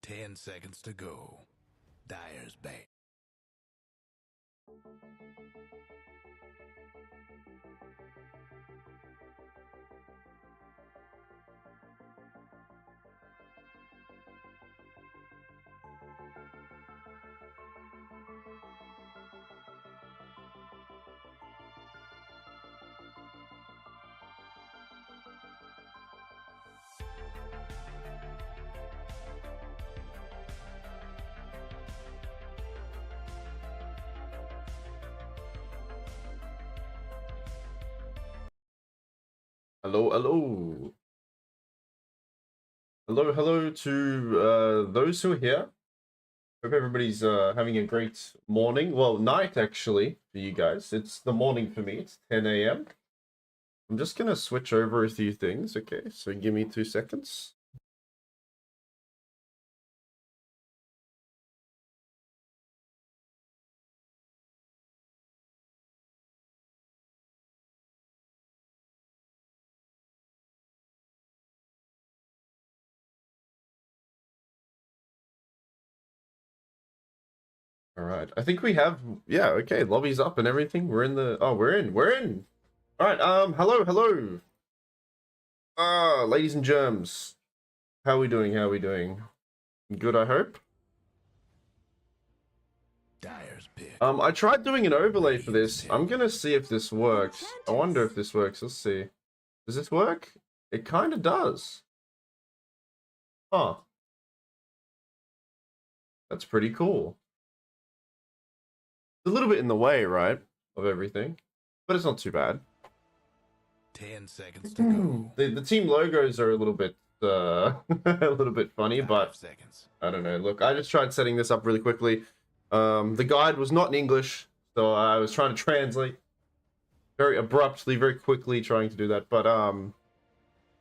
10 seconds to go. Dyer's back. Hello, hello. Hello to those who are here. Hope everybody's having a great morning. Well, night actually for you guys. It's the morning for me. It's 10 a.m. I'm just gonna switch over a few things. Okay, so give me 2 seconds. All right, I think we have, yeah, okay, lobby's up and everything. We're in the, oh, we're in. All right, hello. Ladies and germs. How are we doing? Good, I hope. Dyer's pick. I tried doing an overlay for this. I'm gonna see if this works. I wonder if this works. Let's see. Does this work? It kind of does. Huh. That's pretty cool. It's a little bit in the way, right, of everything, but it's not too bad. 10 seconds to go. The team logos are a little bit a little bit funny, but seconds. I don't know. Look, I just tried setting this up really quickly. The guide was not in English, so I was trying to translate very abruptly, very quickly, trying to do that. But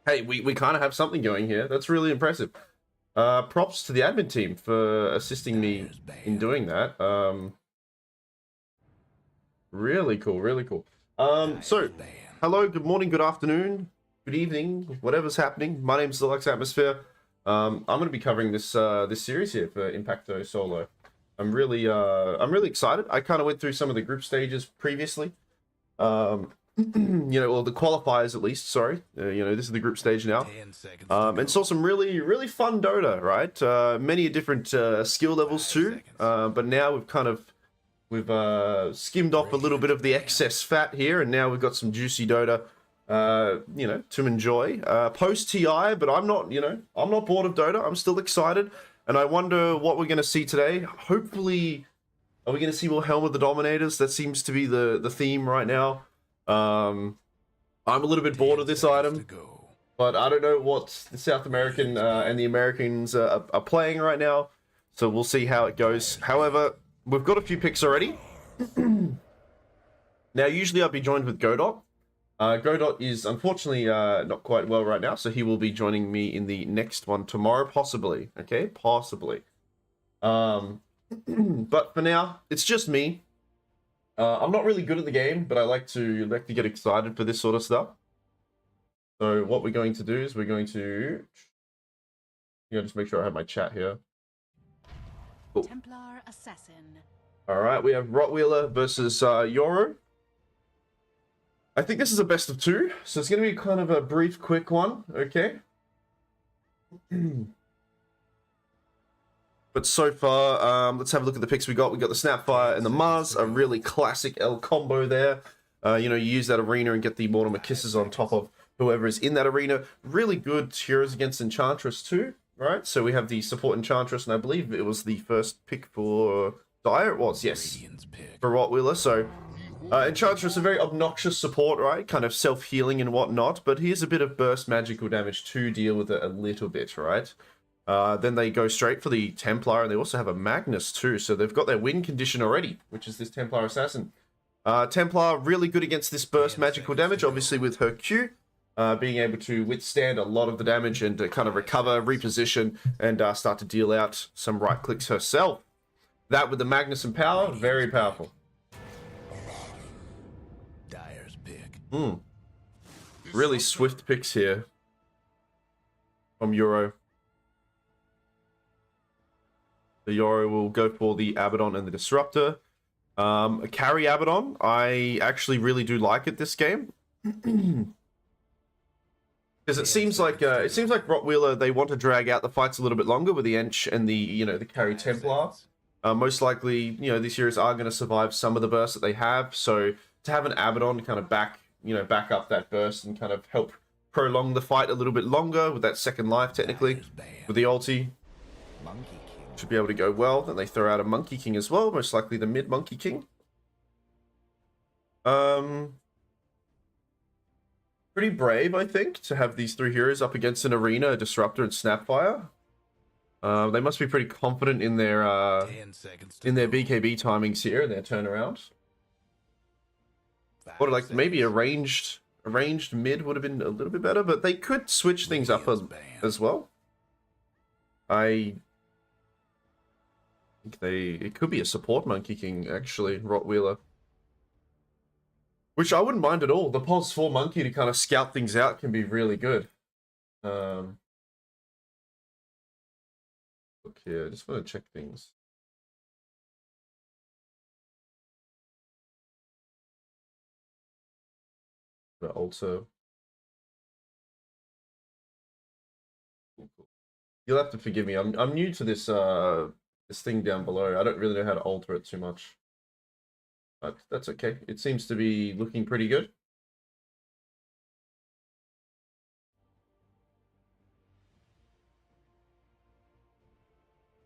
hey, we kind of have something going here. That's really impressive. Props to the admin team for assisting me in doing that. Really cool. So, hello, good morning, good afternoon, good evening, whatever's happening. My name's Deluxe Atmosphere. I'm going to be covering this this series here for Impacto Solar. I'm really excited. I kind of went through some of the group stages previously. You know, well, the qualifiers at least. Sorry, you know, this is the group stage now. And saw some really fun Dota, right? Many different skill levels too. But now we've skimmed off a little bit of the excess fat here, and now we've got some juicy Dota, you know, to enjoy. Post TI, but I'm not bored of Dota. I'm still excited, and I wonder what we're going to see today. Hopefully, are we going to see more Helm of the Dominators? That seems to be the theme right now. I'm a little bit bored of this item, but I don't know what the South American and the Americans are playing right now, so we'll see how it goes. However, we've got a few picks already. Now, usually I'd be joined with Godot. Godot is unfortunately not quite well right now, so he will be joining me in the next one tomorrow, possibly. Okay, possibly. But for now, it's just me. I'm not really good at the game, but I like to get excited for this sort of stuff. So what we're going to do is we're going to just make sure I have my chat here. Cool. Templar Assassin. All right, we have Rottweiler versus Yoro. I think this is a best of 2, so it's going to be kind of a brief, quick one, okay? But so far, let's have a look at the picks we got. We got the Snapfire and the Mars, a really classic L combo there. You know, you use that arena and get the Mortimer Kisses on top of whoever is in that arena. Really good heroes against Enchantress too, right? So we have the support Enchantress, and I believe it was the first pick for Dyer. It was, yes, for Rottweiler. So Enchantress, a very obnoxious support, right? Kind of self-healing and whatnot, but here's a bit of burst magical damage to deal with it a little bit, right? Then they go straight for the Templar, and they also have a Magnus too, so they've got their win condition already, which is this Templar Assassin. Templar, really good against this burst magical damage, obviously with her Q, being able to withstand a lot of the damage and to kind of recover, reposition, and start to deal out some right clicks herself. That with the Magnus and power, very powerful. Dyer's pick. Really swift picks here from Euro. The Yoru will go for the Abaddon and the Disruptor. A carry Abaddon, I actually really do like it this game. Because it seems like Rottweiler, they want to drag out the fights a little bit longer with the Ench and the the carry Templar. Most likely, these heroes are going to survive some of the bursts that they have. So to have an Abaddon kind of back up that burst and kind of help prolong the fight a little bit longer with that second life, technically, with the ulti, should be able to go well. Then they throw out a Monkey King as well, most likely the mid Monkey King. Pretty brave, I think, to have these three heroes up against an arena, a Disruptor, and Snapfire. They must be pretty confident in their BKB timings here and their turnaround. Or like maybe a ranged mid would have been a little bit better, but they could switch things up as well. I think it could be a support Monkey King actually, Rottweiler. Which I wouldn't mind at all. The Pos 4 Monkey to kind of scout things out can be really good. Look here, I just want to check things. But also, you'll have to forgive me. I'm new to this this thing down below. I don't really know how to alter it too much. But that's okay. It seems to be looking pretty good.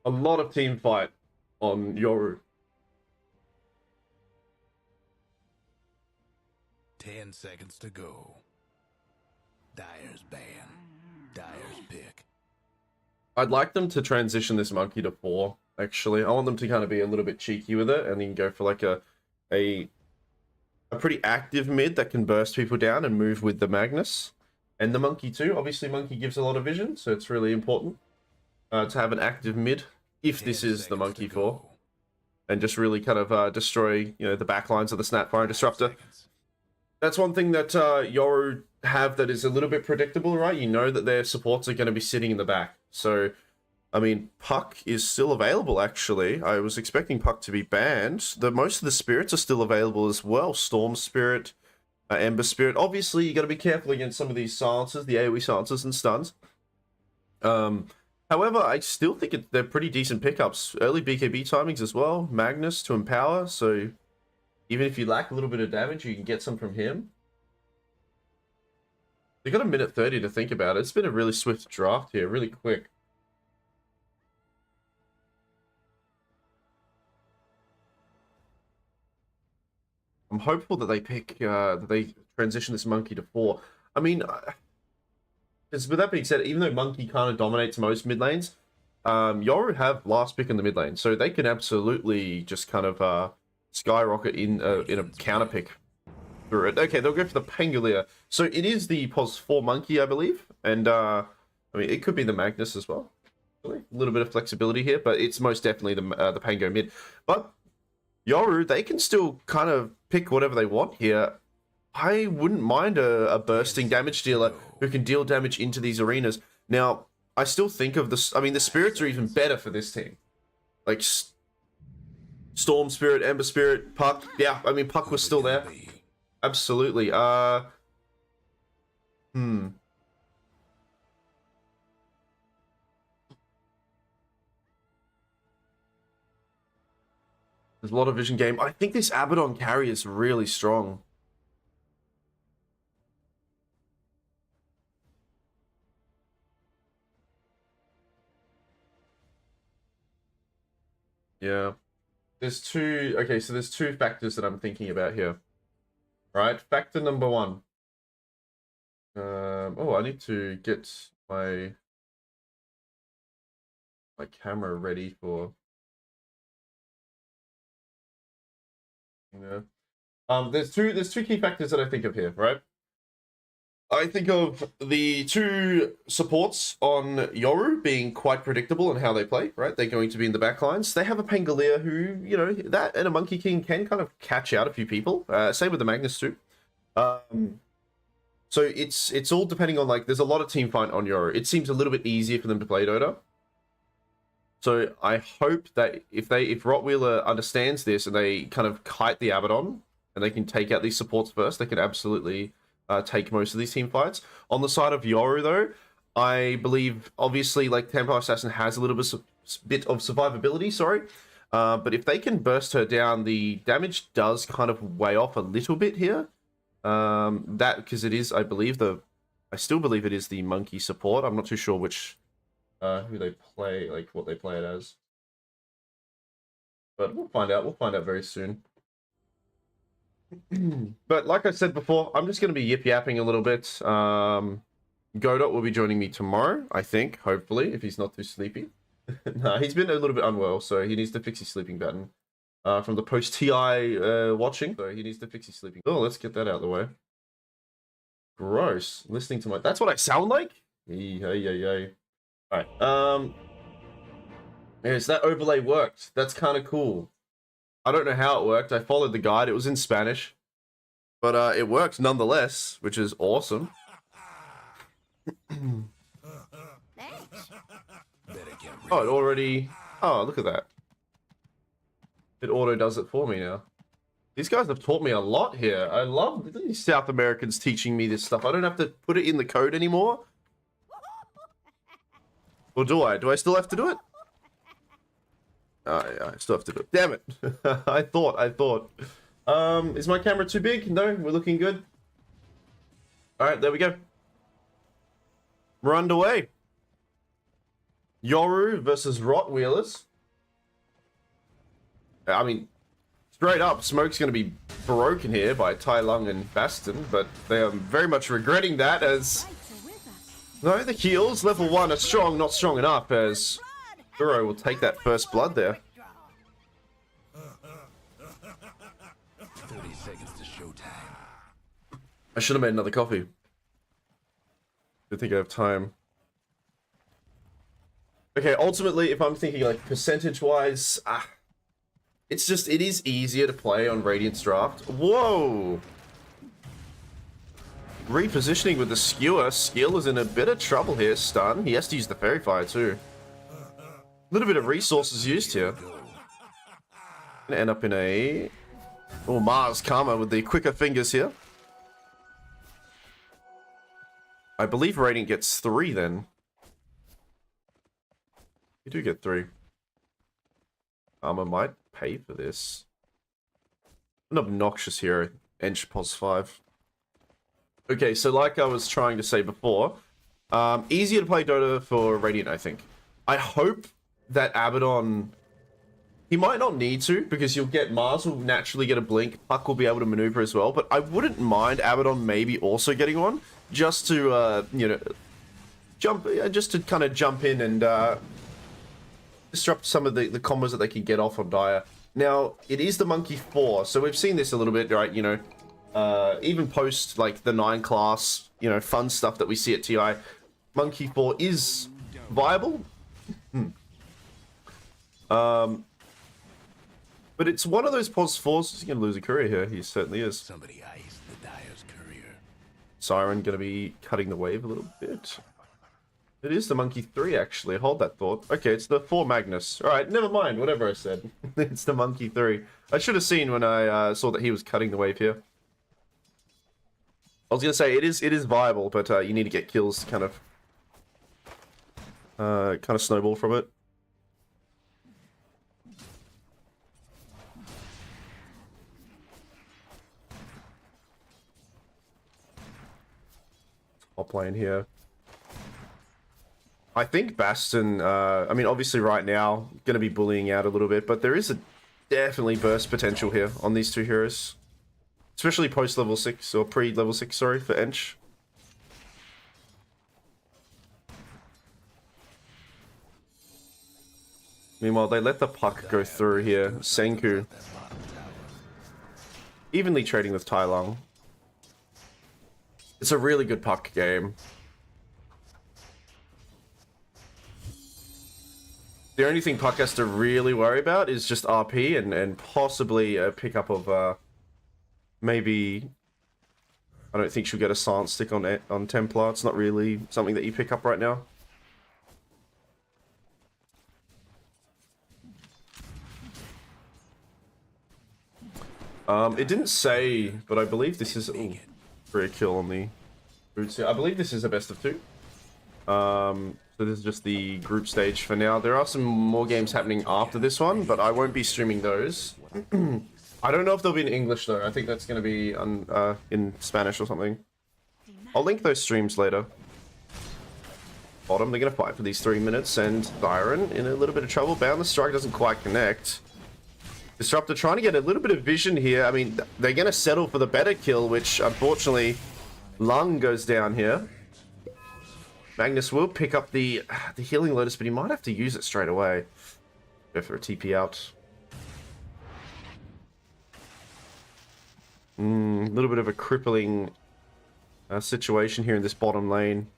A lot of team fight on Yoru. 10 seconds to go. Dyer's ban. Dyer's pick. I'd like them to transition this monkey to 4, actually. I want them to kind of be a little bit cheeky with it and then go for like a pretty active mid that can burst people down and move with the Magnus. And the monkey too. Obviously, monkey gives a lot of vision, so it's really important to have an active mid, if this is the monkey 4. And just really kind of destroy, the backlines of the Snapfire and Disruptor. That's one thing that Yoru have that is a little bit predictable, right? You know that their supports are going to be sitting in the back. So, I mean, Puck is still available, actually. I was expecting Puck to be banned. Most of the spirits are still available as well. Storm Spirit, Ember Spirit. Obviously, you got to be careful against some of these silences, the AoE silences and stuns. However, I still think they're pretty decent pickups. Early BKB timings as well. Magnus to empower, so even if you lack a little bit of damage, you can get some from him. They got a minute 30 to think about it. It's been a really swift draft here, really quick. I'm hopeful that they that they transition this monkey to 4. I mean, with that being said, even though monkey kind of dominates most mid lanes, Yoru have last pick in the mid lane, so they can absolutely just kind of skyrocket in a counter pick through it. Okay, they'll go for the Pangolier. So it is the Pos 4 monkey, I believe, and I mean it could be the Magnus as well. Really. A little bit of flexibility here, but it's most definitely the Pango mid. But Yoru, they can still kind of pick whatever they want here. I wouldn't mind a bursting damage dealer who can deal damage into these arenas. Now, I still think of this. I mean, the spirits are even better for this team. Like Storm Spirit, Ember Spirit, Puck. Yeah, I mean, Puck was still there. Absolutely. There's a lot of vision game. I think this Abaddon carry is really strong. Yeah. There's two factors that I'm thinking about here. Right? Factor number 1. Oh, I need to get my camera ready for there's two key factors that I think of here, right? I think of the 2 supports on Yoru being quite predictable in how they play, right? They're going to be in the backlines. They have a Pangolier who, that and a Monkey King can kind of catch out a few people. Same with the Magnus too. So it's all depending on, there's a lot of team fight on Yoru. It seems a little bit easier for them to play Dota. So I hope that if Rottweiler understands this and they kind of kite the Abaddon and they can take out these supports first, they can absolutely take most of these team fights. On the side of Yoru, though, I believe obviously like Templar Assassin has a little bit of survivability. Sorry. But if they can burst her down, the damage does kind of weigh off a little bit here. That because it is, I still believe it is the monkey support. I'm not too sure which, who they play, like what they play it as. But we'll find out. We'll find out very soon. But like I said before, I'm just going to be yip-yapping a little bit. Godot will be joining me tomorrow, I think, hopefully, if he's not too sleepy. No, he's been a little bit unwell, so he needs to fix his sleeping pattern. From the post-TI watching, so he needs to fix his sleeping. Oh, let's get that out of the way. Gross. Listening to my... That's what I sound like? Hey. Alright, yes, that overlay worked. That's kind of cool. I don't know how it worked. I followed the guide. It was in Spanish. But it worked nonetheless, which is awesome. Oh, it already... Oh, look at that. It auto does it for me now. These guys have taught me a lot here. I love these South Americans teaching me this stuff. I don't have to put it in the code anymore. Or do I? Do I still have to do it? I still have to do it. Damn it. I thought. Is my camera too big? No, we're looking good. Alright, there we go. We're underway. Yoru versus Rottweilers. I mean, straight up, Smoke's going to be broken here by Tai Lung and Baston, but they are very much regretting that as... No, the heals, level 1, are strong, not strong enough, as Uro will take that first blood there. 30 seconds to showtime. I should have made another coffee. I think I have time. Okay, ultimately, if I'm thinking like percentage-wise, it is easier to play on Radiant's Draft. Whoa! Repositioning with the skewer. Skill is in a bit of trouble here. Stun. He has to use the Fairy Fire too. A little bit of resources used here. Gonna end up in a... Oh, Mars Karma with the quicker fingers here. I believe Radiant gets 3 then. You do get 3. Armor might pay for this. An obnoxious hero. Ench pos 5. Okay, so like I was trying to say before, easier to play Dota for Radiant, I think. I hope that Abaddon... He might not need to, because you'll get... Mars will naturally get a blink. Puck will be able to maneuver as well, but I wouldn't mind Abaddon maybe also getting one, just to, you know... Just to kind of jump in and, disrupt some of the combos that they can get off on Dire. Now, it is the Monkey 4, so we've seen this a little bit, right, you know, even post, like, the 9 class, you know, fun stuff that we see at TI, Monkey 4 is viable. But it's one of those pos 4s, he's gonna lose a career here, he certainly is. Somebody iced the Dyer's career. Siren gonna be cutting the wave a little bit. It is the Monkey 3, actually. Hold that thought. Okay, it's the 4 Magnus. Alright, never mind. Whatever I said. It's the Monkey 3. I should have seen when I saw that he was cutting the wave here. I was going to say, it is viable, but you need to get kills to kind of snowball from it. Top lane here. I think Baston, I mean, obviously right now, going to be bullying out a little bit, but there is definitely burst potential here on these two heroes. Especially post-level 6, or pre-level 6, sorry, for Ench. Meanwhile, they let the puck go through here. Senku. Evenly trading with Tai Lung. It's a really good puck game. The only thing Puck has to really worry about is just RP and possibly a pickup of, maybe... I don't think she'll get a silent stick on Templar. It's not really something that you pick up right now. It didn't say, but I believe this is for a kill on the boots here. I believe this is a best of 2. So this is just the group stage for now. There are some more games happening after this one, but I won't be streaming those. I don't know if they'll be in English though. I think that's going to be in Spanish or something. I'll link those streams later. Bottom, they're going to fight for these 3 minutes, and Byron in a little bit of trouble. Bound the strike doesn't quite connect. Disruptor trying to get a little bit of vision here. I mean, they're going to settle for the better kill, which unfortunately Lung goes down here. Magnus will pick up the healing lotus, but he might have to use it straight away. Go for a TP out. A little bit of a crippling situation here in this bottom lane.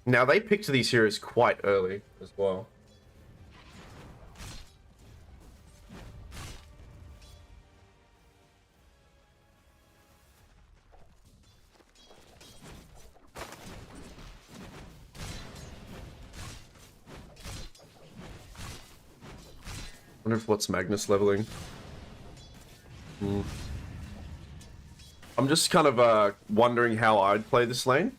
Now, they picked these heroes quite early as well. Wonder if what's Magnus leveling. I'm just kind of wondering how I'd play this lane.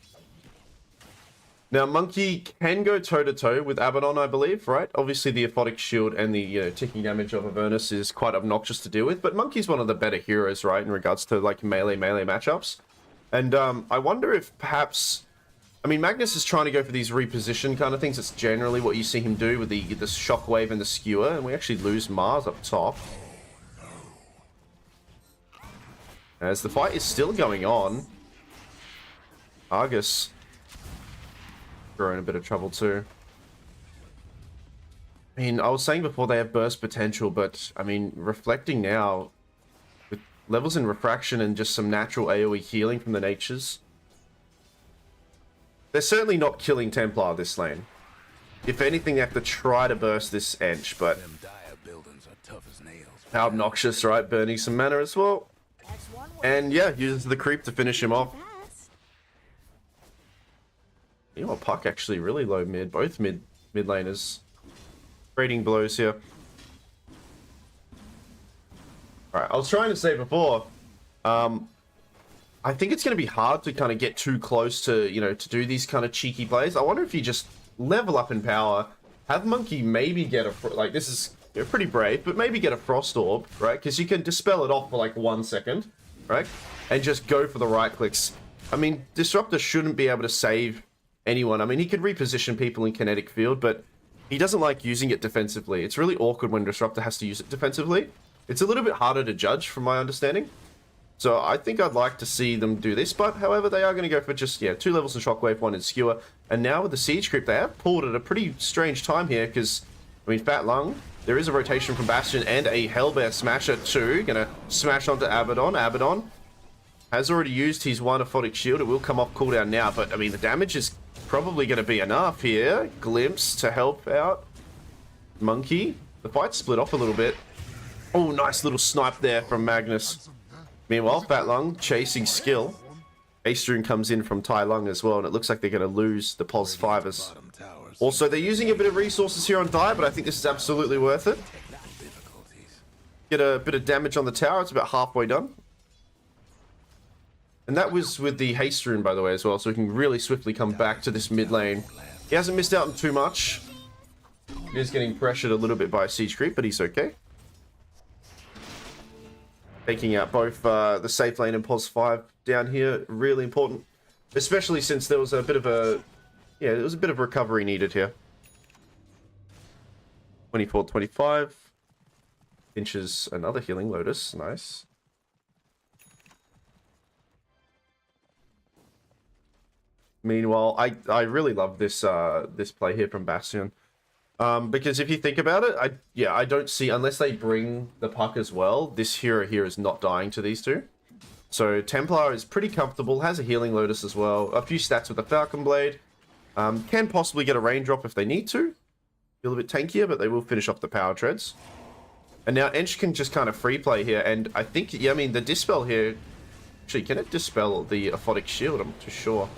Now, Monkey can go toe-to-toe with Abaddon, I believe, right? Obviously, the Aphotic Shield and the ticking damage of Avernus is quite obnoxious to deal with, but Monkey's one of the better heroes, right, in regards to, like, melee matchups. And I wonder if perhaps... I mean, Magnus is trying to go for these reposition kind of things. It's generally what you see him do with the Shockwave and the Skewer, and we actually lose Mars up top. As the fight is still going on. Argus... are in a bit of trouble too. I mean, I was saying before they have burst potential, but I mean, reflecting now with levels in refraction and just some natural AoE healing from the natures, they're certainly not killing Templar this lane. If anything, they have to try to burst this edge, but how obnoxious, right? Burning some mana as well. And yeah, uses the creep to finish him off. You know what, Puck actually really low mid. Both mid laners. Trading blows here. Alright, I was trying to say before, I think it's going to be hard to kind of get too close to, you know, to do these kind of cheeky plays. I wonder if you just level up in power, have Monkey maybe get a, like, this is pretty brave, but maybe get a Frost Orb, right? Because you can dispel it off for like 1 second, right? And just go for the right clicks. I mean, Disruptor shouldn't be able to save anyone. I mean, he could reposition people in kinetic field, but he doesn't like using it defensively. It's really awkward when Disruptor has to use it defensively. It's a little bit harder to judge from my understanding. So I think I'd like to see them do this, but however, they are going to go for just, yeah, 2 levels in Shockwave, 1 in Skewer. And now with the Siege Creep, they have pulled at a pretty strange time here, because, I mean, Fat Lung, there is a rotation from Bastion and a Hellbear Smasher too. Going to smash onto Abaddon. Abaddon has already used his 1 Aphotic Shield. It will come off cooldown now, but, I mean, the damage is probably going to be enough here. Glimpse to help out Monkey. The fight split off a little bit. Oh, nice little snipe there from Magnus. Meanwhile, Fat Lung chasing skill. Ace Rune comes in from Tai Lung as well, and it looks like they're going to lose the Pulse 5ers. Also, they're using a bit of resources here on Dire, but I think this is absolutely worth it. Get a bit of damage on the tower. It's about halfway done. And that was with the Haste Rune, by the way, as well, so we can really swiftly come back to this mid lane. He hasn't missed out on too much. He is getting pressured a little bit by a Siege Creep, but he's okay. Taking out both the safe lane and Pos 5 down here, really important. Especially since there was a bit of a... yeah, there was a bit of recovery needed here. 24-25. Inches another Healing Lotus, nice. Meanwhile, I really love this this play here from Bastion. Because if you think about it, I don't see, unless they bring the Puck as well, this hero here is not dying to these two. So Templar is pretty comfortable, has a Healing Lotus as well, a few stats with the Falcon Blade, can possibly get a rain drop if they need to. Feel a bit tankier, but they will finish off the power treads. And now Ench can just kind of free play here, and I think, yeah, I mean, the Dispel here, actually, can it dispel the Aphotic Shield? I'm not too sure.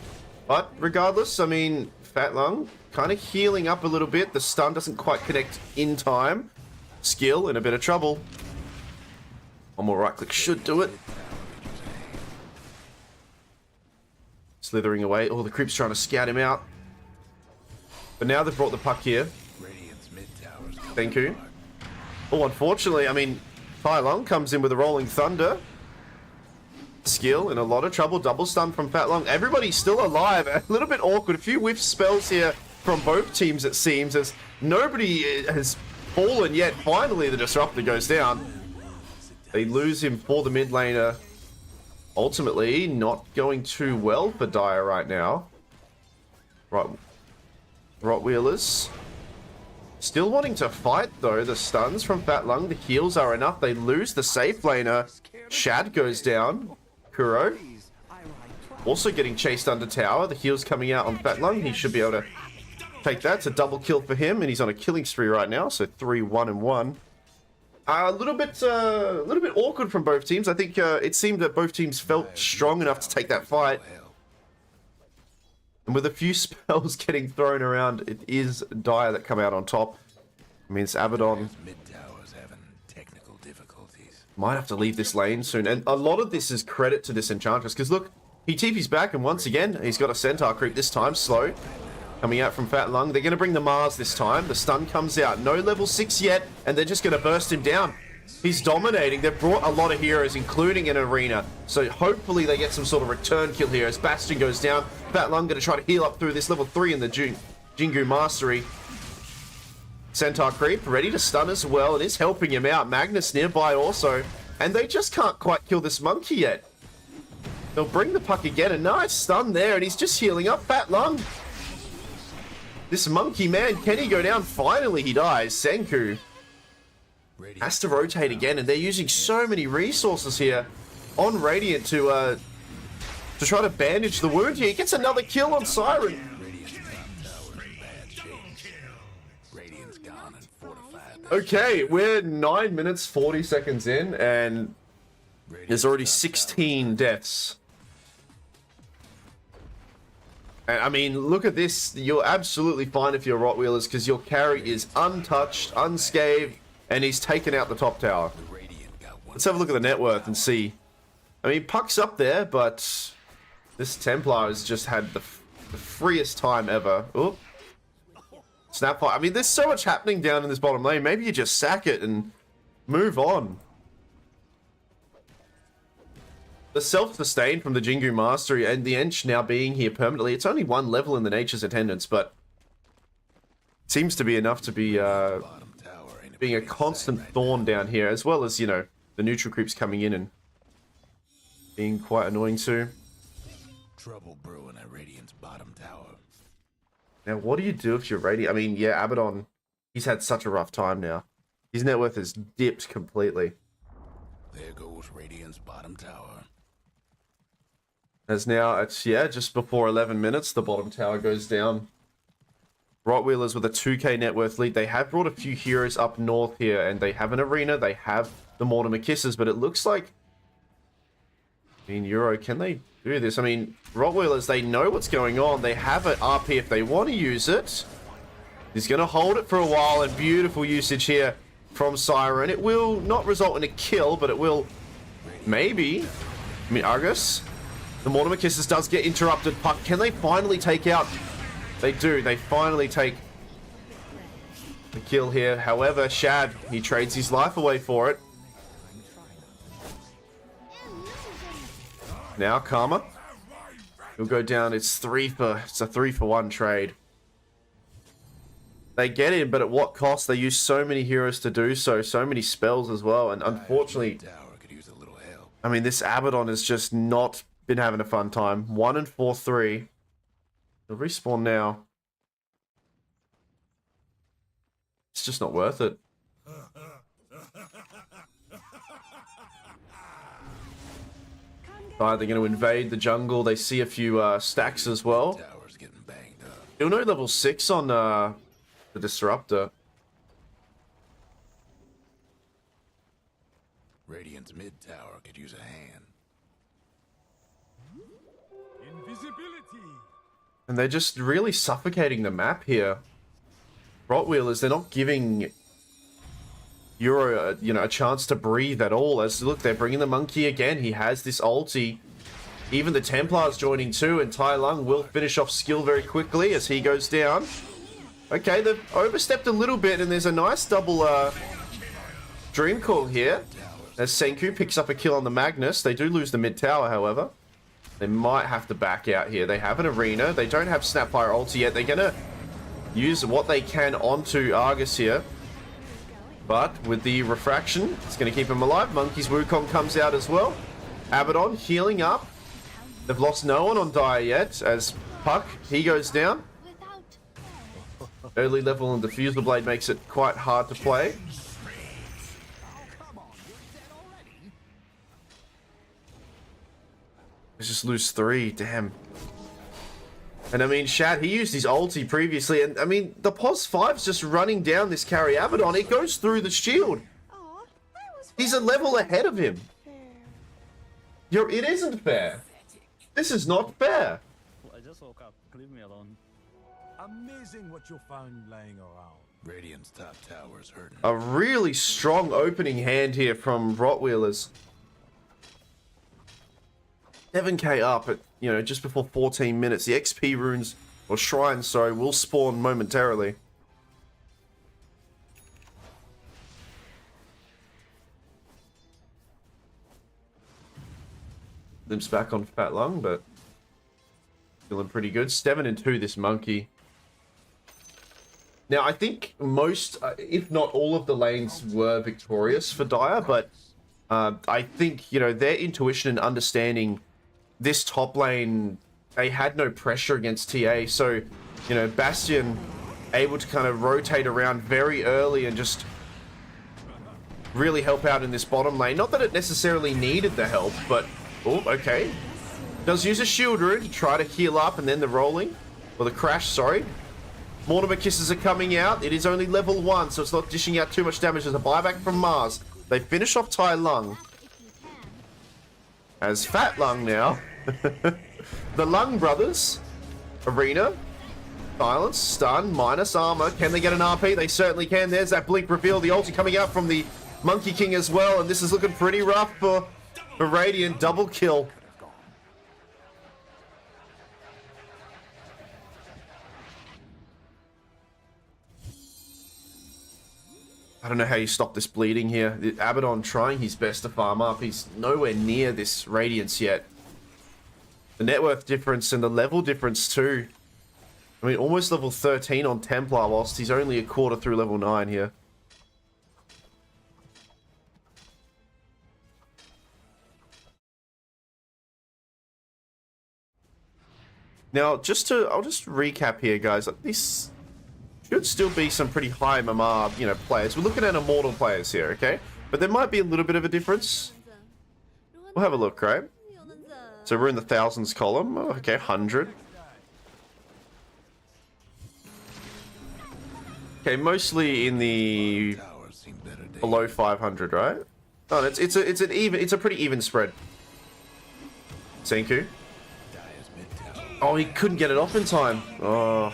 But regardless, I mean, Fat Lung kind of healing up a little bit. The stun doesn't quite connect in time. Skill in a bit of trouble. One more right click should do it. Slithering away. Oh, the creep's trying to scout him out. But now they've brought the puck here. Thank you. Oh, unfortunately, I mean, Tai Lung comes in with a Rolling Thunder. Skill in a lot of trouble. Double stun from Fat Lung. Everybody's still alive. A little bit awkward. A few whiff spells here from both teams, it seems, as nobody has fallen yet. Finally, the Disruptor goes down. They lose him for the mid laner. Ultimately, not going too well for Dire right now. Right. Rottweilers. Still wanting to fight, though. The stuns from Fat Lung, the heals are enough. They lose the safe laner. Shad goes down. Kuro. Also getting chased under tower. The heals coming out on Fat Lung. He should be able to take that. It's a double kill for him, and he's on a killing spree right now. So 3-1-1. A little bit awkward from both teams. I think it seemed that both teams felt strong enough to take that fight. And with a few spells getting thrown around, it is Dire that come out on top. I mean, it's Abaddon. Might have to leave this lane soon. And a lot of this is credit to this Enchantress. Because look, he TP's back, and once again, he's got a Centaur creep this time. Slow. Coming out from Fat Lung. They're going to bring the Mars this time. The stun comes out. No level 6 yet, and they're just going to burst him down. He's dominating. They've brought a lot of heroes, including an Arena. So hopefully they get some sort of return kill here as Bastion goes down. Fat Lung going to try to heal up through this level 3 in the Jingu Mastery. Centaur creep ready to stun as well. It is helping him out. Magnus nearby also. And they just can't quite kill this monkey yet. They'll bring the puck again. A nice stun there, and he's just healing up. Fat Lung. This monkey, man, can he go down? Finally, he dies. Senku has to rotate again, and they're using so many resources here on Radiant to try to bandage the wound here. He gets another kill on Siren. Okay, we're 9 minutes 40 seconds in, and there's already 16 deaths. And I mean, look at this. You're absolutely fine if you're Rottweilers, because your carry is untouched, unscathed, and he's taken out the top tower. Let's have a look at the net worth and see. I mean, Puck's up there, but this Templar has just had the freest time ever. Oop. Snapfire. I mean, there's so much happening down in this bottom lane. Maybe you just sack it and move on. The self-sustain from the Jingu Mastery and the Ench now being here permanently. It's only one level in the Nature's Attendance, but seems to be enough to be being a constant thorn down here, as well as, you know, the neutral creeps coming in and being quite annoying too. Trouble brewing at Radiant's bottom tower. Now, what do you do if you're Radiant? I mean, yeah, Abaddon, he's had such a rough time now. His net worth has dipped completely. There goes Radiant's bottom tower. As now, it's, yeah, just before 11 minutes, the bottom tower goes down. Rottweilers with a 2k net worth lead. They have brought a few heroes up north here, and they have an Arena, they have the Mortimer Kisses, but it looks like... I mean, Euro, can they do this? I mean, Rottweilers, they know what's going on. They have an RP if they want to use it. He's going to hold it for a while, and beautiful usage here from Siren. It will not result in a kill, but it will maybe... I mean, Argus, the Mortimer Kisses does get interrupted. Puck, can they finally take out... They do. They finally take the kill here. However, Shad, he trades his life away for it. Now, Karma. He'll go down. It's a 3-for-1 trade. They get in, but at what cost? They use so many heroes to do so. So many spells as well. And unfortunately, I mean, this Abaddon has just not been having a fun time. 1-4-3. They'll respawn now. It's just not worth it. Alright, they're going to invade the jungle. They see a few stacks as well. You'll know level 6 on the Disruptor. Radiant's mid tower could use a hand. Invisibility. And they're just really suffocating the map here. Rottweilers, they're not giving Euro, you know, a chance to breathe at all. As look, they're bringing the monkey again. He has this ulti. Even the Templars joining too, and Tai Lung will finish off skill very quickly as he goes down. Okay, they've overstepped a little bit, and there's a nice double dream call here. As Senku picks up a kill on the Magnus. They do lose the mid tower, however. They might have to back out here. They have an arena. They don't have Snapfire ulti yet. They're gonna use what they can onto Argus here. But with the refraction, it's going to keep him alive. Monkey's Wukong comes out as well. Abaddon healing up. They've lost no one on Dire yet, as Puck, he goes down. Early level and Diffusal Blade makes it quite hard to play. Let's just lose 3, damn. And I mean, Shad, he used his ulti previously, and I mean, the POS 5's just running down this carry Abaddon. It goes through the shield. He's a level ahead of him. It isn't fair. This is not fair. I just woke up. Leave me alone. Amazing what you found laying around. Radiant's top tower's hurting. A really strong opening hand here from Rottweilers. 7k up at, you know, just before 14 minutes. The XP runes, or shrines, sorry, will spawn momentarily. Limps back on Fat Lung, but feeling pretty good. 7-2 this monkey. Now, I think most, if not all of the lanes were victorious for Dire, but I think, you know, their intuition and understanding this top lane, they had no pressure against TA, so, you know, Bastion able to kind of rotate around very early and just really help out in this bottom lane. Not that it necessarily needed the help, but, oh, okay. Does use a shield rune to try to heal up, and then the rolling, or the crash, sorry. Mortimer Kisses are coming out. It is only level 1, so it's not dishing out too much damage. There's a buyback from Mars. They finish off Tai Lung. As Fat Lung now. The Lung brothers. Arena. Silence. Stun. Minus armor. Can they get an RP? They certainly can. There's that blink reveal. The ulti coming out from the Monkey King as well. And this is looking pretty rough for Radiant. Double kill. I don't know how you stop this bleeding here. Abaddon trying his best to farm up. He's nowhere near this Radiance yet. The net worth difference and the level difference too. I mean, almost level 13 on Templar, whilst he's only a quarter through level 9 here. Now, I'll just recap here, guys. This should still be some pretty high MMR, you know, players. We're looking at Immortal players here, okay? But there might be a little bit of a difference. We'll have a look, right? So we're in the thousands column. Oh, okay, 100. Okay, mostly in the below 500, right? Oh, it's a pretty even spread. Senku. Oh, he couldn't get it off in time. Oh.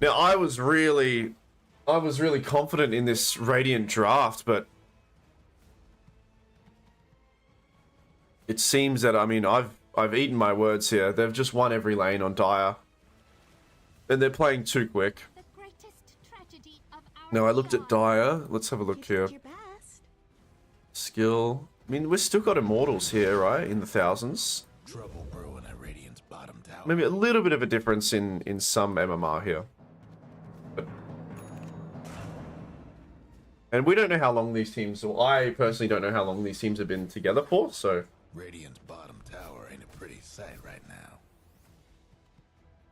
Now, I was really confident in this Radiant draft, but it seems that, I mean, I've eaten my words here. They've just won every lane on Dire, and they're playing too quick. Now, I looked at Dire. Let's have a look here. Skill. I mean, we've still got Immortals here, right? In the thousands. Trouble brewing at Radiant's bottom tower. Maybe a little bit of a difference in some MMR here. And we don't know how long these teams, or I personally don't know how long these teams have been together for, so... Radiant's bottom tower ain't a pretty sight right now.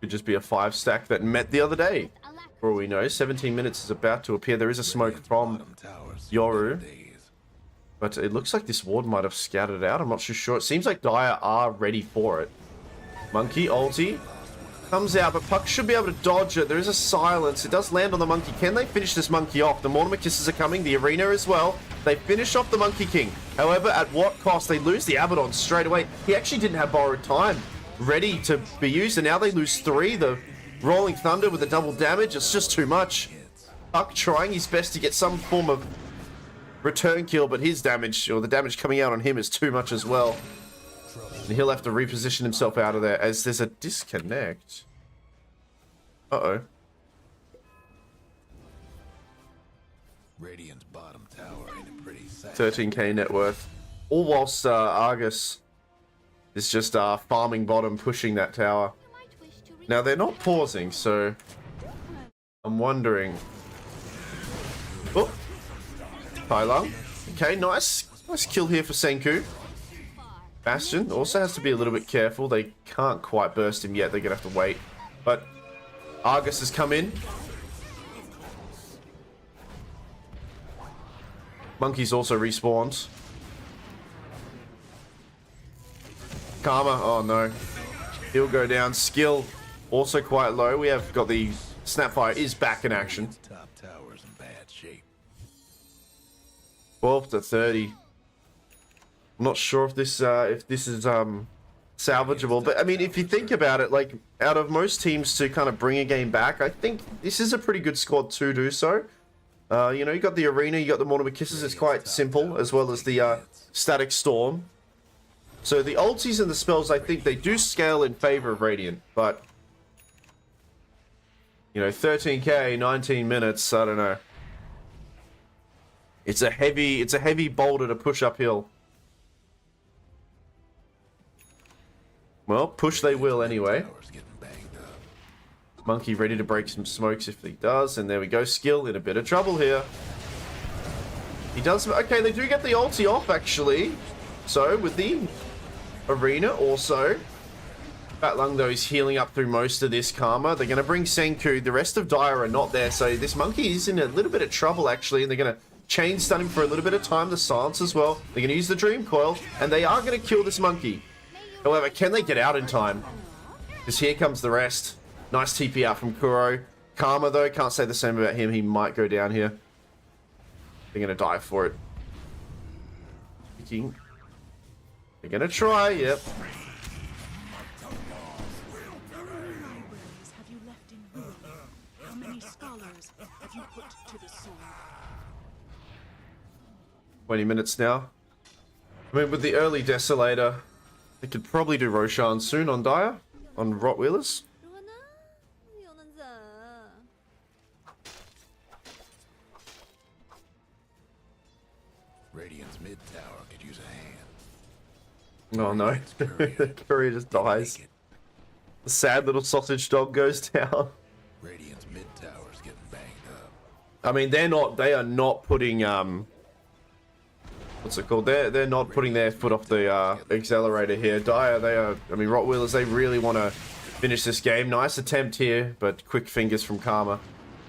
Could just be a 5-stack that met the other day. For all we know, 17 minutes is about to appear. There is a smoke from Yoru. But it looks like this ward might have scattered out. I'm not too sure. It seems like Dire are ready for it. Monkey, ulti. Comes out, but Puck should be able to dodge it. There is a silence. It does land on the Monkey. Can they finish this Monkey off? The Mortimer Kisses are coming. The Arena as well. They finish off the Monkey King. However, at what cost? They lose the Abaddon straight away. He actually didn't have borrowed time ready to be used, and now they lose 3. The Rolling Thunder with the double damage. It's just too much. Puck trying his best to get some form of return kill, but his damage, or the damage coming out on him, is too much as well. And he'll have to reposition himself out of there as there's a disconnect. Uh-oh. Radiant's bottom tower ain't a pretty sight. 13k net worth. All whilst Argus is just farming bottom, pushing that tower. Now, they're not pausing, so I'm wondering... Oh! Tai Lung. Okay, nice. Nice kill here for Senku. Bastion also has to be a little bit careful. They can't quite burst him yet. They're going to have to wait. But Argus has come in. Monkey's also respawned. Karma. Oh, no. He'll go down. Skill also quite low. We have got the Snapfire is back in action. Top tower's in bad shape. 12 to 30. I'm not sure if this is salvageable, but I mean, if you think about it, like, out of most teams to kind of bring a game back, I think this is a pretty good squad to do so. You know, you got the Arena, you got the Mortimer Kisses, it's quite simple, as well as the Static Storm. So the ultis and the spells, I think they do scale in favor of Radiant, but you know, 13k, 19 minutes, I don't know. It's a heavy boulder to push uphill. Well, push they will anyway. Tower's getting banged up. Monkey ready to break some smokes if he does, and there we go. Skill in a bit of trouble here. He does. Okay, they do get the ulti off actually. So with the Arena also. Fat Lung though is healing up through most of this Karma. They're going to bring Senku. The rest of Dire are not there, so this Monkey is in a little bit of trouble actually, and they're going to chain stun him for a little bit of time. The silence as well. They're going to use the Dream Coil, and they are going to kill this Monkey. However, can they get out in time? Because here comes the rest. Nice TP out from Kuro. Karma, though, can't say the same about him. He might go down here. They're going to die for it. They're going to try, yep. Have you left in ruin? How many scholars have you put to the sword? 20 minutes now. I mean, with the early Desolator, they could probably do Roshan soon on Dire, on Rottweilers. Radiant's mid tower could use a hand. Oh no, the courier just dies. The sad little sausage dog goes down. Radiant's mid tower's getting banged up. I mean, they are not putting, what's it called? They're not putting their foot off the accelerator here. Dire, they are, I mean, Rottweilers, they really want to finish this game. Nice attempt here, but quick fingers from Karma.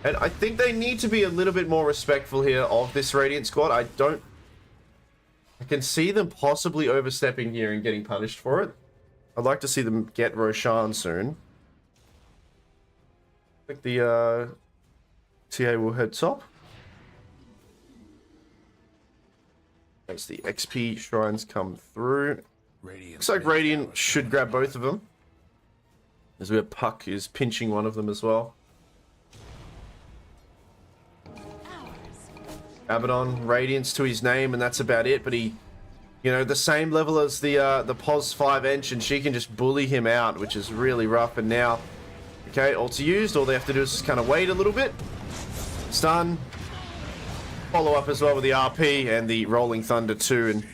And I think they need to be a little bit more respectful here of this Radiant squad. I can see them possibly overstepping here and getting punished for it. I'd like to see them get Roshan soon. I think the TA will head top. As the XP shrines come through. Looks like Radiant should grab both of them. As where Puck is pinching one of them as well. Abaddon, Radiance to his name, and that's about it. But he, you know, the same level as the POS 5-inch, and she can just bully him out, which is really rough. And now, okay, ulti used. All they have to do is just kind of wait a little bit. Stun. Follow up as well with the RP and the Rolling Thunder 2, and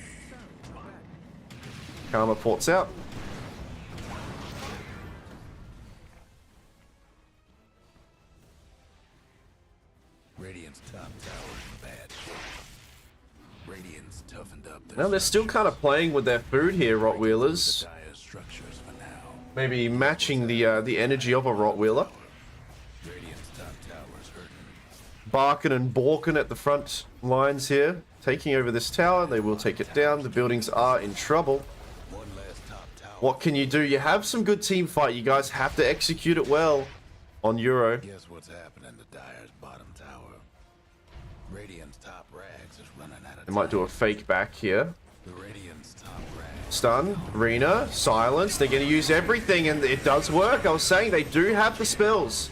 Karma ports out. Radiant's top tower's in bad shape. Radiant's toughened up. Well, they're still kind of playing with their food here, Rottweilers. Dire structures for now. Maybe matching the energy of a Rottweiler. Radiant's top tower's hurting. Barkin and Borkin at the front lines here, taking over this tower. They will take it down. The buildings are in trouble. One last top tower. What can you do? You have some good team fight. You guys have to execute it well on Euro. Guess what's happening to Dire's bottom tower? Radiant's top rags is running out of They might do a fake back here. The Radiant's top rags. Stun, Rena, silence. They're going to use everything, and it does work. I was saying they do have the spells.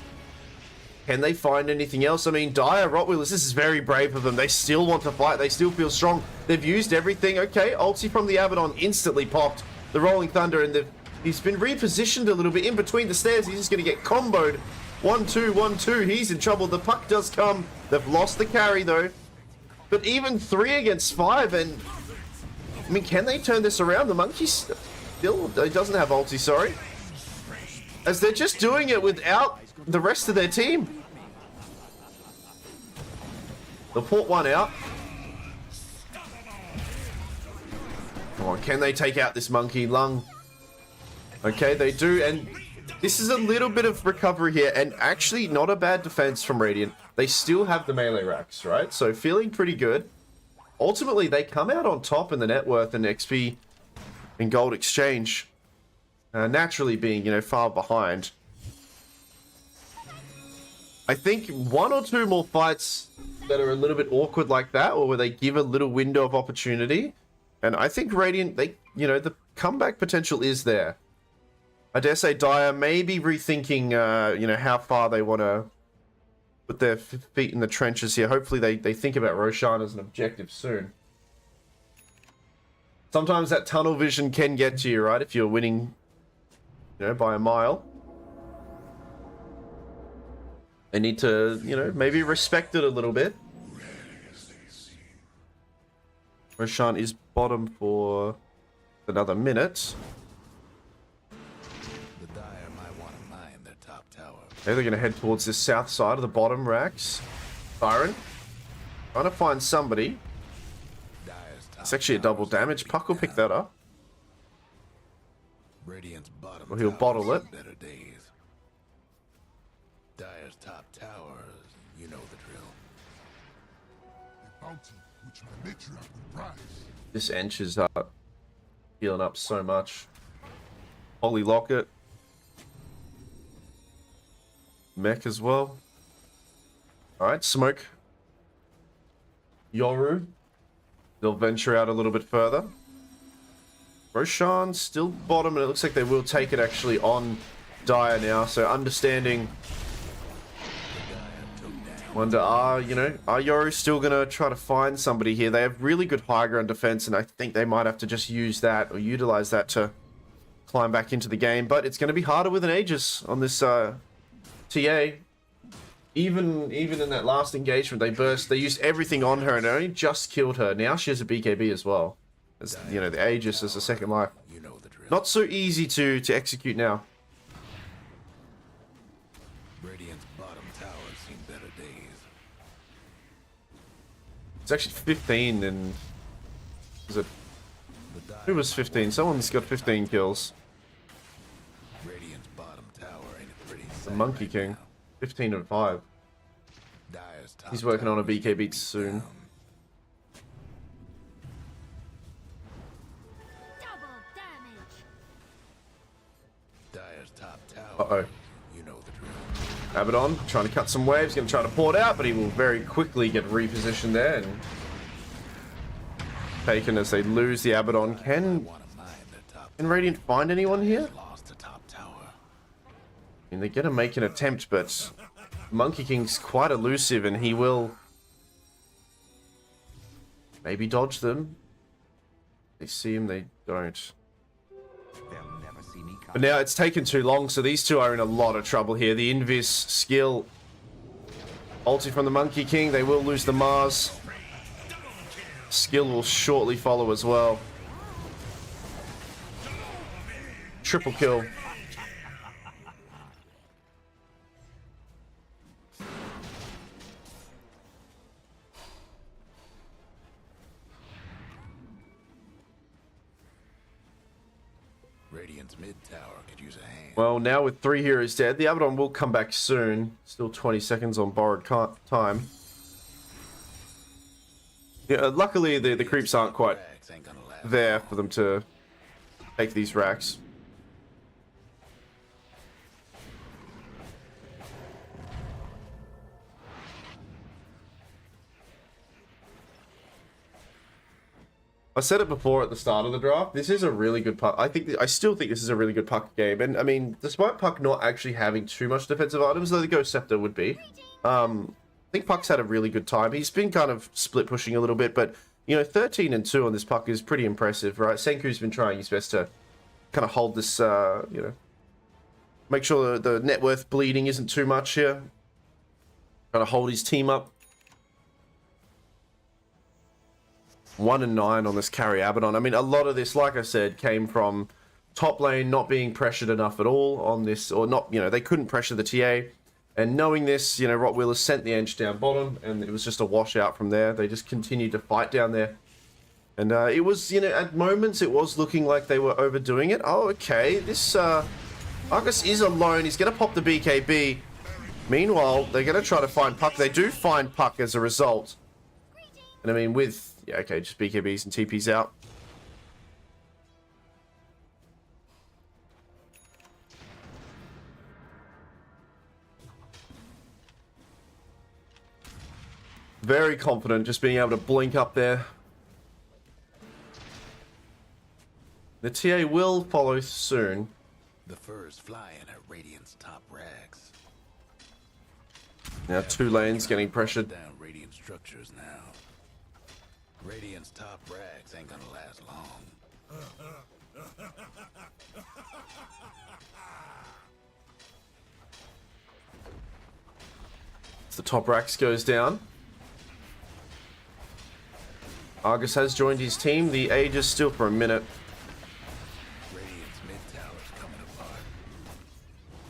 Can they find anything else? I mean, Dire, Rottweilers, this is very brave of them. They still want to fight. They still feel strong. They've used everything. Okay, ulti from the Abaddon instantly popped. The Rolling Thunder, and he's been repositioned a little bit in between the stairs. He's just going to get comboed. 1-2, 1-2. He's in trouble. The puck does come. They've lost the carry, though. But even 3 against 5, and... I mean, can they turn this around? The Monkey still... He doesn't have ulti, sorry. As they're just doing it without the rest of their team. They'll port one out. Come on, can they take out this Monkey Lung? Okay, they do, and this is a little bit of recovery here, and actually not a bad defense from Radiant. They still have the melee racks, right? So feeling pretty good. Ultimately, they come out on top in the net worth and XP and gold exchange. Naturally being, you know, far behind. I think 1 or 2 more fights that are a little bit awkward like that, or where they give a little window of opportunity. And I think Radiant, they, you know, the comeback potential is there. I dare say Dire may be rethinking, you know, how far they want to put their feet in the trenches here. Hopefully they think about Roshan as an objective soon. Sometimes that tunnel vision can get to you, right? If you're winning, you know, by a mile. They need to, you know, maybe respect it a little bit. Roshan is bottom for another minute. The Dire might want to mine their top tower. Okay, they're going to head towards this south side of the bottom racks. Byron, trying to find somebody. Dire's top It's actually a double tower's damage. already Puck will pick down. that up. Radiant's bottom Or he'll tower's bottle it. seen better days. Dire's top tower, you know the drill. This Ench is healing up so much. Holy Locket. Mech as well. Alright, Smoke. Yoru. They'll venture out a little bit further. Roshan still bottom, and it looks like they will take it actually on Dire now. So understanding. Wonder, you know, are Yoru still gonna try to find somebody here? They have really good high ground defense, and I think they might have to just use that or utilize that to climb back into the game. But it's gonna be harder with an Aegis on this TA. Even in that last engagement, they used everything on her and only just killed her. Now she has a BKB as well. As, you know, the Aegis as a second life. You know the drill. Not so easy to execute now. Radiant's bottom tower's seen better days. It's actually 15 and... Is it... The Dire Who was 15? Someone's got 15 kills. Radiant's bottom tower ain't pretty The sad Monkey right King. now. 15 and 5. Dire's top He's working on a tower's BKB soon. down. Double damage. Dire's top tower. Uh-oh. You know the drill. Abaddon trying to cut some waves, going to try to port out, but he will very quickly get repositioned there and taken as they lose the Abaddon. Can Want to mine their top Radiant find anyone here? lost the top tower. I mean, they're going to make an attempt, but Monkey King's quite elusive, and he will maybe dodge them. They see him, they don't. But now it's taken too long, so these two are in a lot of trouble here. The Invis skill. Ulti from the Monkey King. They will lose the Mars. Skill will shortly follow as well. Triple kill. Radiant's mid tower could use a hand. Well, now with 3 heroes dead, the Abaddon will come back soon. Still 20 seconds on borrowed time. Yeah, luckily the creeps aren't quite Rags ain't gonna last. there for them to take these racks. I said it before at the start of the draft. This is a really good puck. I still think this is a really good puck game. And I mean, despite Puck not actually having too much defensive items, though the Ghost Scepter would be, I think Puck's had a really good time. He's been kind of split pushing a little bit, but you know, 13-2 on this Puck is pretty impressive, right? Senku's been trying his best to kind of hold this, you know, make sure the net worth bleeding isn't too much here. Trying to hold his team up. 1 and 9 on this carry Abaddon. I mean, a lot of this, like I said, came from top lane not being pressured enough at all on this, or not, you know, they couldn't pressure the TA. And knowing this, you know, Rottweiler sent the Ench down bottom, and it was just a washout from there. They just continued to fight down there. And it was, you know, at moments it was looking like they were overdoing it. Oh, okay, this Argus is alone. He's going to pop the BKB. Meanwhile, they're going to try to find Puck. They do find Puck as a result. And I mean, with... Yeah, okay, just BKBs and TPs out. Very confident just being able to blink up there. The TA will follow soon. The furs flying at Radiant's top rags. Now 2 lanes getting pressured. Down Radiant structures now. Radiant's top rags ain't gonna last long. As the top racks goes down. Argus has joined his team. The Aegis still for a minute. Radiant's mid tower's coming apart.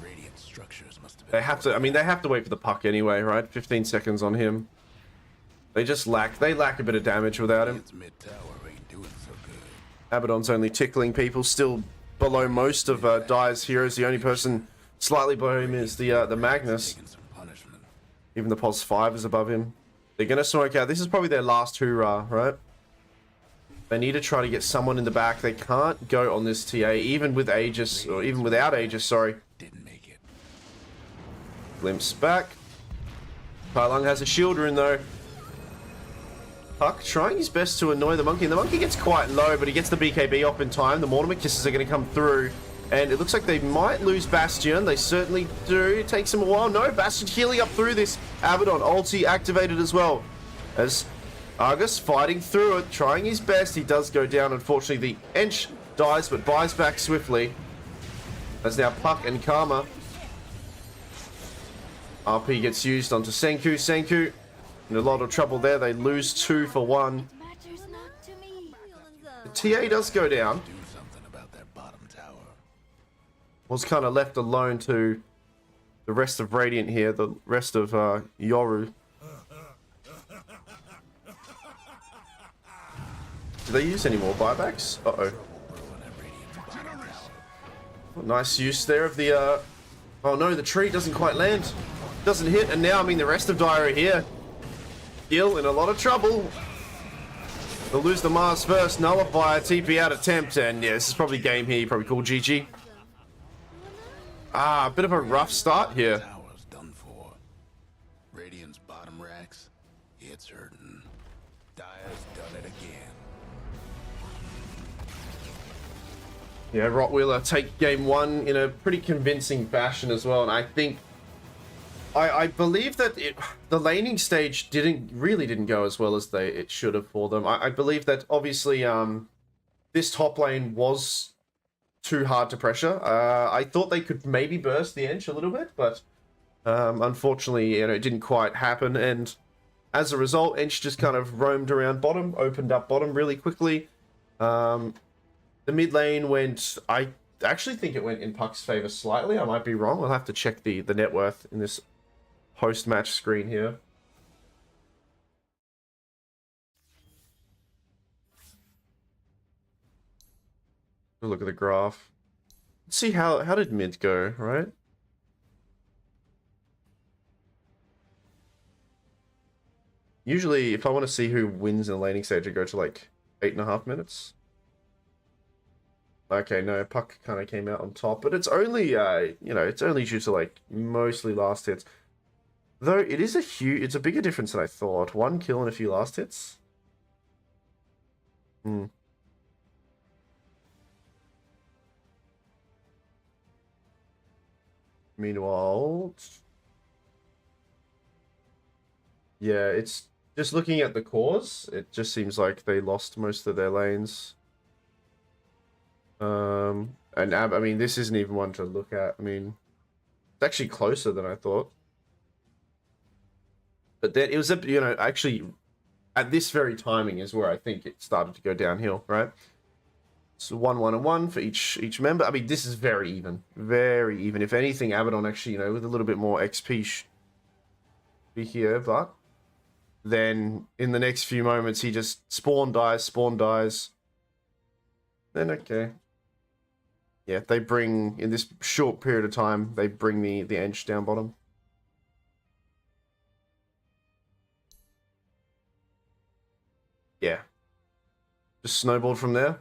Radiant structures must have been. They have to, I mean, they have to wait for the Puck anyway, right? 15 seconds on him. They just lack a bit of damage without him. Radiant's mid tower ain't doing so good. Abaddon's only tickling people, still below most of Dire's heroes. The only person slightly below him is the Magnus. Taking some punishment. Even the Pos 5 is above him. They're going to smoke out. This is probably their last hoorah, right? They need to try to get someone in the back. They can't go on this TA, even with Aegis, or even without Aegis, sorry. Didn't make it. Glimpse back. Tai Lung has a shield rune, though. Puck trying his best to annoy the Monkey. And the Monkey gets quite low, but he gets the BKB off in time. The Mortimer Kisses are going to come through. And it looks like they might lose Bastion. They certainly do. It takes them a while. No, Bastion healing up through this. Abaddon ulti activated as well. As Argus fighting through it, trying his best. He does go down. Unfortunately, the Ench dies, but buys back swiftly. As now Puck and Karma. RP gets used onto Senku. Senku in a lot of trouble there. They lose 2 for 1. Matters not to me. The TA does go down. Do something about that bottom tower. Was kind of left alone to the rest of Radiant here, the rest of Yoru. Do they use any more buybacks? Uh-oh. Nice use there of the... Oh no, the tree doesn't quite land. Doesn't hit, and now, I mean, the rest of Dire are here. Gil in a lot of trouble. They'll lose the Mars first, nullify, TP out attempt, and yeah, this is probably game here. You probably call GG. Ah, a bit of a rough start here. Tower's done for. Radiant's bottom racks, it's hurting. Dire's done it again. Yeah, Rottweiler take game 1 in a pretty convincing fashion as well, and I think I believe that the laning stage really didn't go as well as it should have for them. I believe that obviously this top lane was too hard to pressure. I thought they could maybe burst the Ench a little bit, but unfortunately, you know, it didn't quite happen. And as a result, Ench just kind of roamed around bottom, opened up bottom really quickly. The mid lane went, I actually think it went in Puck's favor slightly. I might be wrong. I'll have to check the net worth in this post-match screen here. Look at the graph. Let's see how did mid go, right? Usually, if I want to see who wins in the laning stage, I go to like 8.5 minutes. Okay, no, Puck kind of came out on top, but it's only, you know, it's only due to like mostly last hits. Though it is it's a bigger difference than I thought. 1 kill and a few last hits. Hmm. Meanwhile, yeah, it's just looking at the cores. It just seems like they lost most of their lanes. And I mean, this isn't even one to look at. I mean, it's actually closer than I thought. But then it was actually at this very timing is where I think it started to go downhill, right? So 1-1-1 for each member. I mean, this is very even, very even. If anything, Abaddon actually, with a little bit more XP be here, but then in the next few moments, he just spawn dies. Then okay, yeah, they bring in this short period of time, they bring the Ench down bottom. Yeah, just snowballed from there.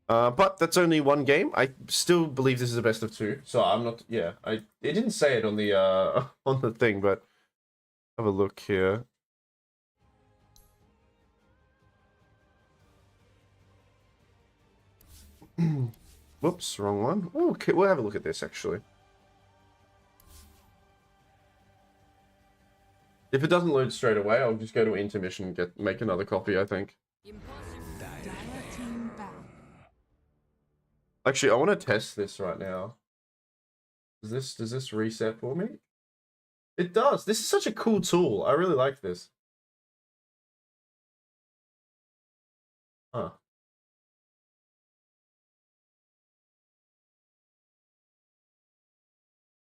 But that's only one game. I still believe this is a best of two. So I'm not. Yeah, it didn't say it on the on the thing, but have a look here. Whoops, wrong one. Okay, we'll have a look at this actually. If it doesn't load straight away, I'll just go to intermission and make another copy. I think. Actually, I want to test this right now. Does this reset for me? It does. This is such a cool tool. I really like this. Huh.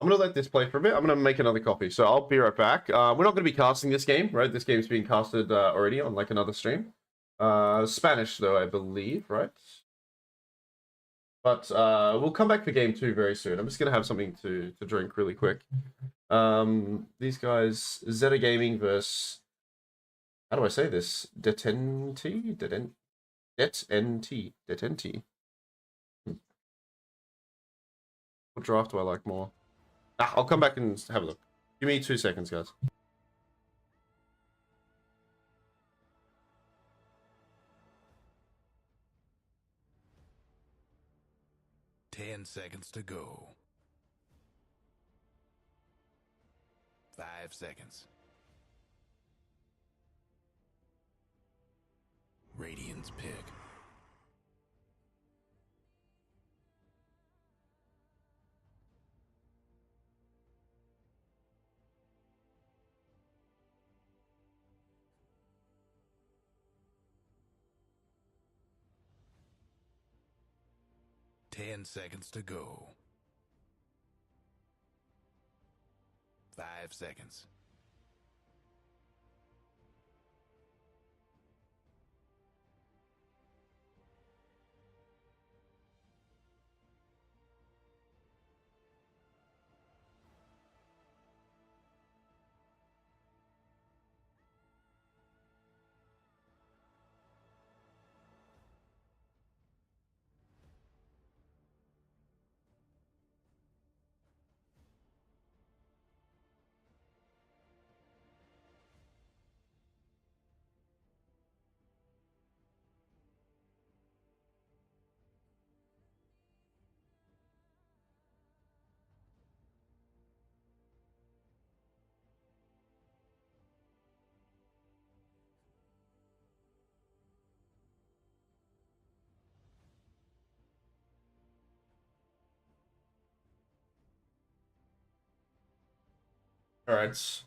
I'm going to let this play for a bit. I'm going to make another copy. So I'll be right back. We're not going to be casting this game, right? This game's being casted already on like another stream. Spanish, though, I believe, right? But we'll come back for game 2 very soon. I'm just going to have something to drink really quick. These guys, Zeta Gaming versus... How do I say this? Detenti? Detenti. What draft do I like more? I'll come back and have a look. Give me 2 seconds, guys. Ten seconds to go. 5 seconds. Radiant's pick. Ten seconds to go. 5 seconds. All right.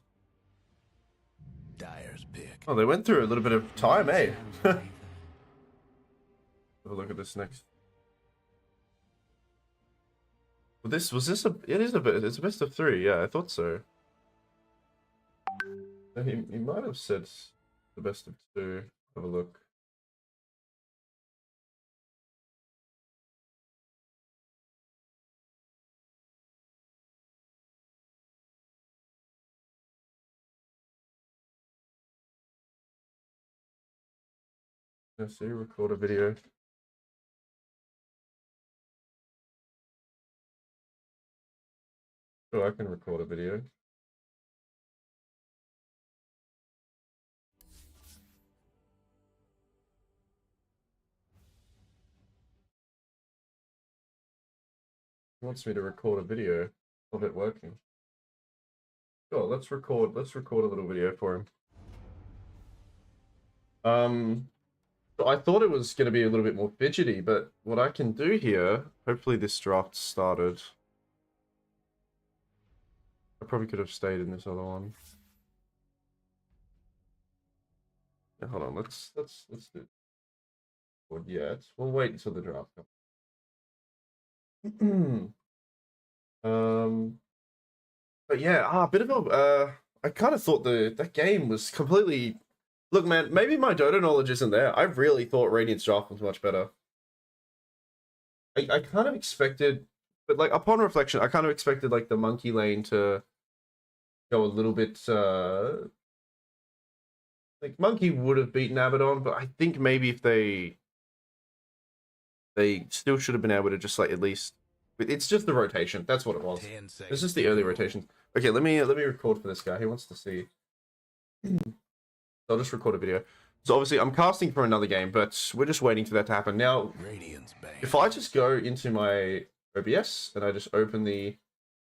Dyer's pick. Oh, they went through a little bit of time, eh? Have a look at this next. Well, it's a best of 3. Yeah, I thought so. He might have said the best of 2. Have a look. Let's see, record a video. Oh, I can record a video. wants me to record a video of it working. Sure, let's record a little video for him. So I thought it was going to be a little bit more fidgety, but what I can do here, hopefully this draft started. I probably could have stayed in this other one. Yeah, hold on, let's do it yet. We'll wait until the draft comes. But yeah, a bit of a I kind of thought that game was completely. Look, man, maybe my Dota knowledge isn't there. I really thought Radiant's draft was much better. I kind of expected, but like upon reflection, I kind of expected like the monkey lane to go a little bit. Like monkey would have beaten Abaddon, but I think maybe if they still should have been able to just like at least. It's just the rotation. That's what it was. 10 seconds. It's just the early rotations. Okay, let me record for this guy. He wants to see. I'll just record a video. So obviously I'm casting for another game, but we're just waiting for that to happen. Now, Radiant's banned. if I just go into my OBS and I just open the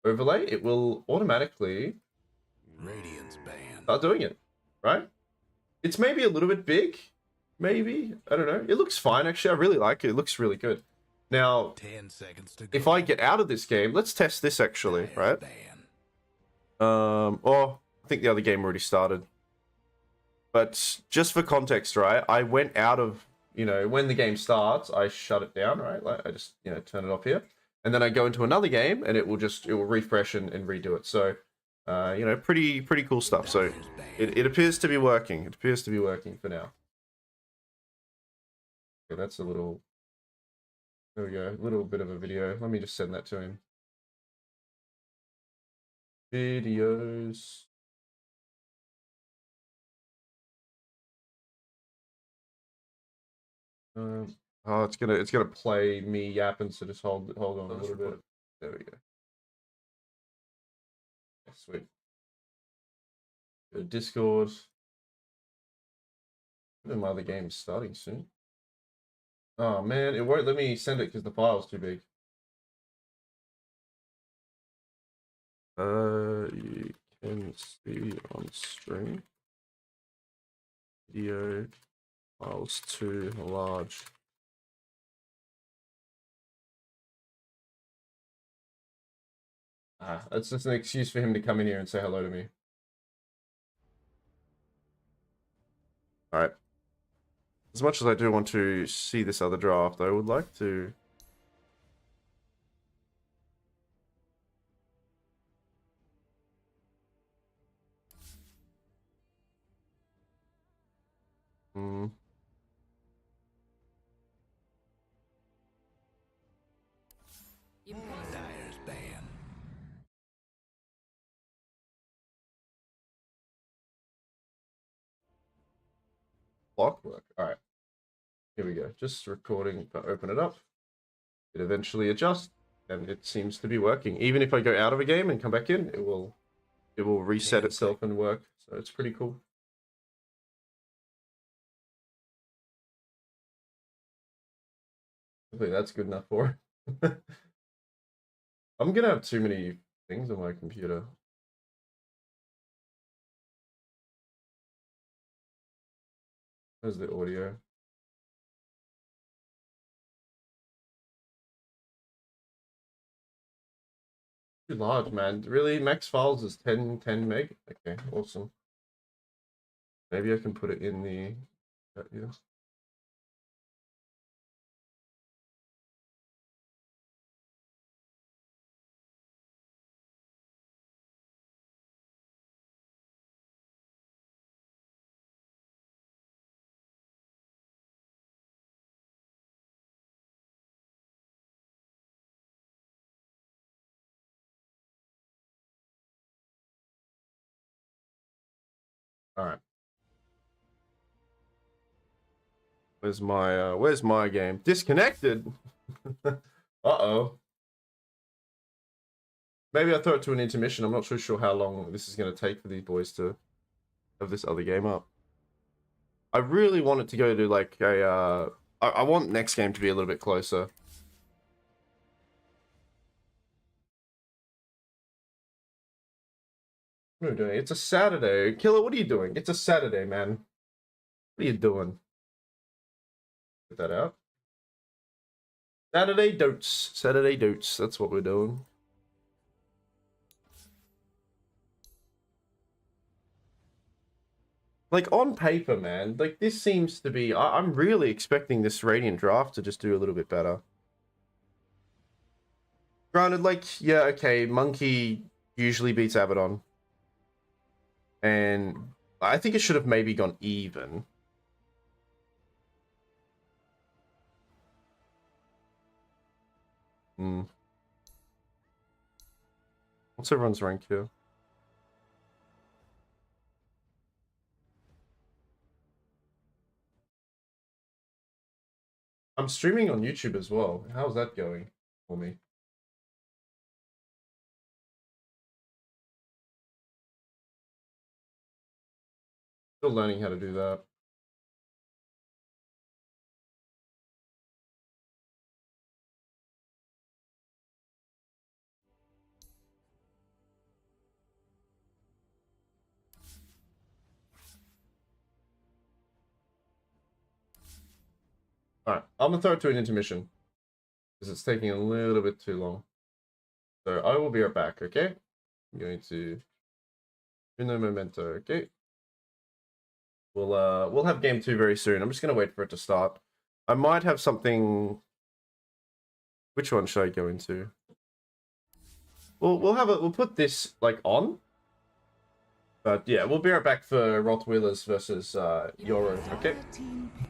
overlay, it will automatically Radiant's banned. start doing it, right? It's maybe a little bit big, maybe. I don't know. It looks fine, actually. I really like it. It looks really good. Now, 10 seconds to go. if I get out of this game, let's test this actually, right? Ban. Or I think the other game already started. But just for context, right? I went out of, when the game starts, I shut it down, right? Like I just, turn it off here. And then I go into another game and it will refresh and redo it. So, pretty cool stuff. So it appears to be working. It appears to be working for now. Okay, that's a little, there we go. A little bit of a video. Let me just send that to him. Videos. Oh, it's gonna play me yapping, so just hold on a little bit. There we go. Yeah, sweet. Go to Discord. My other game's starting soon. Oh man, it won't let me send it because the file's too big. You can see on stream. Video files too large. That's just an excuse for him to come in here and say hello to me. Alright. As much as I do want to see this other draft, I would like to... Dyer's banned. Clockwork. Alright. Here we go. Just recording to open it up. It eventually adjusts, and it seems to be working. Even if I go out of a game and come back in, it will reset itself and work. So it's pretty cool. Hopefully that's good enough for it. I'm gonna have too many things on my computer. There's the audio. Too large, man. Really? Max files is 10 meg? Okay, awesome. Maybe I can put it in the... Yeah. All right. Where's my game? Disconnected. Uh-oh. Maybe I throw it to an intermission. I'm not so sure how long this is going to take for these boys to have this other game up. I really want it to go to like a I want next game to be a little bit closer. What are we doing? It's a Saturday. Killer, what are you doing? It's a Saturday, man. What are you doing? Put that out. Saturday dotes. Saturday dotes. That's what we're doing. Like, on paper, man, like, this seems to be... I'm really expecting this Radiant draft to just do a little bit better. Granted, like, yeah, okay, Monkey usually beats Abaddon. And I think it should have maybe gone even. What's everyone's rank here? I'm streaming on YouTube as well. How's that going for me? Still learning how to do that. Alright, I'm gonna throw it to an intermission. Because it's taking a little bit too long. So I will be right back, okay? I'm going to Uno Momento, okay? We'll have game 2 very soon. I'm just gonna wait for it to start. I might have something. Which one should I go into? We'll put this like on. But yeah, we'll be right back for Rottweilers versus Euro, okay? Team pick.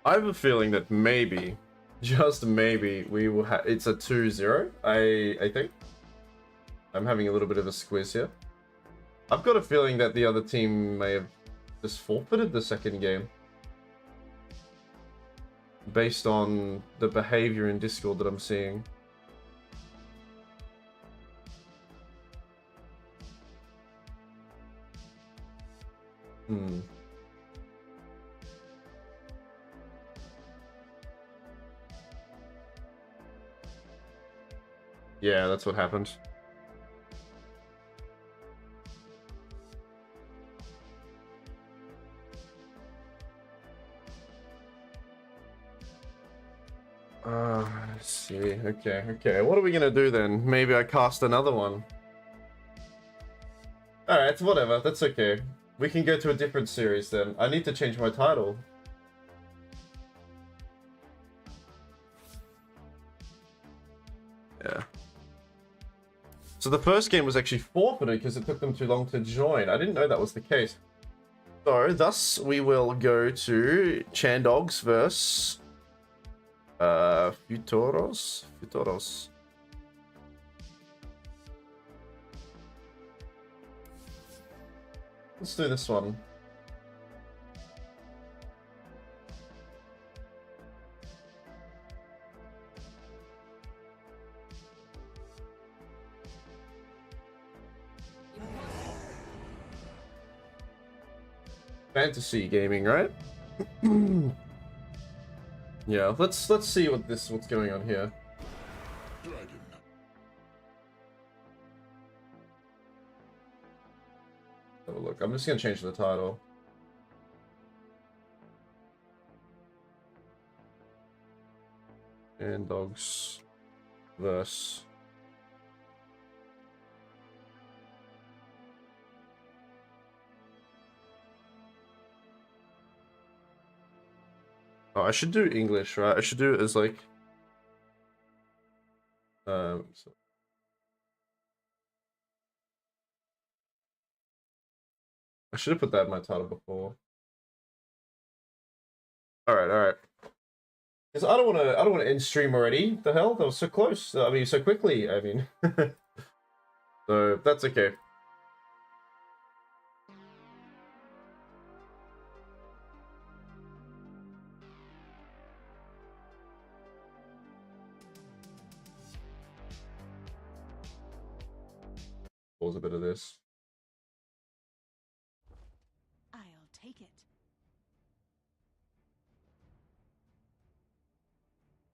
I have a feeling that maybe, just maybe, we will have. It's a 2-0. I think. I'm having a little bit of a squeeze here. I've got a feeling that the other team may have just forfeited the second game. Based on the behavior in Discord that I'm seeing. Yeah, that's what happened. Let's see. Okay. What are we gonna do then? Maybe I cast another one. Alright, whatever. That's okay. We can go to a different series then. I need to change my title. Yeah. So the first game was actually forfeited because it took them too long to join. I didn't know that was the case. So, thus, we will go to Chandogs vs Futuros. Let's do this one. Fantasy gaming, right? Yeah, let's see what's going on here. Have a look. I'm just gonna change the title. And dogs verse. Oh, I should do English, right? I should do it as like so I should have put that in my title before. Alright. Because I don't wanna end stream already. The hell? That was so close. I mean so quickly, I mean. So that's okay. Pause a bit of this. I'll take it.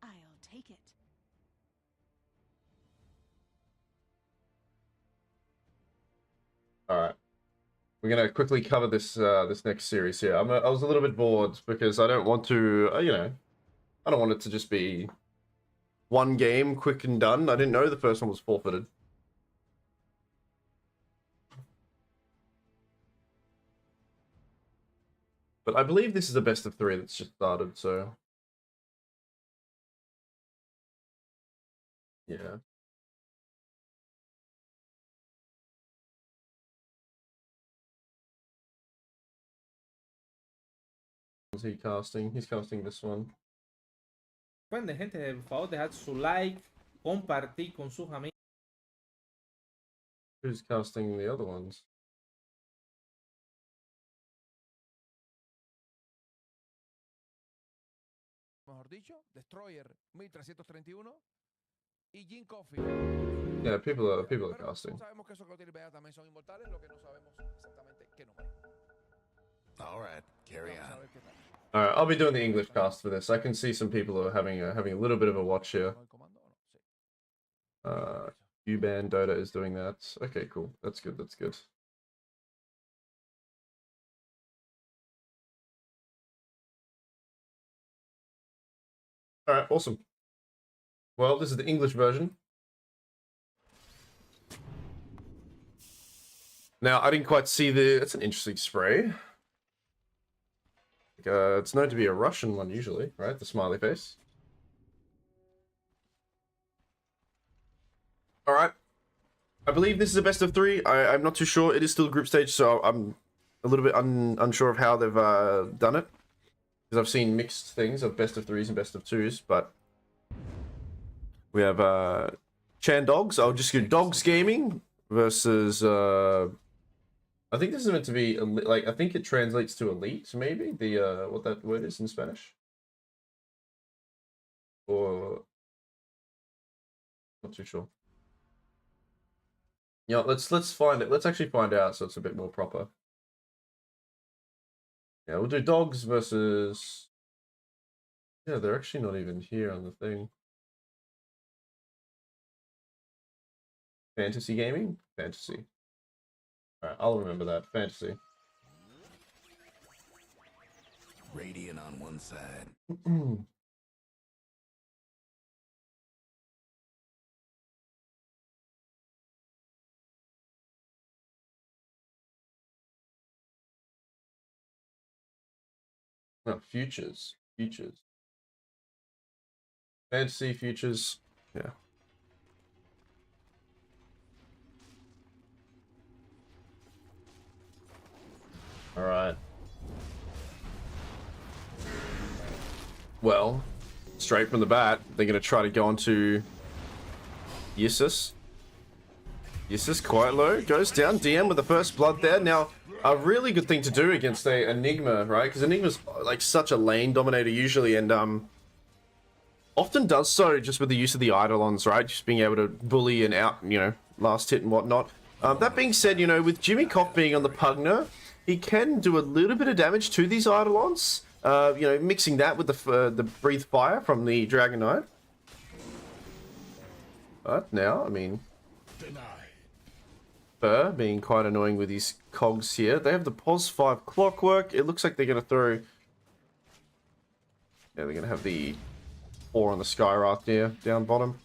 I'll take it. All right, we're gonna quickly cover this this next series here. I was a little bit bored because I don't want to, you know, I don't want it to just be one game, quick and done. I didn't know the first one was forfeited. But I believe this is a best of 3 that's just started, so yeah. Is he casting? He's casting this one. Recuerden, gente, por favor, dejad su like, compartir con sus amigos. Who's casting the other ones? Mejor dicho, Destroyer 1331 y Jim Coffee. Yeah, people are casting. Sabemos que esos que tienen también son inmortales, lo que no sabemos exactamente qué número. All right, carry Vamos a on. ver qué tal. All right, I'll be doing the English cast for this. I can see some people are having a little bit of a watch here. ¿No el comando o no? Sí. U-Band Dota is doing that. Okay, cool. That's good. That's good. All right, awesome. Well, this is the English version. Now, I didn't quite see the... It's an interesting spray. It's known to be a Russian one usually, right? The smiley face. All right. I believe this is a best of 3. I'm not too sure. It is still group stage, so I'm a little bit unsure of how they've done it. because I've seen mixed things of best of 3s and best of 2s, but we have Chandogs. I'll just go Dogs Gaming versus I think this is meant to be like, I think it translates to elite, maybe the what that word is in Spanish, or not too sure. Yeah, let's find it. Let's actually find out so it's a bit more proper. Yeah, we'll do dogs versus. Yeah, they're actually not even here on the thing. Fantasy gaming, fantasy. All right, I'll remember that. Fantasy. Radiant on one side. No, futures. Futures. Fantasy futures. Yeah. All right. Well, straight from the bat, they're going to try to go onto Yissus. Yissus quite low, goes down. DM with the first blood there. Now, a really good thing to do against a Enigma, right? Because Enigma's like such a lane dominator usually, and often does so just with the use of the Eidolons, right? Just being able to bully and out, you know, last hit and whatnot. That being said, you know, with Jimmy Koff being on the Pugner, he can do a little bit of damage to these Eidolons. You know, mixing that with the Breathe Fire from the Dragon Knight. But now, I mean, Burr being quite annoying with these cogs here. They have the POS 5 Clockwork. It looks like they're going to throw... Yeah, they're going to have the 4 on the Skyrath there, down bottom.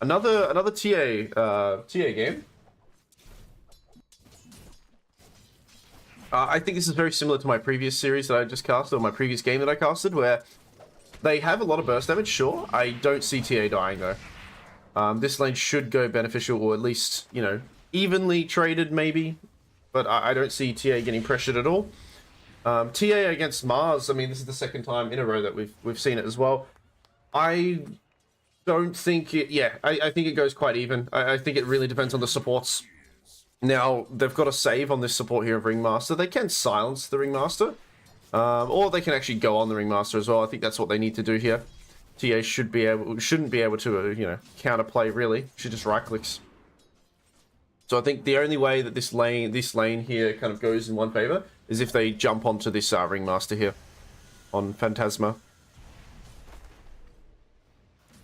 Another TA game. I think this is very similar to my previous series that I just casted, or my previous game that I casted, where they have a lot of burst damage, sure. I don't see TA dying, though. This lane should go beneficial, or at least, you know, evenly traded, maybe. But I don't see TA getting pressured at all. TA against Mars, I mean, this is the second time in a row that we've seen it as well. I don't think it... Yeah, I think it goes quite even. I think it really depends on the supports. Now, they've got a save on this support here of Ringmaster. They can silence the Ringmaster. Or they can actually go on the Ringmaster as well. I think that's what they need to do here. TA shouldn't be able to, you know, counterplay, really. Should just right-clicks. So I think the only way that this lane here kind of goes in one favor is if they jump onto this Ringmaster here on Phantasma.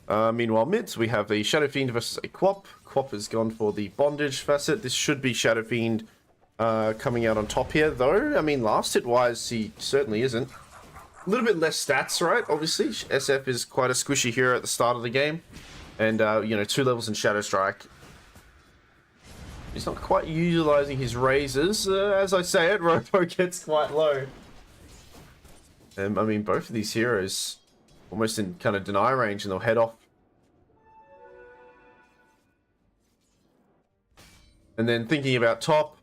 Meanwhile, mid, we have a Shadow Fiend versus a Quap. Quap has gone for the Bondage facet. This should be Shadow Fiend coming out on top here, though. I mean, last hit-wise, he certainly isn't. A little bit less stats, right? Obviously, SF is quite a squishy hero at the start of the game. And, you know, 2 levels in Shadow Strike. He's not quite utilizing his razors. As I say it, Robo gets quite low. I mean, both of these heroes almost in kind of deny range, and they'll head off. And then thinking about top,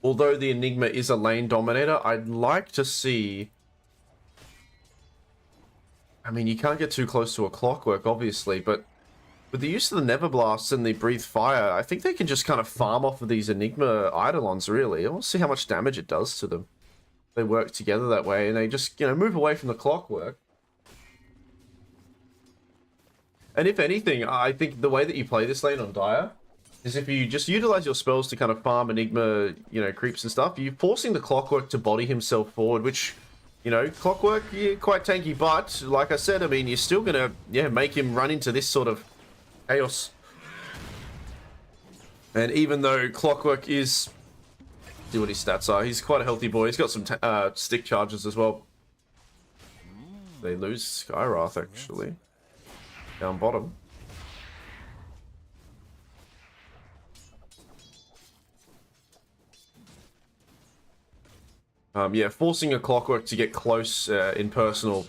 although the Enigma is a lane dominator, I'd like to see... I mean, you can't get too close to a Clockwork, obviously, but with the use of the Never Blasts and the Breathe Fire, I think they can just kind of farm off of these Enigma Eidolons, really. I want to see how much damage it does to them. They work together that way, and they just, you know, move away from the Clockwork. And if anything, I think the way that you play this lane on Dire is if you just utilize your spells to kind of farm Enigma, you know, creeps and stuff, you're forcing the Clockwork to body himself forward, which, you know, Clockwork, yeah, quite tanky, but like I said, I mean, you're still gonna, yeah, make him run into this sort of chaos. And even though Clockwork is, see what his stats are, he's quite a healthy boy. He's got some stick charges as well. They lose Skyrath, actually. Down bottom. Yeah, forcing a Clockwork to get close in personal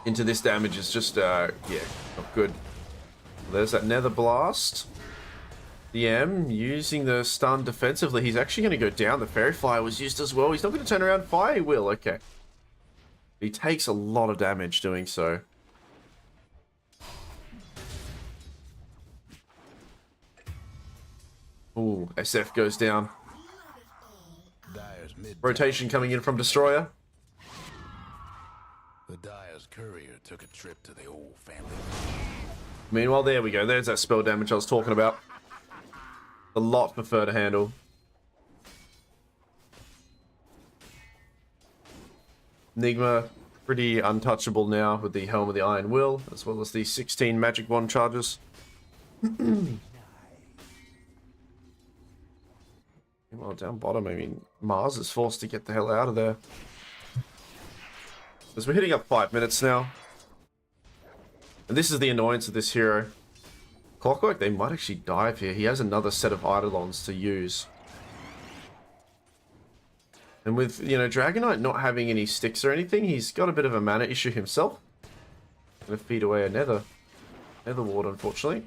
into this damage is just, yeah, not good. There's that Nether Blast. DM using the stun defensively. He's actually going to go down. The Fairy Fire was used as well. He's not going to turn around fire. He will. Okay. He takes a lot of damage doing so. Ooh, SF goes down. Dyer's mid. Rotation coming in from Destroyer. The Dyer's courier took a trip to the old family. Meanwhile, there we go. There's that spell damage I was talking about. A lot for Fur to handle. Enigma, pretty untouchable now with the Helm of the Iron Will, as well as the 16 Magic Wand charges. Well, down bottom, I mean, Mars is forced to get the hell out of there. As we're hitting up 5 minutes now. And this is the annoyance of this hero. Clockwork, they might actually dive here. He has another set of Eidolons to use. And with, you know, Dragonite not having any sticks or anything, he's got a bit of a mana issue himself. Gonna feed away a Nether Ward, unfortunately.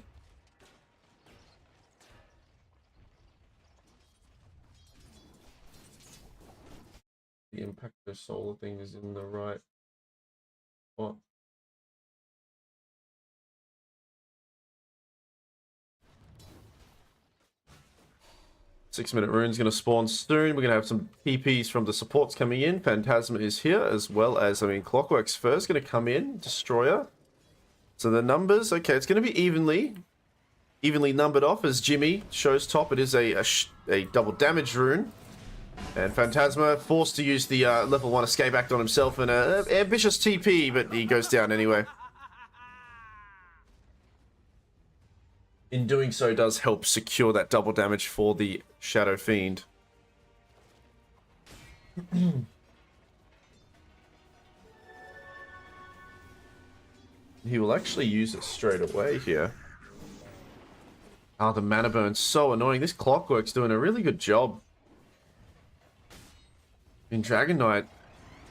The Impacto Solar thing is in the right spot. Six-minute rune's going to spawn soon. We're going to have some TPs from the supports coming in. Phantasma is here, as well as, I mean, Clockwork's first going to come in. Destroyer. So the numbers, okay, it's going to be evenly numbered off as Jimmy shows top. It is a double damage rune. And Phantasma forced to use the level 1 escape act on himself and an ambitious TP, but he goes down anyway. In doing so, does help secure that double damage for the Shadow Fiend. He will actually use it straight away here. Ah, the mana burn's so annoying. This Clockwork's doing a really good job. In Dragon Knight,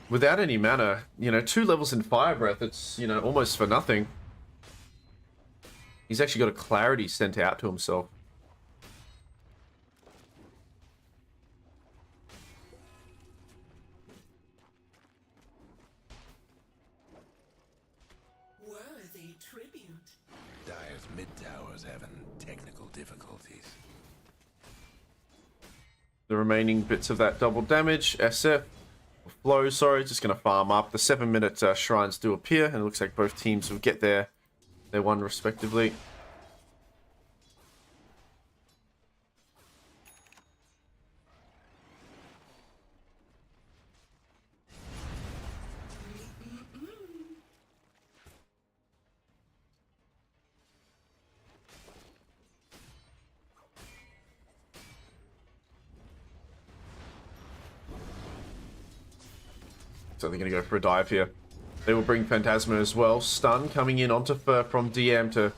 without any mana, you know, 2 levels in Fire Breath, it's, you know, almost for nothing. He's actually got a clarity sent out to himself. Worthy tribute. Dyer's mid tower's having technical difficulties. The remaining bits of that double damage, SF, Flow, sorry, just going to farm up. The 7-minute shrines do appear, and it looks like both teams will get their one respectively. So they're going to go for a dive here. They will bring Phantasma as well. Stun coming in onto Fur from DM to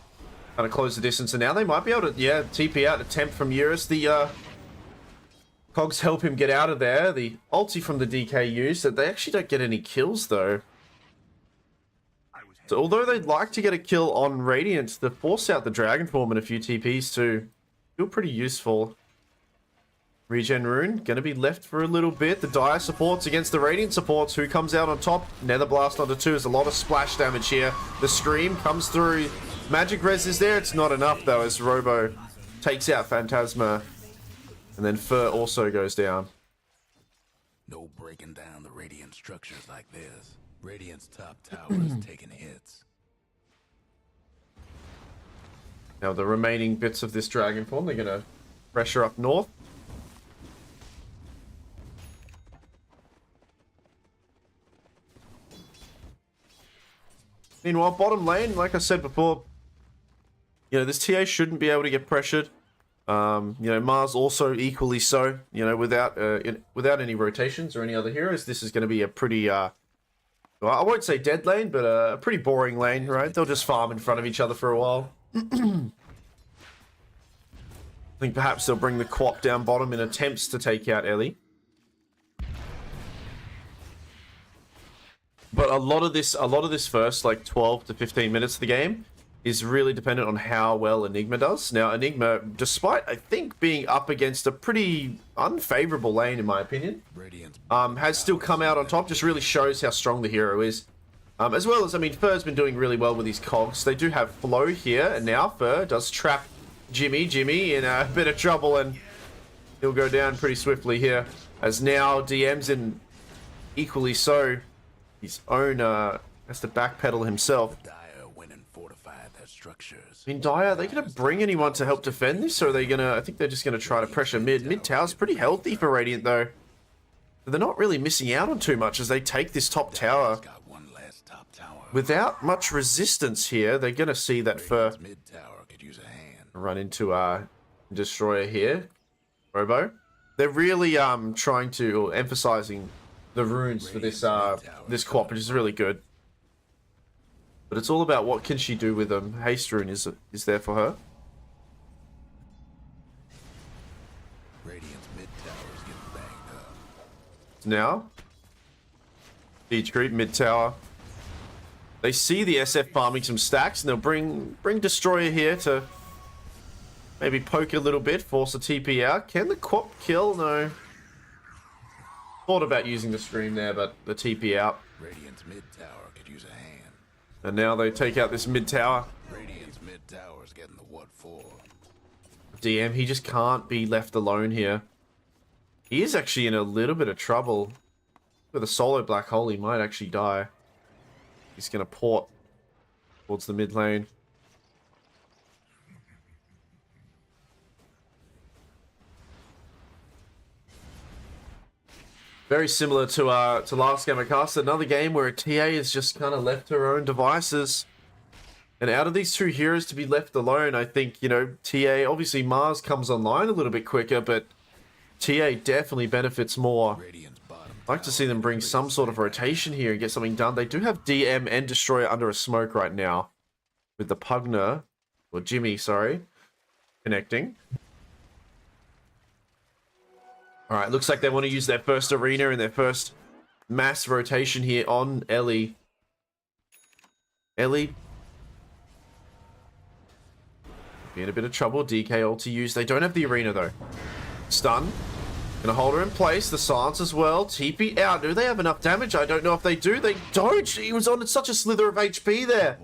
kind of close the distance. And now they might be able to, yeah, TP out a temp from Eurus. The Cogs help him get out of there. The ulti from the DK used. They actually don't get any kills, though. So although they'd like to get a kill on Radiant, they force out the Dragon Form and a few TPs too. Feel pretty useful. Regen rune, gonna be left for a little bit. The Dire supports against the Radiant supports. Who comes out on top? Nether Blast onto 2. There's a lot of splash damage here. The Scream comes through. Magic Res is there. It's not enough though, as Robo takes out Phantasma. And then Fur also goes down. No breaking down the Radiant structures like this. Radiant's top tower is taking hits. Now the remaining bits of this Dragon Form, they're gonna pressure up north. Meanwhile, bottom lane, like I said before, you know, this TA shouldn't be able to get pressured. You know, Mars also equally so. You know, without any rotations or any other heroes, this is going to be a pretty, well, I won't say dead lane, but a pretty boring lane, right? They'll just farm in front of each other for a while. I think perhaps they'll bring the Quap down bottom in attempts to take out Ellie. But a lot of this first like 12 to 15 minutes of the game is really dependent on how well Enigma does. Now, Enigma, despite, I think, being up against a pretty unfavorable lane, in my opinion, has still come out on top. Just really shows how strong the hero is. As well as, I mean, Fur's been doing really well with his cogs. They do have flow here, and now Fur does trap Jimmy in a bit of trouble, and he'll go down pretty swiftly here, as now DM's in equally so. His own has to backpedal himself. I mean, Dire, are they going to bring anyone to help defend this, or are they going to... I think they're just going to try to pressure mid. Mid tower's pretty healthy for Radiant, though. They're not really missing out on too much as they take this top tower. Without much resistance here, they're going to see that Fur run into Destroyer here. Robo. They're really trying to... or emphasizing the runes for this this co-op, which is really good. But it's all about what can she do with them. Haste rune is there for her. Radiant's mid tower's getting banged up. Now, siege creep mid tower. They see the SF farming some stacks, and they'll bring Destroyer here to maybe poke a little bit, force a TP out. Can the Quap kill? No. Thought about using the stream there, but the TP out. Radiant's mid tower could use a hand. And now they take out this mid tower. Radiant's mid tower's getting the what for? DM, he just can't be left alone here. He is actually in a little bit of trouble. With a solo black hole, he might actually die. He's going to port towards the mid lane. Very similar to last game I cast. Another game where a TA is just kind of left to her own devices. And out of these two heroes to be left alone, I think, you know, TA, obviously Mars comes online a little bit quicker, but TA definitely benefits more. I'd like to see them bring some sort of rotation here and get something done. They do have DM and Destroyer under a smoke right now. With the Pugner, or Jimmy, sorry, connecting. Alright, looks like they want to use their first arena and their first mass rotation here on Ellie. Ellie be in a bit of trouble. DK ult to use. They don't have the arena though. Stun. Gonna hold her in place. The silence as well. TP out. Do they have enough damage? I don't know if they do. They don't. He was on such a slither of HP there.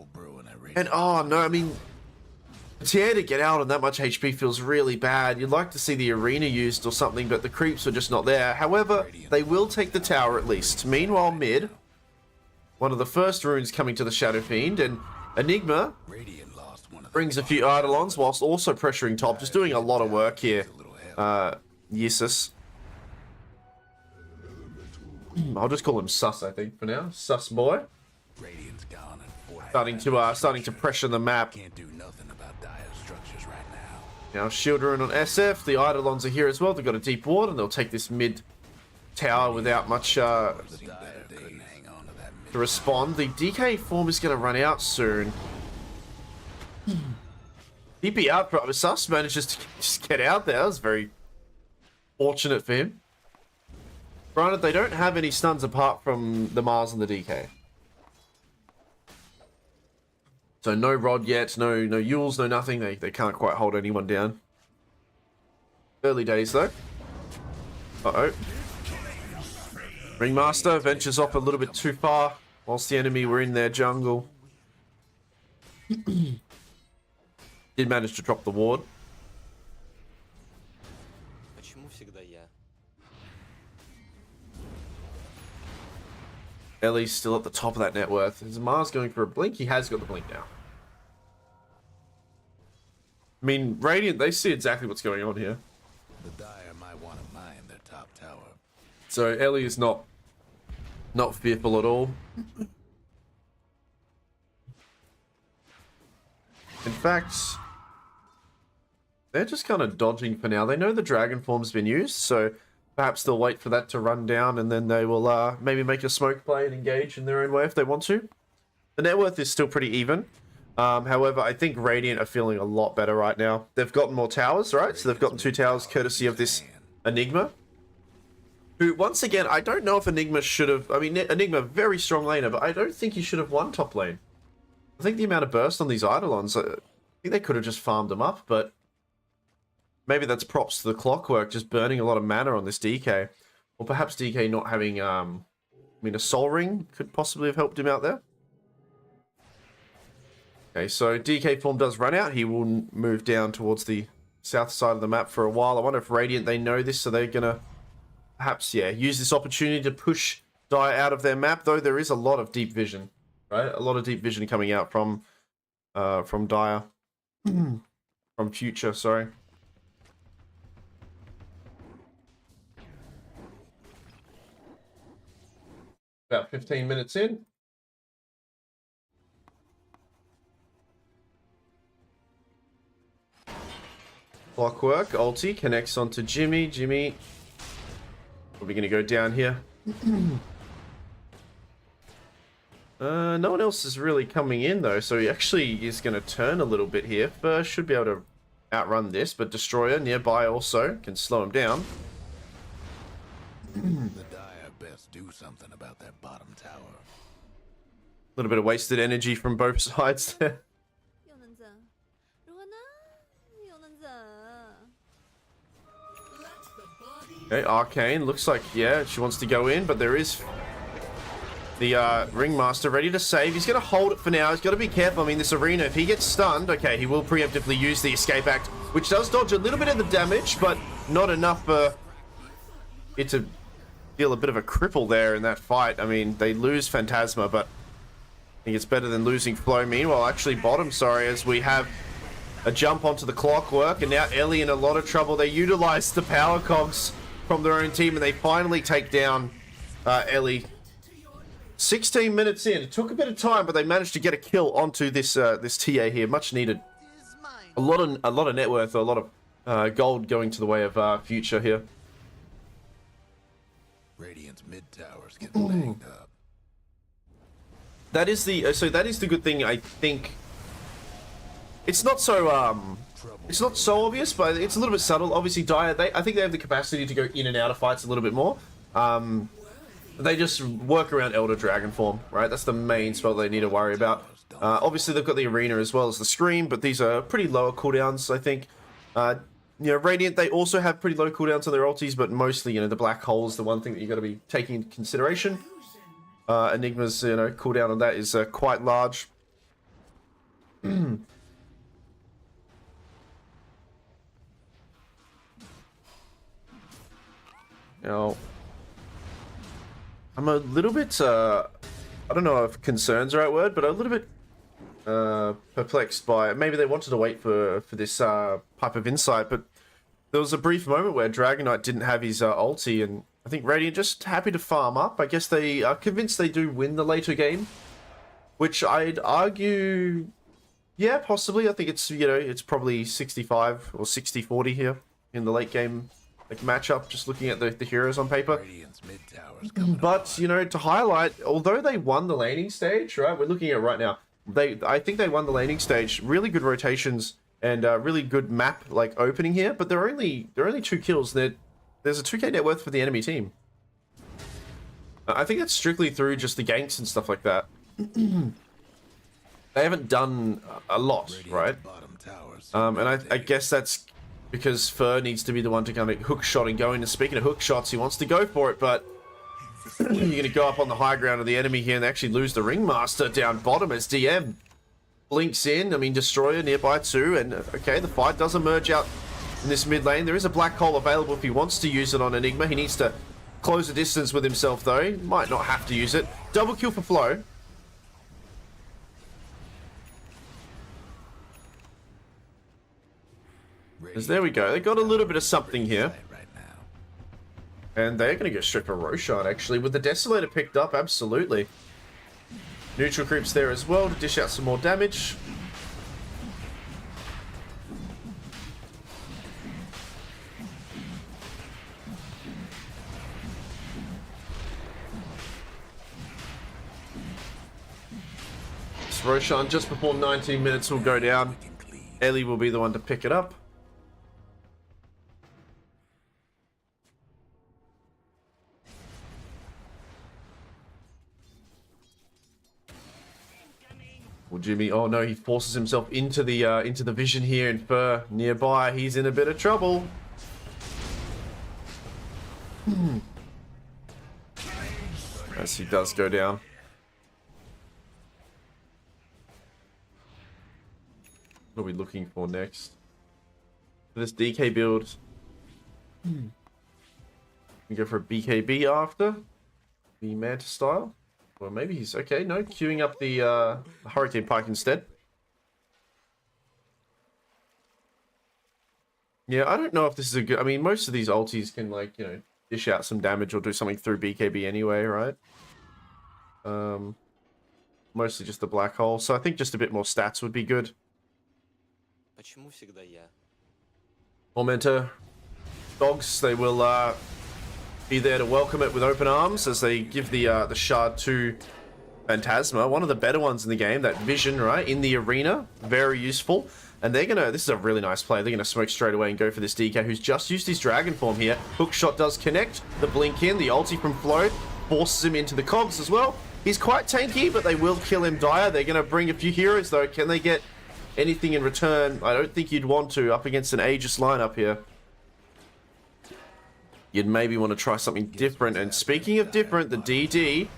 And oh no, I mean, TA to get out on that much HP feels really bad. You'd like to see the arena used or something, but the creeps were just not there. However, they will take the tower at least. Meanwhile, mid, one of the first runes coming to the Shadow Fiend, and Enigma brings a few Eidolons whilst also pressuring top, just doing a lot of work here. Yesus. I'll just call him Sus, I think, for now. Sus boy. Starting to pressure the map. Can't do nothing about dire structures right Now shield rune on SF. The Eidolons are here as well. They've got a deep ward, and they'll take this mid tower without much to respond. The DK form is going to run out soon. DP out, but Sus manages to just get out there. That was very fortunate for him. Granted, they don't have any stuns apart from the Mars and the DK. So no Rod yet, no Yules, no nothing. They can't quite hold anyone down. Early days though. Uh-oh. Ringmaster ventures off a little bit too far whilst the enemy were in their jungle. Did manage to drop the ward. Ellie's still at the top of that net worth. Is Mars going for a blink? He has got the blink now. I mean, Radiant, they see exactly what's going on here. The Dire might want to mine their top tower. So Ellie is not fearful at all. In fact, they're just kind of dodging for now. They know the dragon form's been used, so perhaps they'll wait for that to run down, and then they will maybe make a smoke play and engage in their own way if they want to. The net worth is still pretty even. However, I think Radiant are feeling a lot better right now. They've gotten more towers, right? So they've gotten 2 towers courtesy of this Enigma. Who, once again, I don't know if Enigma should have... I mean, Enigma, very strong laner, but I don't think he should have won top lane. I think the amount of burst on these Eidolons, I think they could have just farmed them up, but maybe that's props to the Clockwork, just burning a lot of mana on this DK. Or perhaps DK not having, I mean, a Soul Ring could possibly have helped him out there. Okay, so DK form does run out. He will move down towards the south side of the map for a while. I wonder if Radiant, they know this, so they're going to perhaps, yeah, use this opportunity to push Dire out of their map, though there is a lot of deep vision, right? A lot of deep vision coming out from Dire. From Future, sorry. About 15 minutes in. Clockwork, ulti, connects onto Jimmy. Jimmy, probably going to go down here. No one else is really coming in, though, so he actually is going to turn a little bit here. First, should be able to outrun this, but Destroyer nearby also can slow him down. The Dire best do something about that bottom tower. A little bit of wasted energy from both sides there. 又能怎？如何呢？又能怎？ Okay, Arcane, looks like, yeah, she wants to go in, but there is the Ringmaster ready to save. He's going to hold it for now. He's got to be careful. I mean, this arena, if he gets stunned, okay, he will preemptively use the Escape Act, which does dodge a little bit of the damage, but not enough for it to deal a bit of a cripple there in that fight. I mean, they lose Phantasma, but I think it's better than losing Flow. Meanwhile, actually bottom, sorry, as we have a jump onto the Clockwork, and now Ellie in a lot of trouble. They utilize the power cogs from their own team, and they finally take down Ellie. 16 minutes in. It took a bit of time, but they managed to get a kill onto this this TA here. Much needed. A lot of net worth, a lot of gold going to the way of Future here. Radiant's mid towers get lagged up. That is the that is the good thing. I think it's not so obvious, but it's a little bit subtle. Obviously, Dire, I think they have the capacity to go in and out of fights a little bit more. They just work around Elder Dragon form, right? That's the main spell they need to worry about. Obviously, they've got the Arena as well as the Scream, but these are pretty lower cooldowns, I think. You know, Radiant, they also have pretty low cooldowns on their ultis, but mostly, you know, the Black Hole is the one thing that you've got to be taking into consideration. Enigma's, you know, cooldown on that is quite large. Now, I'm a little bit, I don't know if concerned's the right word, but a little bit perplexed by, maybe they wanted to wait for this Pipe of Insight, but there was a brief moment where Dragon Knight didn't have his ulti, and I think Radiant just happy to farm up. I guess they are convinced they do win the later game, which I'd argue, yeah, possibly. I think it's, you know, it's probably 65 or 60-40 here in the late game like matchup, just looking at the heroes on paper. Radiant's mid towers coming But, you know, to highlight, although they won the laning stage, right, we're looking at it right now, I think they won the laning stage, really good rotations, and really good map, like, opening here, but they're only 2 kills. There's a 2k net worth for the enemy team. I think that's strictly through just the ganks and stuff like that. They haven't done a lot, Radiant's right? bottom towers. And I guess that's because Fur needs to be the one to kind of hook shot and go in. And speaking of hook shots, he wants to go for it, but you're going to go up on the high ground of the enemy here and they actually lose the Ringmaster down bottom as DM blinks in. I mean, Destroyer nearby too, and okay, the fight does emerge out in this mid lane. There is a Black Hole available if he wants to use it on Enigma. He needs to close the distance with himself though. He might not have to use it. Double kill for Flow. As there we go. They got a little bit of something here. Right now. And they're going to go straight for Roshan, actually. With the Desolator picked up, absolutely. Neutral creeps there as well to dish out some more damage. So Roshan, just before 19 minutes, will go down. Ellie will be the one to pick it up. Well, Jimmy, oh no, he forces himself into the vision here, and Fur nearby. He's in a bit of trouble. As he does go down. What are we looking for next? For this DK build, we go for a BKB after the Manta style. Well, maybe he's okay. No, queuing up the Hurricane Pike instead. Yeah, I don't know if this is a good. I mean, most of these ultis can, like, you know, dish out some damage or do something through BKB anyway, right? Mostly just the black hole. So I think just a bit more stats would be good. Почему всегда я? Momenta dogs, they will be there to welcome it with open arms as they give the shard to Phantasma, one of the better ones in the game. That vision, right, in the arena, very useful. And they're gonna, this is a really nice play. They're gonna smoke straight away and go for this DK, who's just used his dragon form here. Hook shot does connect. The blink in, the ulti from Float forces him into the cogs as well. He's quite tanky, but they will kill him dire. They're gonna bring a few heroes though. Can they get anything in return? I don't think you'd want to up against an Aegis lineup here. You'd maybe want to try something different. And speaking of different, the DD.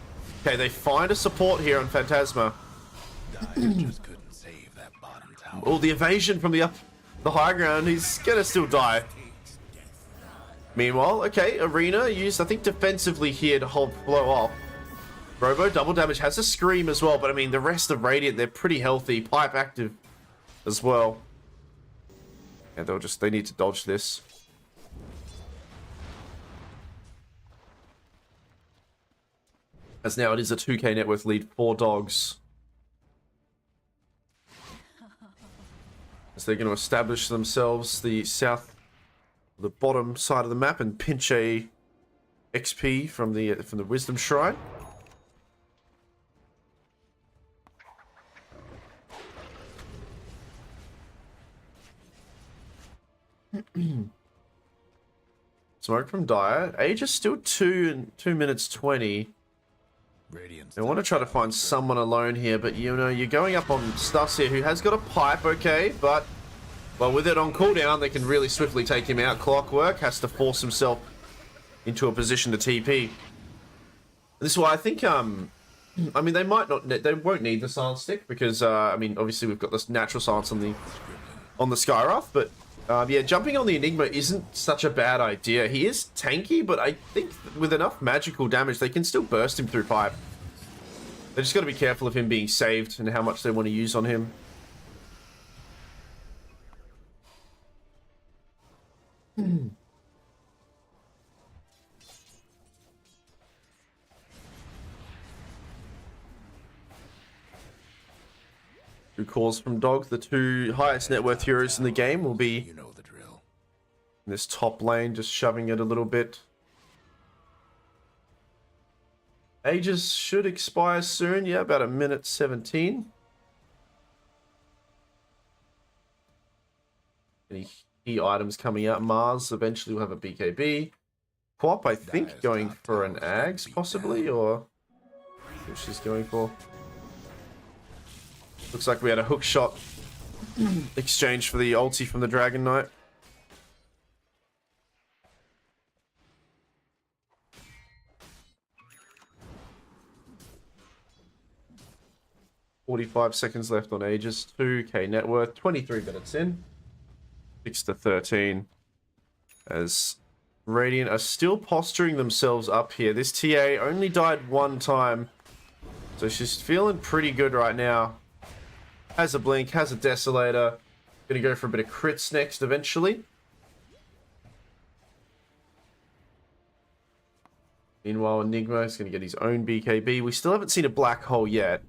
Okay, they find a support here on Phantasma. Just couldn't save that bottom tower. Oh, the evasion from the high ground. He's gonna still die. Meanwhile, okay, Arena used, I think, defensively here to hold Flow off. Robo, double damage, has a scream as well, but I mean, the rest of Radiant, they're pretty healthy. Pipe active as well. And they need to dodge this. As now it is a 2k net worth lead for Dogs. As they're going to establish themselves the bottom side of the map and pinch a XP from the Wisdom Shrine. Smoke from Dire. Age is still 2 minutes 20. Radiant's I want to try to find someone alone here, but you know, you're going up on Stuffs here, who has got a pipe, okay, but well, with it on cooldown, they can really swiftly take him out. Clockwork has to force himself into a position to TP. This is why I think, I mean, they won't need the silence stick because, I mean, obviously we've got this natural silence on the Skywrath, but yeah, jumping on the Enigma isn't such a bad idea. He is tanky, but I think with enough magical damage, they can still burst him through pipe. They just got to be careful of him being saved and how much they want to use on him. Two calls from Dog. The two highest net worth heroes in the game will be You know the drill. in this top lane, just shoving it a little bit. Aegis should expire soon. Yeah, about 1:17. Any key items coming out. Mars eventually will have a BKB. Quap, I think, going for an Ags, possibly, or what she's going for. Looks like we had a hook shot exchange for the ulti from the Dragon Knight. $45 seconds left on Aegis. 2k net worth. 23 minutes in. 6-13. As Radiant are still posturing themselves up here. This TA only died one time, so she's feeling pretty good right now. Has a blink, has a desolator. Gonna go for a bit of crits next eventually. Meanwhile, Enigma is gonna get his own BKB. We still haven't seen a black hole yet,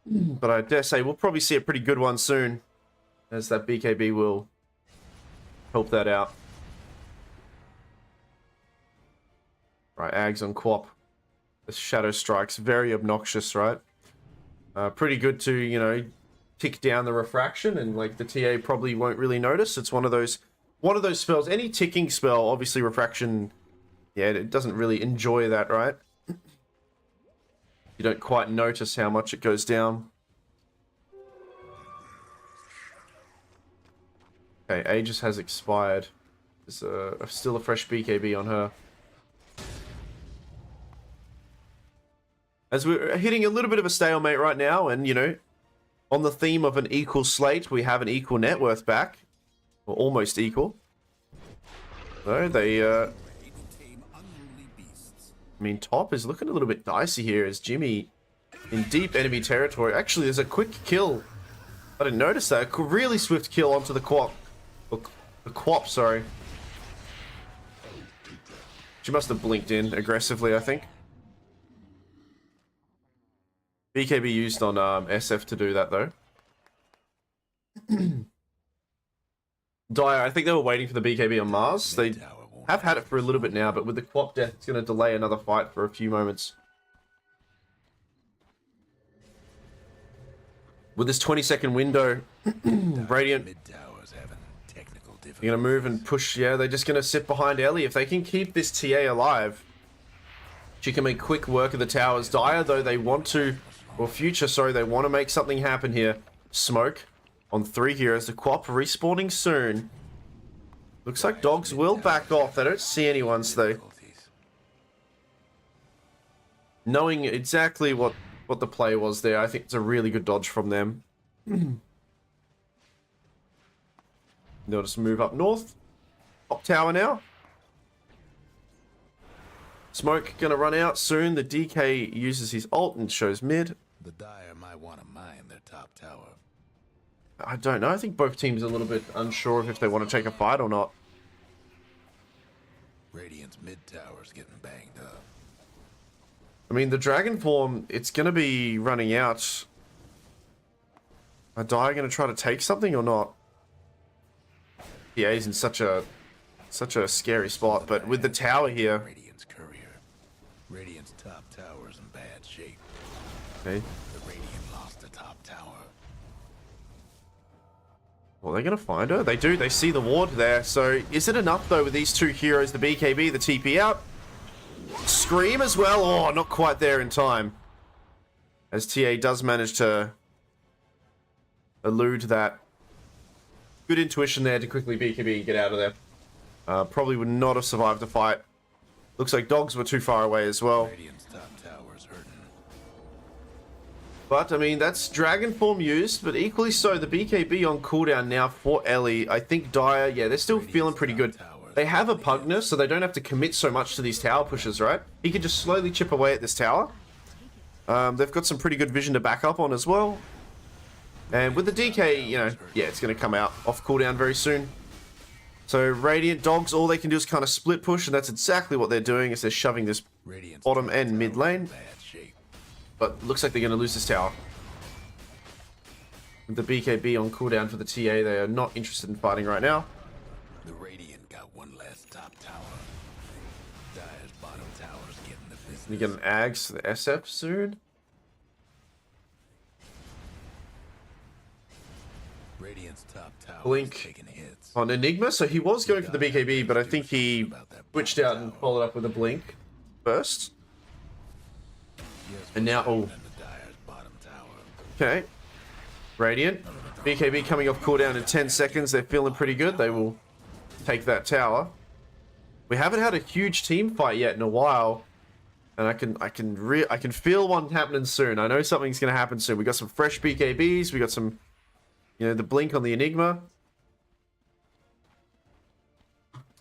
but I dare say we'll probably see a pretty good one soon, as that BKB will help that out. Right, Ags on Quap. The Shadow Strike's very obnoxious, right? Pretty good to, you know, tick down the refraction, and like the TA probably won't really notice. It's one of those spells. Any ticking spell, obviously refraction, yeah, it doesn't really enjoy that, right? You don't quite notice how much it goes down. Okay, Aegis has expired. There's still a fresh BKB on her. As we're hitting a little bit of a stalemate right now, and, you know, on the theme of an equal slate, we have an equal net worth back. Or almost equal. So they, I mean, top is looking a little bit dicey here as Jimmy in deep enemy territory. Actually, there's a quick kill. I didn't notice that. A really swift kill onto the Quap. The Quap, sorry. She must have blinked in aggressively, I think. BKB used on SF to do that, though. Dire, I think they were waiting for the BKB on Mars. They have had it for a little bit now, but with the Quap death, it's going to delay another fight for a few moments. With this 20-second window, Radiant, they're going to move and push. Yeah, they're just going to sit behind Ellie. If they can keep this TA alive, she can make quick work of the towers. Dire, though, they want to, or Future, sorry, they want to make something happen here. Smoke on 3 heroes. The Quap respawning soon. Looks like Dogs will back off. They don't see anyone, so they... Knowing exactly what the play was there, I think it's a really good dodge from them. They'll just move up north. Top tower now. Smoke gonna run out soon. The DK uses his ult and shows mid. The Dire might want to mine their top tower. I don't know. I think both teams are a little bit unsure of if they want to take a fight or not. Radiant's mid tower's getting banged up. I mean, the Dragon form, it's going to be running out. Are Dire going to try to take something or not? Yeah, he's in such a scary spot, but with the tower here... Radiant's courier. Radiant's top tower's in bad shape. Okay. The Radiant lost the top tower. Well, they're going to find her. They do. They see the ward there. So, is it enough, though, with these 2 heroes, the BKB, the TP out? Scream as well. Oh, not quite there in time. As TA does manage to elude that. Good intuition there to quickly BKB and get out of there. Probably would not have survived the fight. Looks like Dogs were too far away as well. Radiant's top tower's hurting. But, I mean, that's Dragon form used, but equally so, the BKB on cooldown now for Ellie. I think Dire, yeah, they're still feeling pretty good. They have a Pugner, so they don't have to commit so much to these tower pushes, right? He can just slowly chip away at this tower. They've got some pretty good vision to back up on as well. And with the DK, you know, yeah, it's going to come out off cooldown very soon. So Radiant Dogs, all they can do is kind of split push, and that's exactly what they're doing, is they're shoving this bottom and mid lane. But looks like they're going to lose this tower. With the BKB on cooldown for the TA, they are not interested in fighting right now. The Radiant got one last top tower. Dire's bottom tower's getting the business. You get an Ags to the SF soon. Radiant's top tower Blink taking hits. on Enigma, so he was going for the BKB, but I think he switched out and followed up with a Blink first. And now, oh, And the Dire's bottom tower. okay. Radiant, BKB coming off cooldown in 10 seconds. They're feeling pretty good. They will take that tower. We haven't had a huge team fight yet in a while, and I can feel one happening soon. I know something's gonna happen soon. We got some fresh BKBs. We got some, you know, the blink on the Enigma.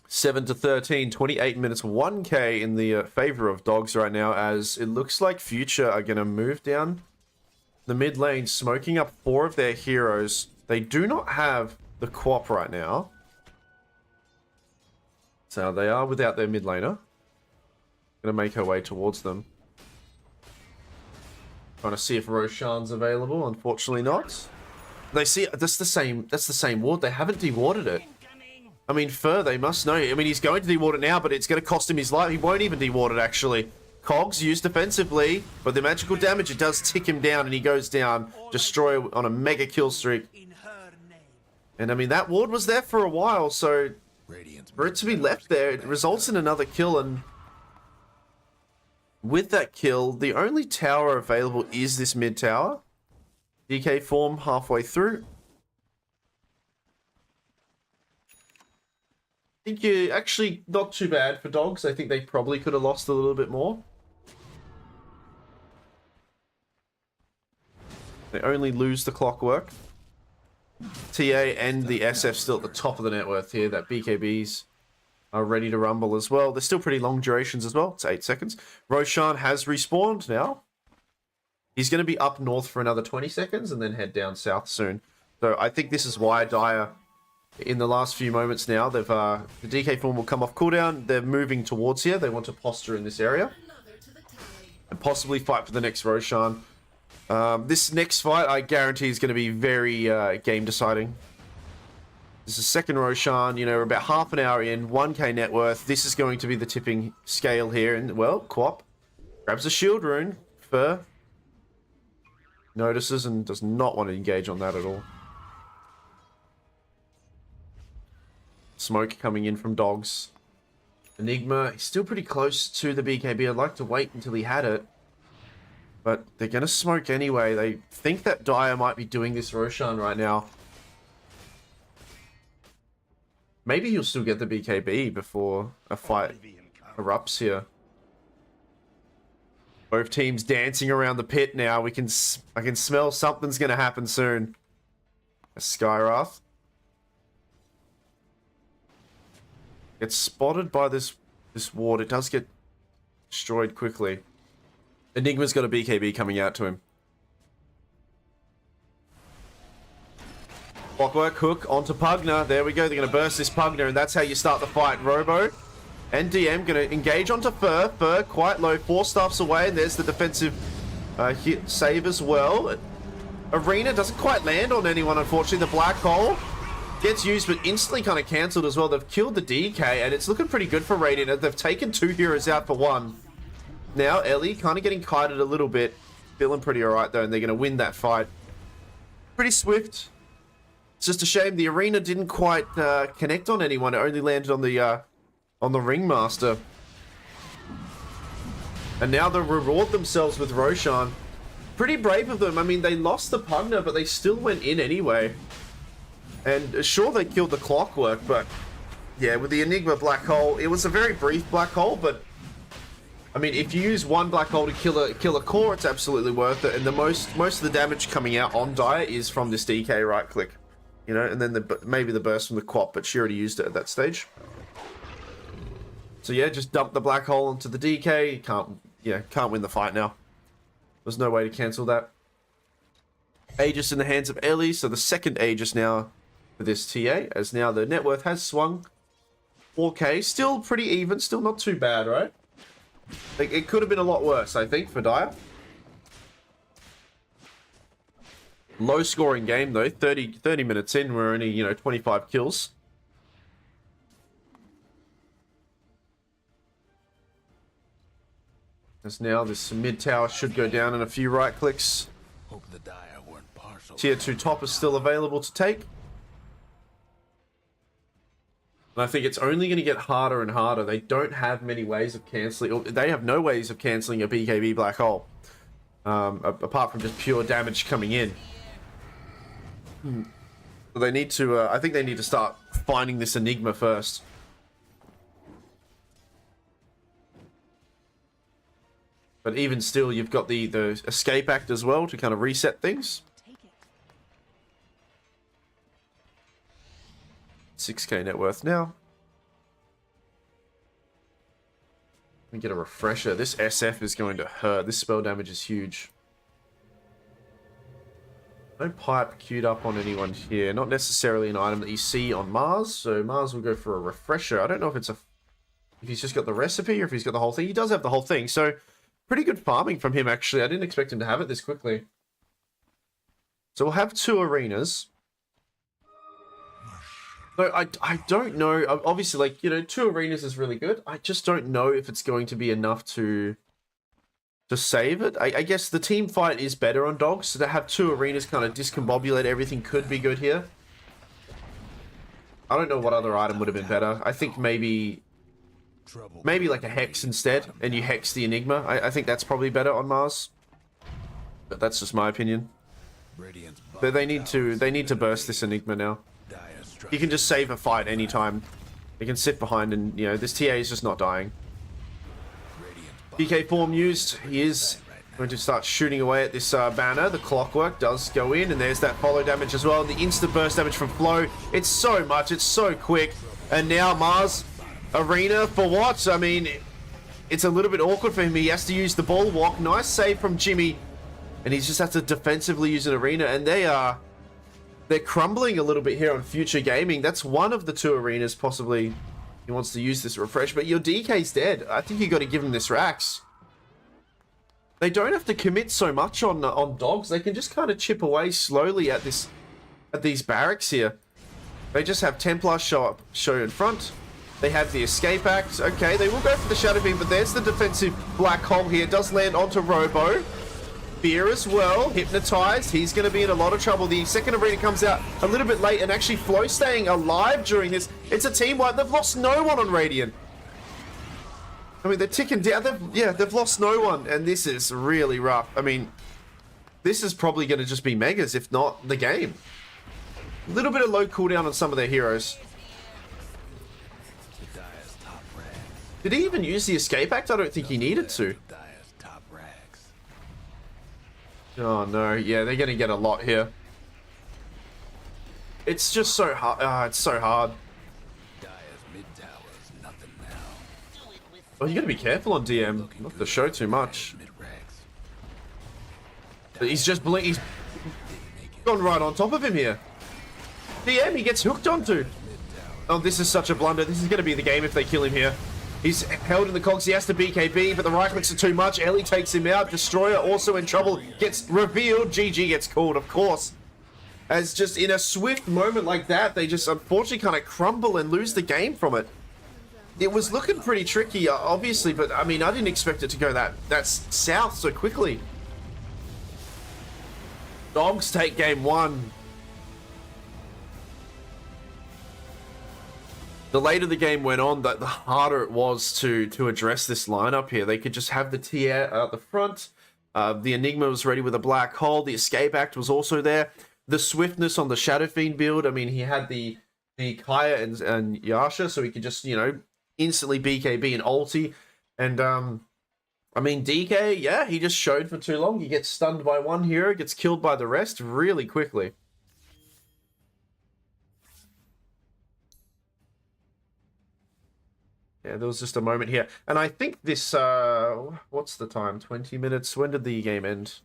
7-13, 28 minutes, 1k in the favor of Dogs right now, as it looks like Future are gonna move down the mid lane, smoking up 4 of their heroes. They do not have the Quap right now. So they are without their mid laner. Gonna make her way towards them. Trying to see if Roshan's available. Unfortunately not. They see that's the same ward. They haven't dewarded it. I mean, Fur, they must know. I mean, he's going to deward it now, but it's going to cost him his life. He won't even deward it, actually. Cogs used defensively, but the magical damage, it does tick him down, and he goes down. Destroy on a mega kill streak. And, I mean, that ward was there for a while, so Radiant's for it to be left there, it results in another kill, and with that kill, the only tower available is this mid tower. DK form halfway through. think you're actually not too bad for Dogs. I think they probably could have lost a little bit more. They only lose the Clockwork. TA and the SF still at the top of the net worth here. That BKBs are ready to rumble as well. They're still pretty long durations as well. It's 8 seconds. Roshan has respawned now. He's going to be up north for another 20 seconds and then head down south soon. So I think this is why Dire, in the last few moments now, they've the DK form will come off cooldown. They're moving towards here. They want to posture in this area and possibly fight for the next Roshan. This next fight, I guarantee, is going to be very game deciding. This is second Roshan. You know, we're about half an hour in, 1k net worth. This is going to be the tipping scale here. And well, Quap grabs a shield rune. Fur notices and does not want to engage on that at all. Smoke coming in from Dogs. Enigma, he's still pretty close to the BKB. I'd like to wait until he had it. But they're going to smoke anyway. They think that Dire might be doing this Roshan right now. Maybe he'll still get the BKB before a fight erupts here. Both teams dancing around the pit now. I can smell something's going to happen soon. A Skywrath gets spotted by this ward. It does get destroyed quickly. Enigma's got a BKB coming out to him. Clockwork hook onto Pugner. There we go. They're going to burst this Pugner, and that's how you start the fight. Robo and DM going to engage onto Fur. Fur quite low, 4 staffs away, and there's the defensive hit save as well. Arena doesn't quite land on anyone, unfortunately. The Black Hole gets used, but instantly kind of cancelled as well. They've killed the DK, and it's looking pretty good for Radiant. They've taken 2 heroes out for 1. Now, Ellie kind of getting kited a little bit. Feeling pretty alright, though, and they're going to win that fight. Pretty swift. It's just a shame the Arena didn't quite connect on anyone. It only landed on the Ringmaster. And now they reward themselves with Roshan. Pretty brave of them. I mean, they lost the Pugner, but they still went in anyway. And sure, they killed the Clockwork, but yeah, with the Enigma Black Hole, it was a very brief Black Hole, but I mean, if you use one Black Hole to kill a core, it's absolutely worth it. And the most of the damage coming out on Dire is from this DK right click. You know, and then maybe the burst from the Quap, but she already used it at that stage. So yeah, just dump the Black Hole into the DK. Can't win the fight now. There's no way to cancel that. Aegis in the hands of Ellie, so the second Aegis now for this TA, as now the net worth has swung. 4k, still pretty even, still not too bad, right? Like, it could have been a lot worse, I think, for Dire. Low scoring game though, 30 minutes in, we're only, 25 kills. As now this mid tower should go down in a few right clicks. Hope the Dire weren't partial. Tier 2 top is still available to take. And I think it's only going to get harder and harder. They don't have many ways of cancelling. They have no ways of cancelling a BKB Black Hole. Apart from just pure damage coming in. So they need to, I think they need to start finding this Enigma first. But even still, you've got the escape act as well to kind of reset things. Take it. 6k net worth now. Let me get a refresher. This SF is going to hurt. This spell damage is huge. No pipe queued up on anyone here. Not necessarily an item that you see on Mars. So Mars will go for a refresher. I don't know if it's if he's just got the recipe or if he's got the whole thing. He does have the whole thing. So pretty good farming from him, actually. I didn't expect him to have it this quickly. So we'll have 2 arenas. So I don't know. Obviously, like, 2 arenas is really good. I just don't know if it's going to be enough to save it. I guess the team fight is better on Dogs, so to have 2 arenas kind of discombobulate everything could be good here. I don't know what other item would have been better. I think maybe like a Hex instead, and you Hex the Enigma. I think that's probably better on Mars. But that's just my opinion. But they need to burst this Enigma now. You can just save a fight anytime. They can sit behind and, you know, this TA is just not dying. Radiant DK form used. He is going to start shooting away at this banner. The clockwork does go in, and there's that follow damage as well. And the instant burst damage from Flow. It's so much. It's so quick. And now Mars Arena for what? I mean, it's a little bit awkward for him. He has to use the ball walk. Nice save from Jimmy. And he's just has to defensively use an arena. And they're crumbling a little bit here on Future Gaming. That's one of the two arenas possibly he wants to use this refresh. But your DK's dead. I think you got to give him this Rax. They don't have to commit so much on dogs. They can just kind of chip away slowly at these barracks here. They just have Templar show in front. They have the escape act. Okay, they will go for the Shadow Beam, but there's the defensive black hole here. It does land onto Robo. Fear as well, hypnotized. He's going to be in a lot of trouble. The second arena comes out a little bit late, and actually Flo staying alive during this. It's a team wipe. They've lost no one on Radiant. I mean, they're ticking down. They've lost no one, and this is really rough. I mean, this is probably going to just be Megas, if not the game. A little bit of low cooldown on some of their heroes. Did he even use the escape act? I don't think he needed to. Oh no, yeah, they're gonna get a lot here. It's just so hard. It's so hard. Oh, you gotta be careful on DM, not to show too much. He's just he's gone right on top of him here. DM, he gets hooked onto. Oh, this is such a blunder. This is gonna be the game if they kill him here. He's held in the cogs. He has to BKB, but the right clicks are too much. Ellie takes him out. Destroyer also in trouble. Gets revealed. GG gets called, of course. As just in a swift moment like that, they just unfortunately kind of crumble and lose the game from it. It was looking pretty tricky, obviously, but I mean, I didn't expect it to go that south so quickly. Dogs take game one. The later the game went on, the harder it was to address this lineup here. They could just have the Tia out the front. The Enigma was ready with a black hole. The Escape Act was also there. The swiftness on the Shadow Fiend build. I mean, he had the Kaya and Yasha, so he could just, you know, instantly BKB and ulti. And, I mean, DK, yeah, he just showed for too long. He gets stunned by one hero, gets killed by the rest really quickly. Yeah, there was just a moment here. And I think this, what's the time? 20 minutes? When did the game end?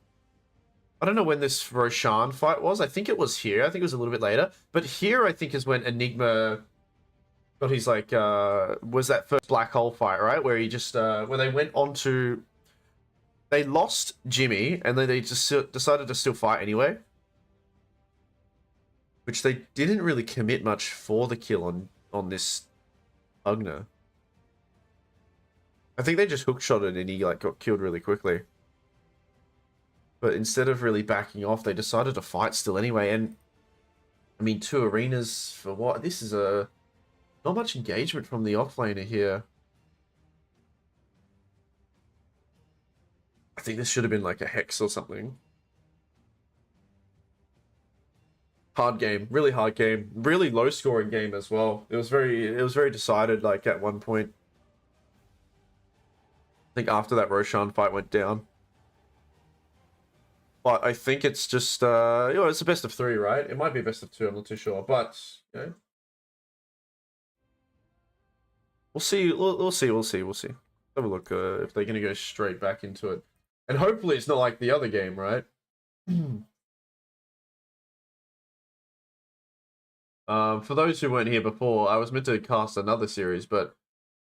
I don't know when this Roshan fight was. I think it was here. I think it was a little bit later. But here, I think, is when Enigma got his, like, was that first black hole fight, right? Where he just, where they went on to... They lost Jimmy, and then they just decided to still fight anyway. Which they didn't really commit much for the kill on this Ugna. I think they just hookshotted and he like got killed really quickly. But instead of really backing off, they decided to fight still anyway. And I mean, 2 arenas for what? This is not much engagement from the offlaner here. I think this should have been like a Hex or something. Hard game, really hard game, really low scoring game as well. It was very decided like at one point. I think after that Roshan fight went down. But I think it's just, you know, it's a best of 3, right? It might be a best of 2, I'm not too sure. But, you know. We'll see, we'll see. Have a look if they're going to go straight back into it. And hopefully it's not like the other game, right? For those who weren't here before, I was meant to cast another series, but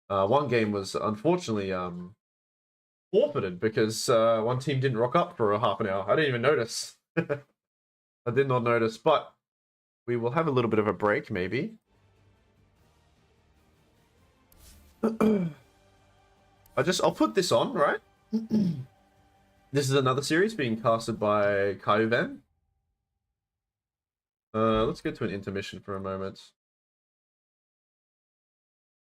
one game was unfortunately forfeited because one team didn't rock up for a half an hour. I didn't even notice. I did not notice, but we will have a little bit of a break, maybe. I'll put this on, right? This is another series being casted by Kaivan. Let's go to an intermission for a moment.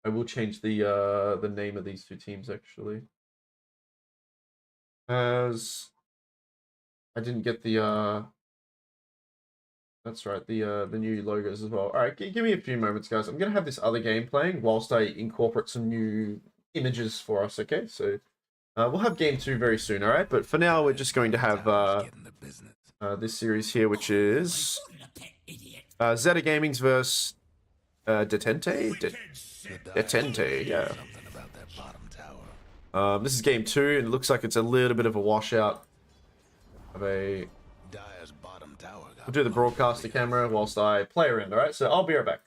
I will change the name of these 2 teams actually. As I didn't get the That's right, the new logos as well. All right, give me a few moments, guys. I'm gonna have this other game playing whilst I incorporate some new images for us. Okay, so we'll have game 2 very soon. All right, but for now we're just going to have Getting the business. this series here, which is Zeta Gaming's versus Detente. Detente, yeah. Something about that bottom tower. This is game 2, and it looks like it's a little bit of a washout of a. Dyer's bottom tower. We'll do the broadcaster camera whilst I play around. All right, so I'll be right back.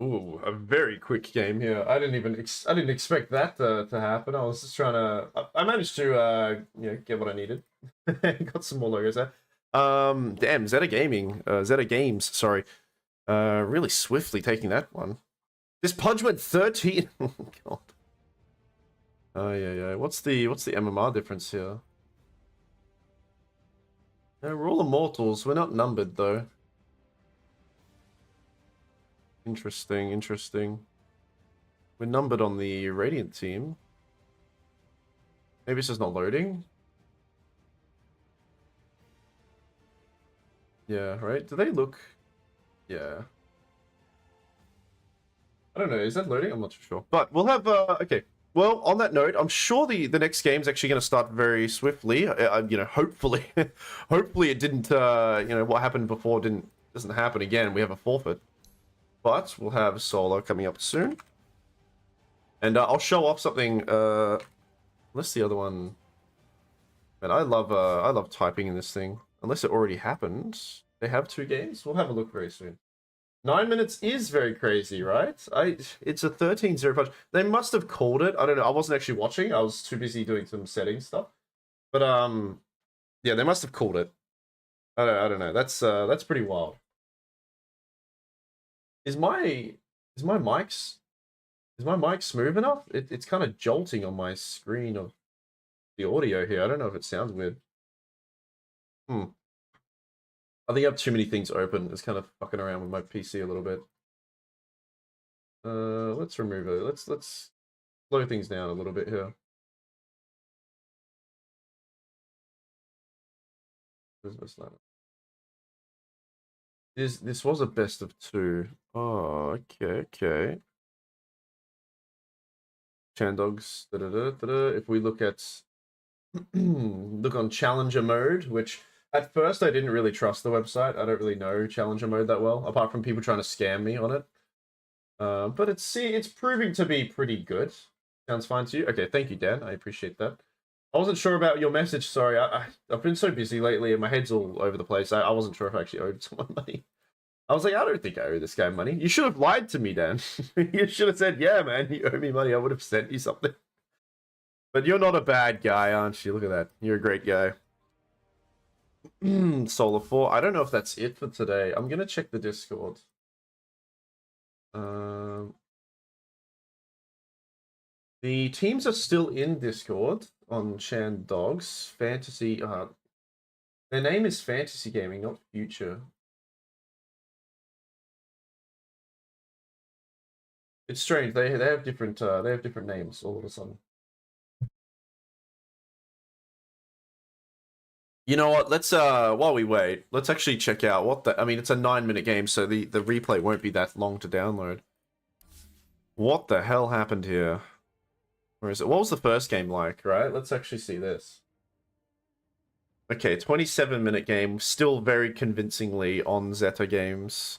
Ooh, a very quick game here. I didn't expect that to happen. I was just trying to. I managed to get what I needed. Got some more logos there. Damn, Zeta Games. Sorry, really swiftly taking that one. This Pudge went 13. Oh god. Oh yeah. What's the MMR difference here? We're all immortals. We're not numbered though. Interesting. We're numbered on the Radiant team. Maybe it's just not loading. Yeah, right? Do they look... Yeah. I don't know. Is that loading? I'm not too sure. But we'll have... okay. Well, on that note, I'm sure the next game's actually going to start very swiftly. Hopefully. Hopefully it didn't... what happened before doesn't happen again. We have a forfeit. But we'll have solo coming up soon. And I'll show off something, unless the other one... And I love typing in this thing. Unless it already happened. They have 2 games? We'll have a look very soon. 9 minutes is very crazy, right? It's a 13-0 punch. They must have called it. I don't know. I wasn't actually watching. I was too busy doing some settings stuff. But yeah, they must have called it. I don't know. That's pretty wild. Is my mic smooth enough? It's kind of jolting on my screen of the audio here. I don't know if it sounds weird. I think I have too many things open. It's kind of fucking around with my PC a little bit. Let's remove it. Let's slow things down a little bit here. This was a best of 2. Oh, okay. Chandogs. If we look at look on challenger mode, which at first I didn't really trust the website. I don't really know challenger mode that well, apart from people trying to scam me on it. But it's proving to be pretty good. Sounds fine to you? Okay, thank you, Dan. I appreciate that. I wasn't sure about your message. Sorry, I've been so busy lately and my head's all over the place. I wasn't sure if I actually owed someone money. I was like, I don't think I owe this guy money. You should have lied to me, Dan. You should have said, yeah, man, you owe me money. I would have sent you something. But you're not a bad guy, aren't you? Look at that. You're a great guy. Solar 4. I don't know if that's it for today. I'm going to check the Discord. The teams are still in Discord on Chandogs Fantasy. Their name is Fantasy Gaming, not Future. It's strange. They have different names all of a sudden. You know what? Let's while we wait, let's actually check out what the. I mean, it's a 9-minute game, so the replay won't be that long to download. What the hell happened here? Where is it? What was the first game like? Right? Let's actually see this. Okay, 27-minute game, still very convincingly on Zeta Games.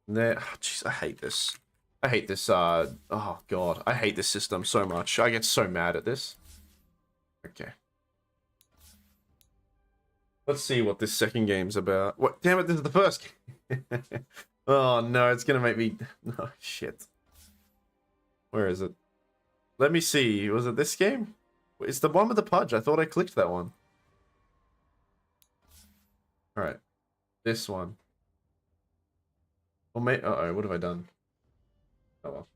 There, jeez, I hate this. I hate this. Oh god, I hate this system so much. I get so mad at this. Okay. Let's see what this second game's about. What? Damn it, this is the first game. Oh no, it's gonna make me... Oh shit. Where is it? Let me see. Was it this game? It's the one with the pudge. I thought I clicked that one. Alright. This one. Oh, uh-oh, what have I done? Oh well.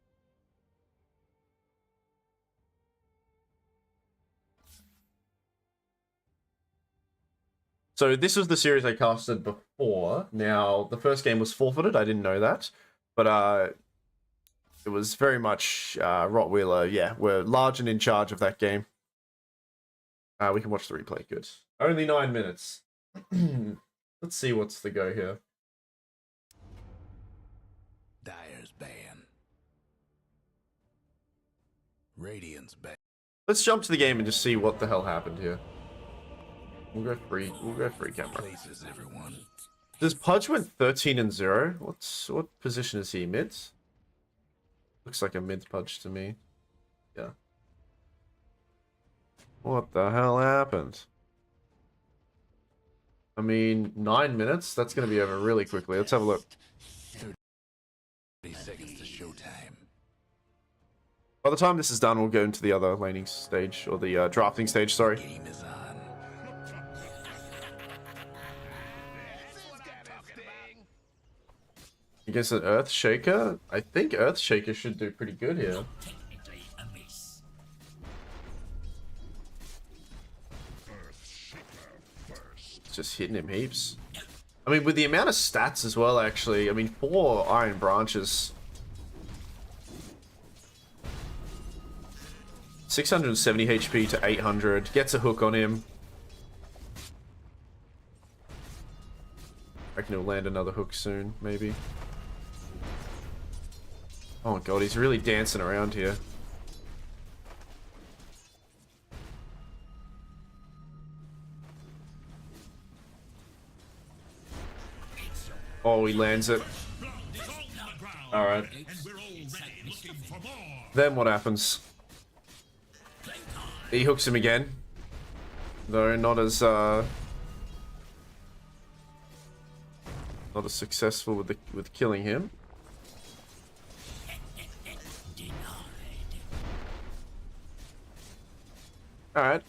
So this was the series I casted before. Now, the first game was forfeited. I didn't know that. But it was very much Rottweiler. Yeah, we're large and in charge of that game. We can watch the replay. Good. Only 9 minutes. Let's see what's the go here. Dyer's ban. Radiant's ban. Let's jump to the game and just see what the hell happened here. We'll go free camera. Places everyone. Does Pudge went 13-0? What position is he? Mid? Looks like a mid Pudge to me. Yeah. What the hell happened? I mean, 9 minutes? That's going to be over really quickly. Let's have a look. 30 seconds to showtime. By the time this is done, we'll go into the other laning stage, or the drafting stage, sorry. Game is on. Against an Earth Shaker? I think Earth Shaker should do pretty good here. Just hitting him heaps. I mean, with the amount of stats as well, actually. I mean, 4 Iron Branches. 670 HP to 800. Gets a hook on him. I reckon he'll land another hook soon, maybe. Oh god, he's really dancing around here. Oh, he lands it. Alright. Then what happens? He hooks him again. though, not as successful with killing him. All right.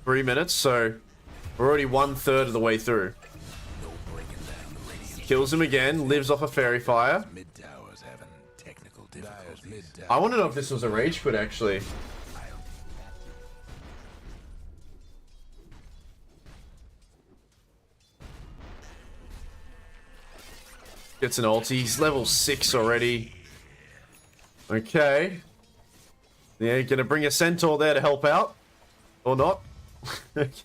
3 minutes, so we're already 1/3 of the way through. No breaking down the Radiant. Kills him again, lives off a fairy fire. Mid tower's having technical difficulties. Mid tower. I want to know if this was a rage quit, actually. Gets an ulti. He's level 6 already. Okay. Yeah, gonna bring a centaur there to help out. Or not. Dire's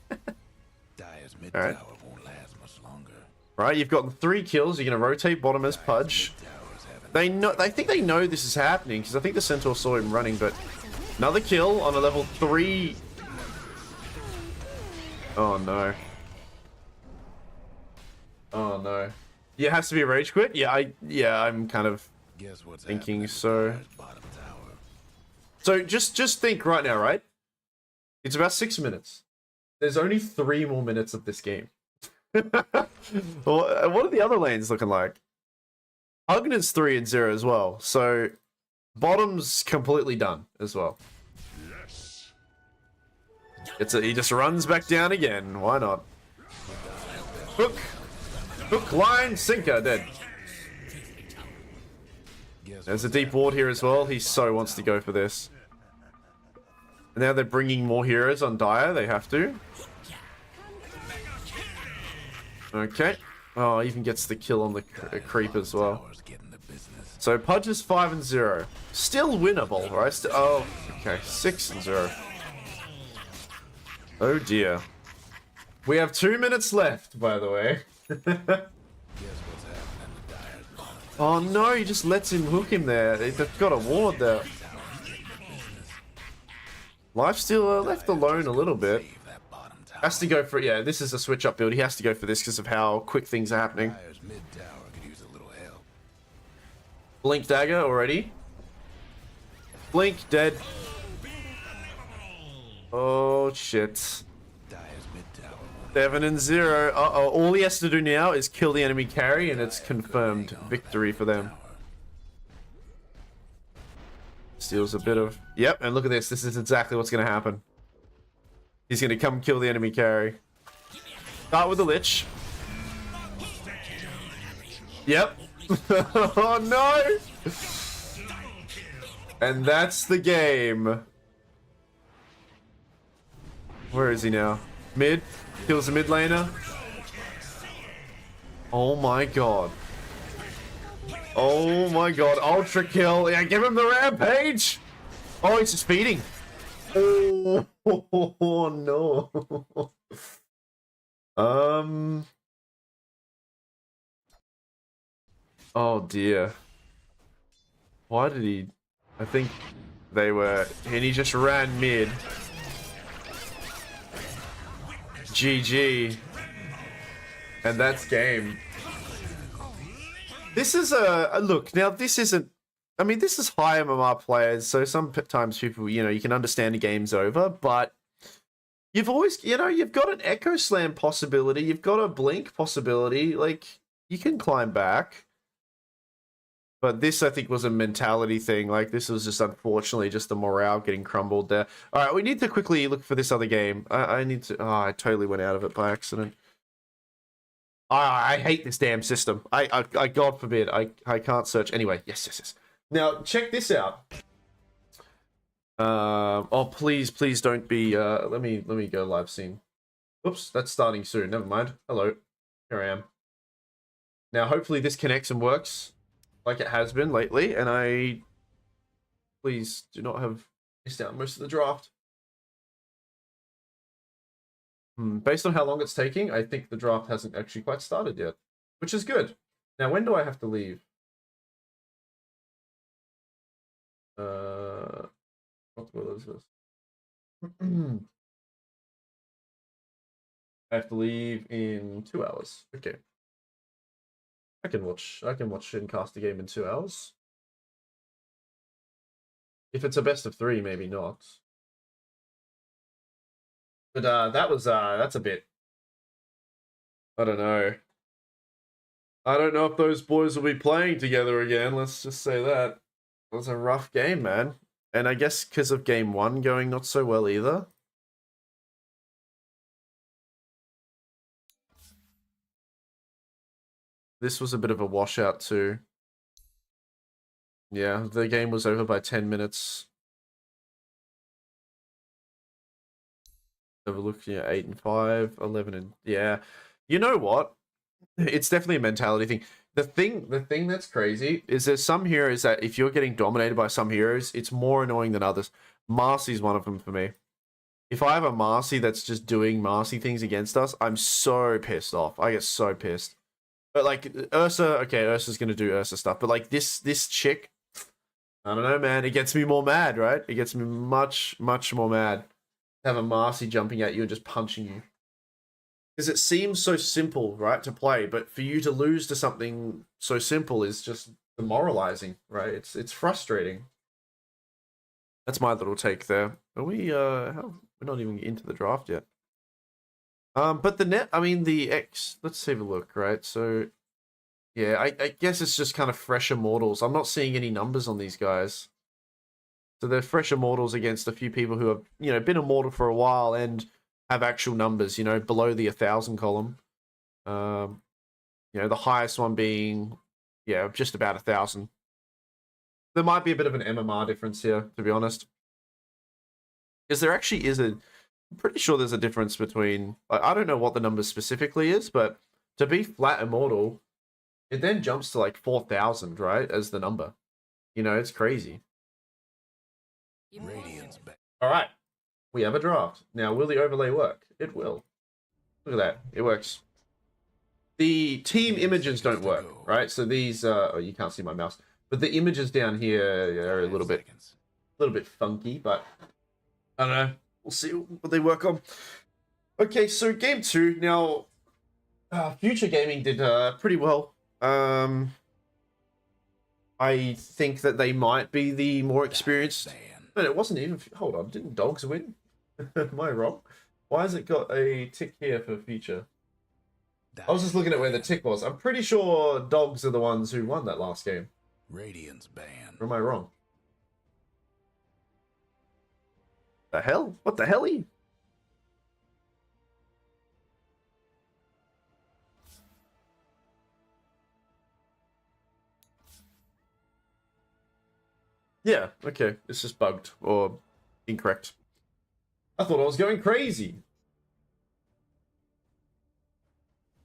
mid All right. tower won't last much longer. Right, you've gotten 3 kills. You're gonna rotate bottom as Pudge. Mid tower's having They know. I think they know this is happening because I think the centaur saw him running. But another kill on a level 3. Oh no. Oh no. Yeah, it has to be a rage quit. Yeah, I'm kind of guess what's thinking happening so. with Dire's bottom tower. So just think right now, right? It's about 6 minutes. There's only 3 more minutes of this game. What are the other lanes looking like? Hugnan's 3-0 as well. So bottom's completely done as well. He just runs back down again. Why not? Hook, line, sinker, dead. There's a deep ward here as well. He so wants to go for this. And now they're bringing more heroes on Dire. They have to. Okay. Oh, even gets the kill on the creep as well. Tower's getting the business. So Pudge is 5-0. Still winnable, right? Oh, okay. 6-0. Oh dear. We have 2 minutes left, by the way. Guess what's happening to Dire's bottom Oh no, he just lets him hook him there. They've got a ward there. Lifesteal left alone a little bit. Save that bottom tower. Has to go for it. Yeah, this is a switch up build. He has to go for this because of how quick things are happening. Dire's mid tower could use a little help. Blink dagger already. Blink dead. Oh shit. Dire's mid tower won't 7-0. Uh-oh. All he has to do now is kill the enemy carry and it's confirmed victory for them. Steals a bit of... Yep, and look at this. This is exactly what's going to happen. He's going to come kill the enemy carry. Start with the Lich. Yep. Oh no! And that's the game. Where is he now? Mid. Kills the mid laner. Oh my god. Oh my god. Ultra kill. Yeah, give him the rampage. Oh, he's just feeding. Oh, no. Oh dear. Why did he... I think they were... And he just ran mid. GG. And that's game. This is a look. Now, this isn't... I mean, this is high MMR players, so sometimes people, you can understand the game's over, but you've always, you've got an Echo Slam possibility, you've got a Blink possibility, like, you can climb back. But this, I think, was a mentality thing. Like, this was just, unfortunately, just the morale getting crumbled there. All right, we need to quickly look for this other game. I need to... Oh, I totally went out of it by accident. I hate this damn system. I God forbid, I can't search. Anyway, yes. Now, check this out. Oh, please don't be... let me go live scene. Oops, that's starting soon. Never mind. Hello. Here I am. Now, hopefully this connects and works like it has been lately, and I... Please do not have missed out most of the draft. Based on how long it's taking, I think the draft hasn't actually quite started yet, which is good. Now, when do I have to leave? What is this? I have to leave in 2 hours. Okay. I can watch and cast a game in 2 hours. If it's a best of 3, maybe not. But that's a bit. I don't know. I don't know if those boys will be playing together again. Let's just say that. It was a rough game, man. And I guess because of game 1 going not so well either. This was a bit of a washout too. Yeah, the game was over by 10 minutes. Have a look, yeah, 8 and 5, 11 and yeah. You know what? It's definitely a mentality thing. The thing that's crazy is there's some heroes that if you're getting dominated by some heroes, it's more annoying than others. Marcy's one of them for me. If I have a Marcy that's just doing Marcy things against us, I'm so pissed off. I get so pissed. But like Ursa, okay, Ursa's gonna do Ursa stuff. But like this chick, I don't know, man. It gets me more mad, right? It gets me much more mad. Have a Marcy jumping at you and just punching you. Because it seems so simple, right, to play, but for you to lose to something so simple is just demoralizing, right? It's frustrating. That's my little take there. Are we we're not even into the draft yet. But the X, let's have a look, right? So yeah, I guess it's just kind of fresh immortals. I'm not seeing any numbers on these guys. So they're fresh immortals against a few people who have, been immortal for a while and have actual numbers, below the 1,000 column. The highest one being, just about 1,000. There might be a bit of an MMR difference here, to be honest. Because there actually is I'm pretty sure there's a difference between, I don't know what the number specifically is, but to be flat immortal, it then jumps to like 4,000, right, as the number. It's crazy. Radiant's back. All right, we have a draft. Now, will the overlay work? It will. Look at that. It works. The team images don't work, right? So these, you can't see my mouse, but the images down here are a little bit funky, but I don't know. We'll see what they work on. Okay, so game 2. Now, Future Gaming did pretty well. I think that they might be the more experienced. But it wasn't even. Hold on, didn't Dogs win? Am I wrong? Why has it got a tick here for Future? I was just looking at where the tick was. I'm pretty sure Dogs are the ones who won that last game. Radiant's banned. Or am I wrong? The hell? What the hell? Yeah, okay. It's just bugged or incorrect. I thought I was going crazy.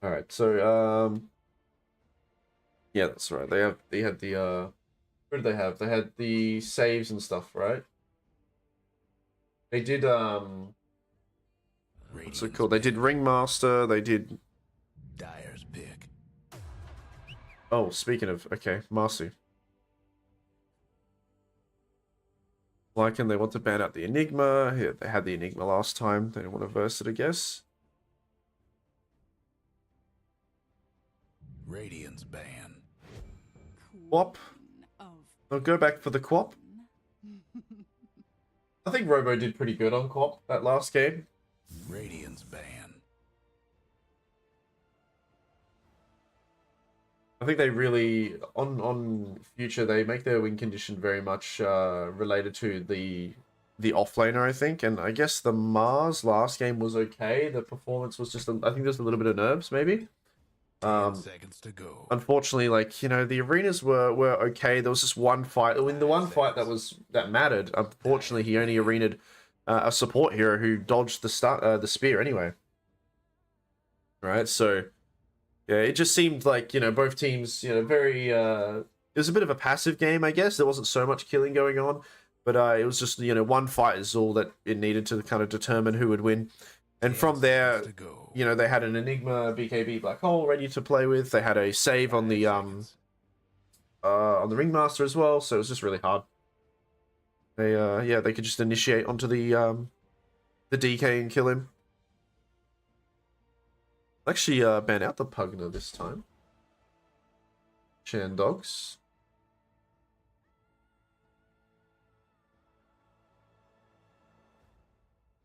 Alright, so yeah, that's right. They had the what did they have? They had the saves and stuff, right? They did what's it called? They did Ringmaster, they did Dyer's pick. Oh, speaking of, okay, Marcy. Lycan, they want to ban out the Enigma. Here, they had the Enigma last time. They don't want to verse it, I guess. Radiant's banned. Quap. I'll go back for the Quap. I think Robo did pretty good on Quap that last game. Radiant's banned. I think they really, on Future, they make their win condition very much related to the offlaner, I think. And I guess the Mars last game was okay. The performance was just, I think there's a little bit of nerves, maybe. 10 seconds to go. Unfortunately, the arenas were okay. There was just one fight. In the one fight that mattered, unfortunately, he only arenaed a support hero who dodged the spear anyway. Right, so yeah, it just seemed like both teams very. It was a bit of a passive game, I guess. There wasn't so much killing going on, but it was just one fight is all that it needed to kind of determine who would win. And from there, they had an Enigma BKB Black Hole ready to play with. They had a save on the Ringmaster as well, so it was just really hard. They could just initiate onto the DK and kill him. Actually, ban out the Pugner this time. Chandogs.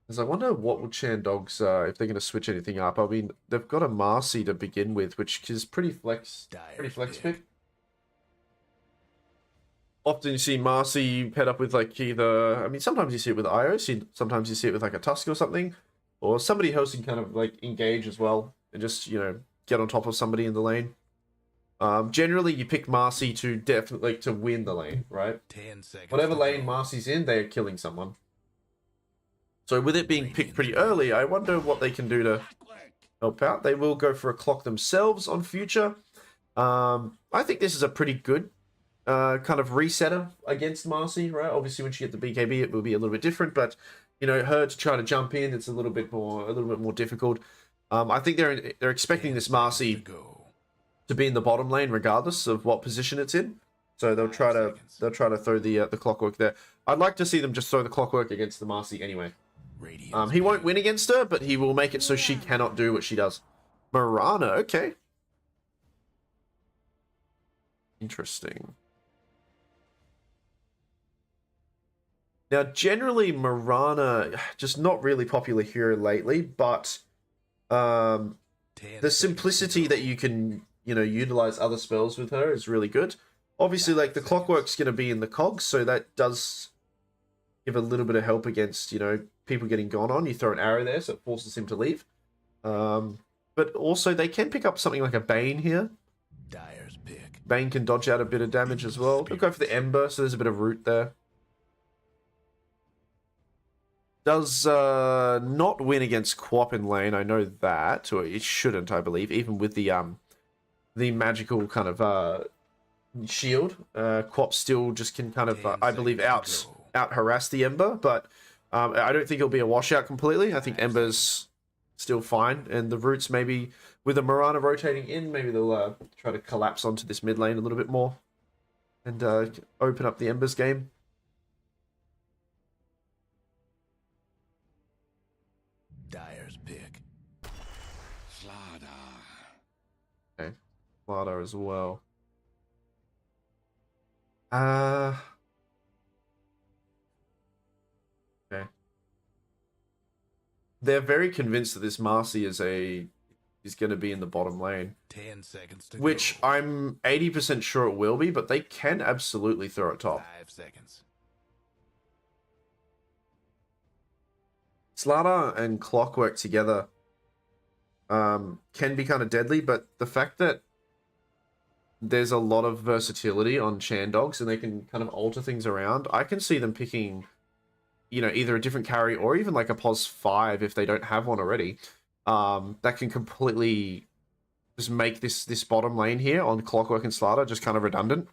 Because I wonder what will Chandogs, if they're going to switch anything up. I mean, they've got a Marcy to begin with, which is pretty flex pick. Often you see Marcy paired up with like either, I mean, sometimes you see it with Io, sometimes you see it with like a Tusk or something, or somebody else can kind of like engage as well and just, you know, get on top of somebody in the lane. Generally, you pick Marcy to definitely to win the lane, right? 10 seconds. Whatever to lane go. Marcy's in, they're killing someone. So with it being picked pretty early, I wonder what they can do to help out. They will go for a clock themselves on future. I think this is a pretty good kind of resetter against Marcy, right? Obviously, when she get the BKB, it will be a little bit different, but you know, her to try to jump in, it's a little bit more difficult. I think they're expecting this Marcy to be in the bottom lane regardless of what position it's in. So they'll try to throw the clockwork there. I'd like to see them just throw the clockwork against the Marcy anyway. He won't win against her, but he will make it so she cannot do what she does. Mirana, okay. Interesting. Now, generally, Mirana, just not really popular here lately, but the simplicity that you can, you know, utilize other spells with her is really good. Obviously, like, the clockwork's going to be in the cogs, so that does give a little bit of help against, you know, people getting gone on. You throw an arrow there, so it forces him to leave. But also, they can pick up something like a Bane here. Dyer's pick. Bane can dodge out a bit of damage as well. They'll go for the Ember, so there's a bit of root there. Does not win against Quap in lane, I know that, or it shouldn't, I believe, even with the magical kind of shield. Quap still just can kind of, I believe, out harass the Ember, but I don't think it'll be a washout completely. I think Ember's still fine, and the roots maybe with the Mirana rotating in, maybe they'll try to collapse onto this mid lane a little bit more and open up the Ember's game. Dyer's pick. Okay, Vlada as well. Okay. They're very convinced that this Marcy is going to be in the bottom lane, 10 seconds to which go. I'm 80% sure it will be, but they can absolutely throw it top. 5 seconds. Slaughter and Clockwork together can be kind of deadly, but the fact that there's a lot of versatility on Chandogs and they can kind of alter things around, I can see them picking, you know, either a different carry or even like a POS 5 if they don't have one already. That can completely just make this bottom lane here on Clockwork and Slaughter just kind of redundant.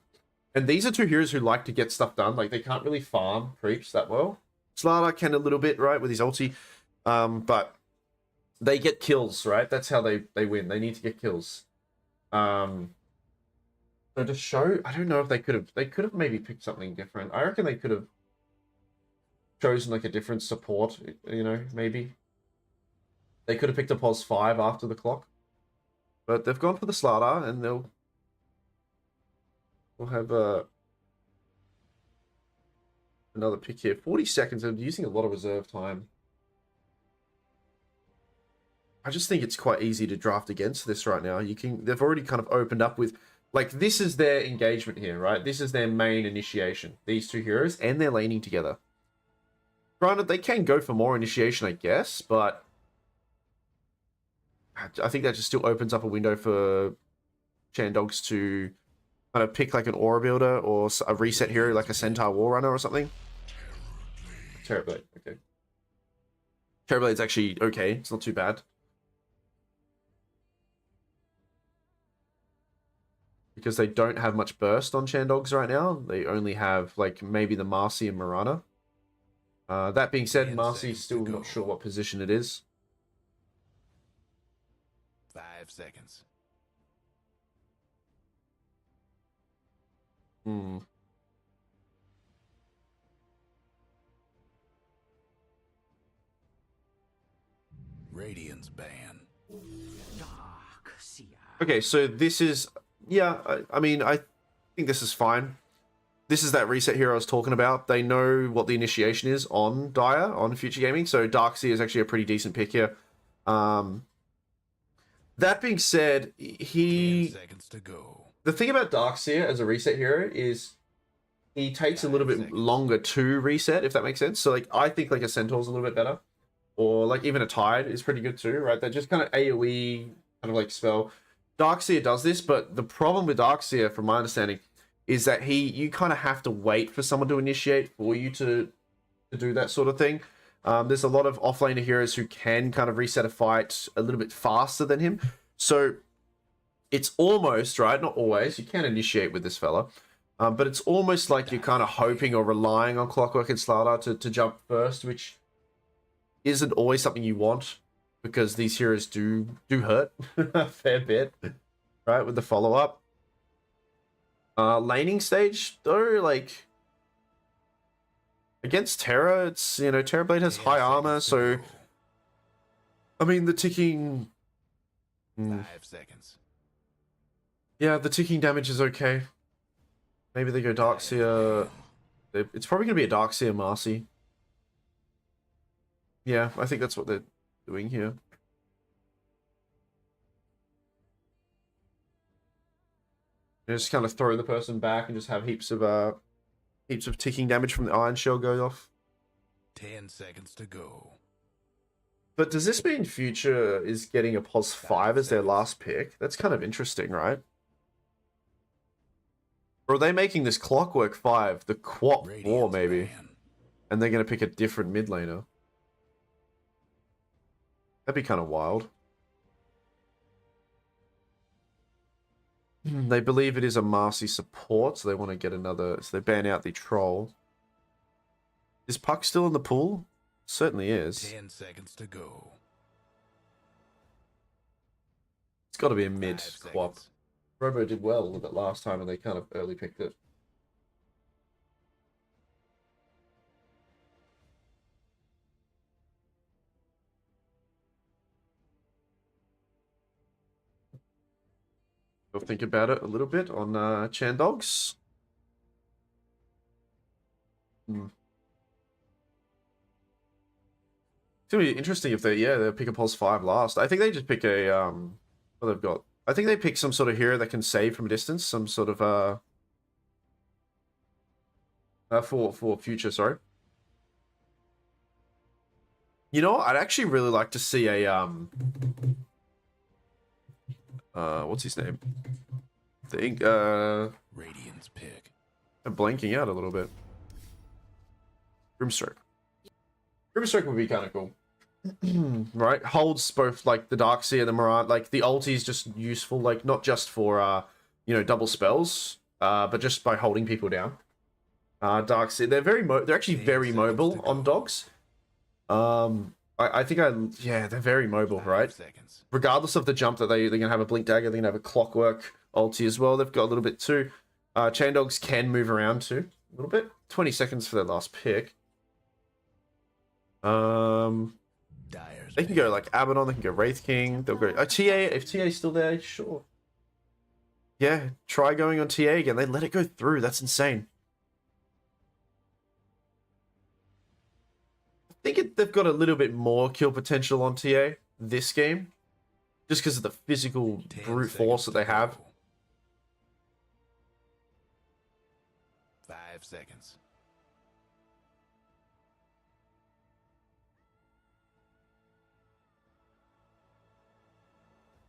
And these are two heroes who like to get stuff done. Like, they can't really farm creeps that well. Slaughter can a little bit, right, with his ulti. But they get kills, right? That's how they win. They need to get kills. So to show, I don't know if they could have maybe picked something different. I reckon they could have chosen like a different support, you know, maybe. They could have picked a POS 5 after the clock. But they've gone for the Slaughter, and we'll have another pick here. 40 seconds, and using a lot of reserve time. I just think it's quite easy to draft against this right now. They've already kind of opened up with, like, this is their engagement here, right? This is their main initiation. These two heroes, and they're laning together. Granted, they can go for more initiation, I guess, but I think that just still opens up a window for Chandogs to kind of pick like an Aura Builder or a reset hero like a Centaur War Runner or something. Terrorblade, okay. Terrorblade's actually okay. It's not too bad. Because they don't have much burst on Chandogs right now. They only have like maybe the Marcy and Mirana. That being said, Marcy's still not sure what position it is. 5 seconds. Radiant's ban. Okay, so this is, yeah, I mean, I think this is fine. this is that reset here I was talking about. They know what the initiation is on Dire, on Future Gaming, so Darkseer is actually a pretty decent pick here. That being said, 10 seconds to go. the thing about Darkseer as a reset hero is he takes a little bit longer to reset, if that makes sense. So like I think like a Centaur's a little bit better. Or like even a Tide is pretty good too, right? They're just kind of AoE kind of like spell. Darkseer does this, but the problem with Darkseer, from my understanding, is that you kind of have to wait for someone to initiate for you to do that sort of thing. There's a lot of offlaner heroes who can kind of reset a fight a little bit faster than him. So it's almost, right, not always, you can initiate with this fella, but it's almost like you're kind of hoping or relying on Clockwork and Slardar to jump first, which isn't always something you want, because these heroes do hurt a fair bit, right, with the follow-up. Laning stage, though, like, against Terra, it's, you know, Terrorblade has high armor, so, I mean, the ticking... 5 seconds. Yeah, the ticking damage is okay. Maybe they go Darkseer. It's probably going to be a Darkseer Marcy. Yeah, I think that's what they're doing here. You just kind of throw the person back and just have heaps of ticking damage from the Iron Shell go off. 10 seconds to go. But does this mean Future is getting a pos 5 as their last pick? That's kind of interesting, right? Or are they making this Clockwork 5 the Quap 4 maybe? And they're going to pick a different mid laner. That'd be kind of wild. They believe it is a Marcy support, so they want to get another... So they ban out the Troll. Is Puck still in the pool? Certainly is. 10 seconds to go. It's got to be a mid 5 Quap. seconds. Robo did well with it last time, and they kind of early picked it. We'll think about it a little bit on Chandogs. It's gonna be interesting if they'll pick a pulse 5 last. I think they just pick a what they've got. I think they pick some sort of hero that can save from a distance, some sort of for Future, sorry. You know what? I'd actually really like to see a what's his name? The ink Radiant's pick. I'm blanking out a little bit. Grimstroke. Grimstroke would be kind of cool. Right? Holds both like the Darkseer and the Mirage. Like the ulti is just useful, like not just for you know, double spells, but just by holding people down. Darkseer, they're actually very mobile on dogs. I think they're very mobile, 5 right? seconds. Regardless of the jump that they're gonna have a blink dagger, they're gonna have a clockwork ulti as well. They've got a little bit too. Chandogs can move around too a little bit. 20 seconds for their last pick. Dyer's They can go like Abaddon, they can go Wraith King, they'll go TA, if TA's still there, sure. Yeah, try going on TA again. They let it go through, that's insane. I think they've got a little bit more kill potential on TA this game. Just because of the physical 10 brute force that they seconds to have. go. 5 seconds.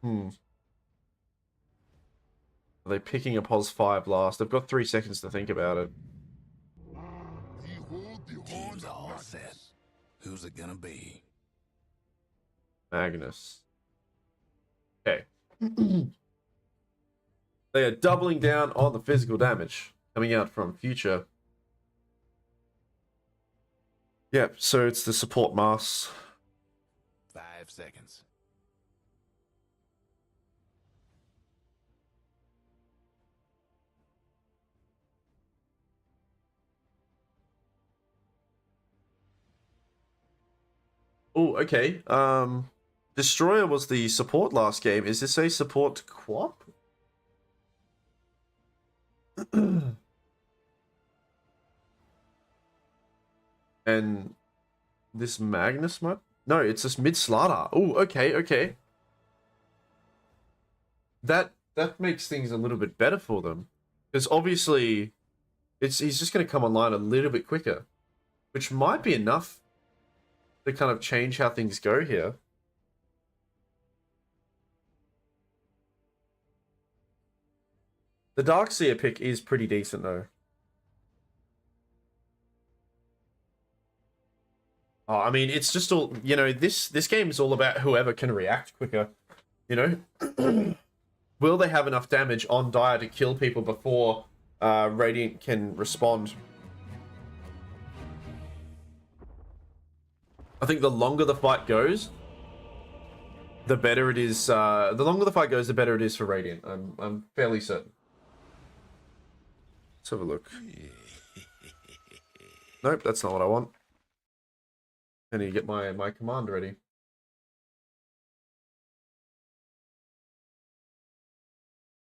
Are they picking a pos 5 last? They've got 3 seconds to think about it. Team's all set. Who's it gonna be? Magnus. Okay. They are doubling down on the physical damage coming out from Future. Yep, so it's the support mass. 5 seconds. Oh, okay. Destroyer was the support last game. Is this a support Quap? And this Magnus might... No, it's this mid Slardar. Oh, okay, okay. That makes things a little bit better for them. Because obviously, he's just going to come online a little bit quicker. Which might be enough to kind of change how things go here. The Darkseer pick is pretty decent, though. Oh, I mean, it's just all, you know, this game is all about whoever can react quicker, you know? Will they have enough damage on Dire to kill people before Radiant can respond? I think the longer the fight goes, the better it is. The longer the fight goes, the better it is for Radiant. I'm fairly certain. Let's have a look. Nope, that's not what I want. I need to get my command ready.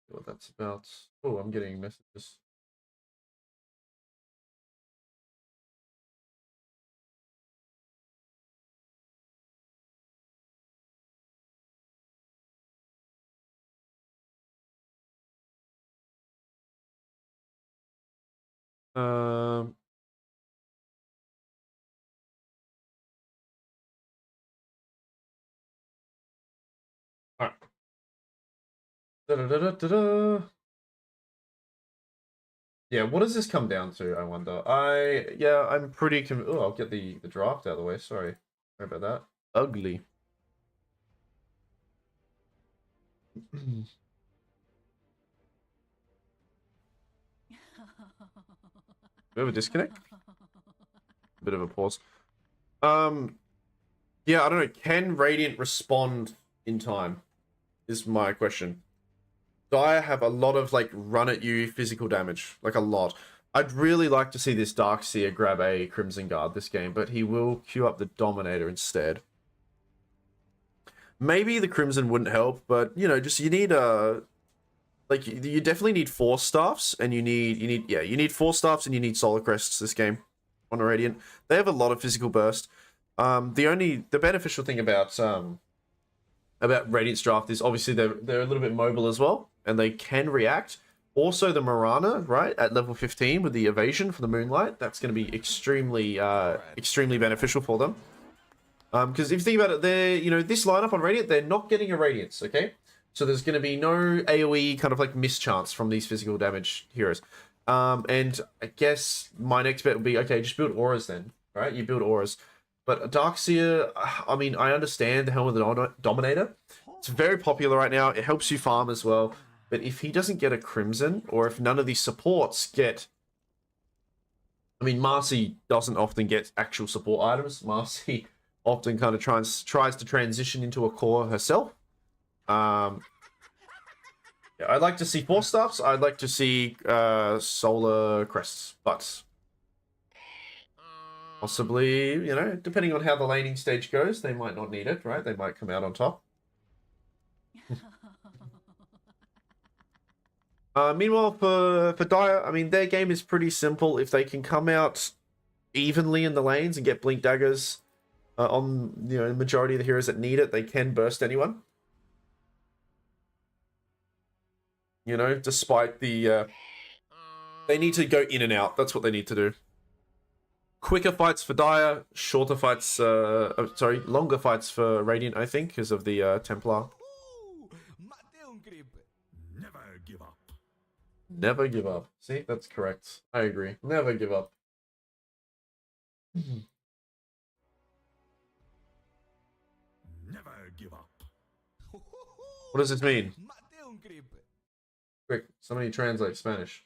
See what that's about. Oh, I'm getting messages. Um. All right. Da-da-da-da-da-da. Yeah, what does this come down to, I wonder? Yeah, I'm pretty oh, I'll get the draft out of the way, sorry. Sorry about that. Ugly. Bit of a disconnect? Bit of a pause. Yeah, I don't know. Can Radiant respond in time? Is my question. Dire have a lot of, like, run-at-you physical damage. Like, a lot. I'd really like to see this Darkseer grab a Crimson Guard this game, but he will queue up the Dominator instead. Maybe the Crimson wouldn't help, but, you know, just you need a... Like, you definitely need Force Staffs, and you need Force Staffs and you need Solar Crests this game on a Radiant. They have a lot of physical burst. The beneficial thing about Radiant's draft is obviously they're a little bit mobile as well, and they can react. Also, the Mirana, right, at level 15 with the evasion for the Moonlight, that's going to be extremely beneficial for them. Because if you think about it, this lineup on Radiant, they're not getting a Radiance, okay? So there's going to be no AoE kind of like mischance from these physical damage heroes. And I guess my next bet would be, okay, just build auras then, right? You build auras. But Darkseer, I mean, I understand the Helm of the Dominator. It's very popular right now. It helps you farm as well. But if he doesn't get a Crimson, or if none of these supports get... I mean, Marcy doesn't often get actual support items. Marcy often kind of tries to transition into a core herself. Yeah, I'd like to see Force Staffs. I'd like to see Solar Crests. But... possibly, you know, depending on how the laning stage goes, they might not need it, right? They might come out on top. Meanwhile, for Dire, I mean, their game is pretty simple. If they can come out evenly in the lanes and get Blink Daggers on, you know, the majority of the heroes that need it, they can burst anyone. You know, despite the... they need to go in and out. That's what they need to do. Quicker fights for Dire, shorter fights, longer fights for Radiant, I think, because of the Templar. Never give up. Never give up. See, that's correct. I agree. Never give up. Never give up. What does this mean? Quick, somebody translate Spanish.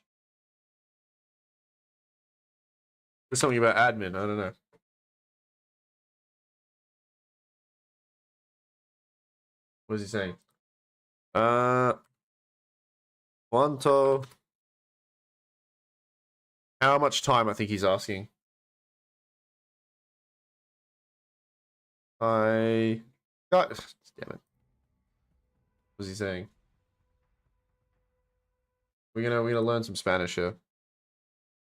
There's something about admin, I don't know. What is he saying? Quanto. How much time, I think he's asking. God, damn it. What is he saying? We're gonna learn some Spanish here.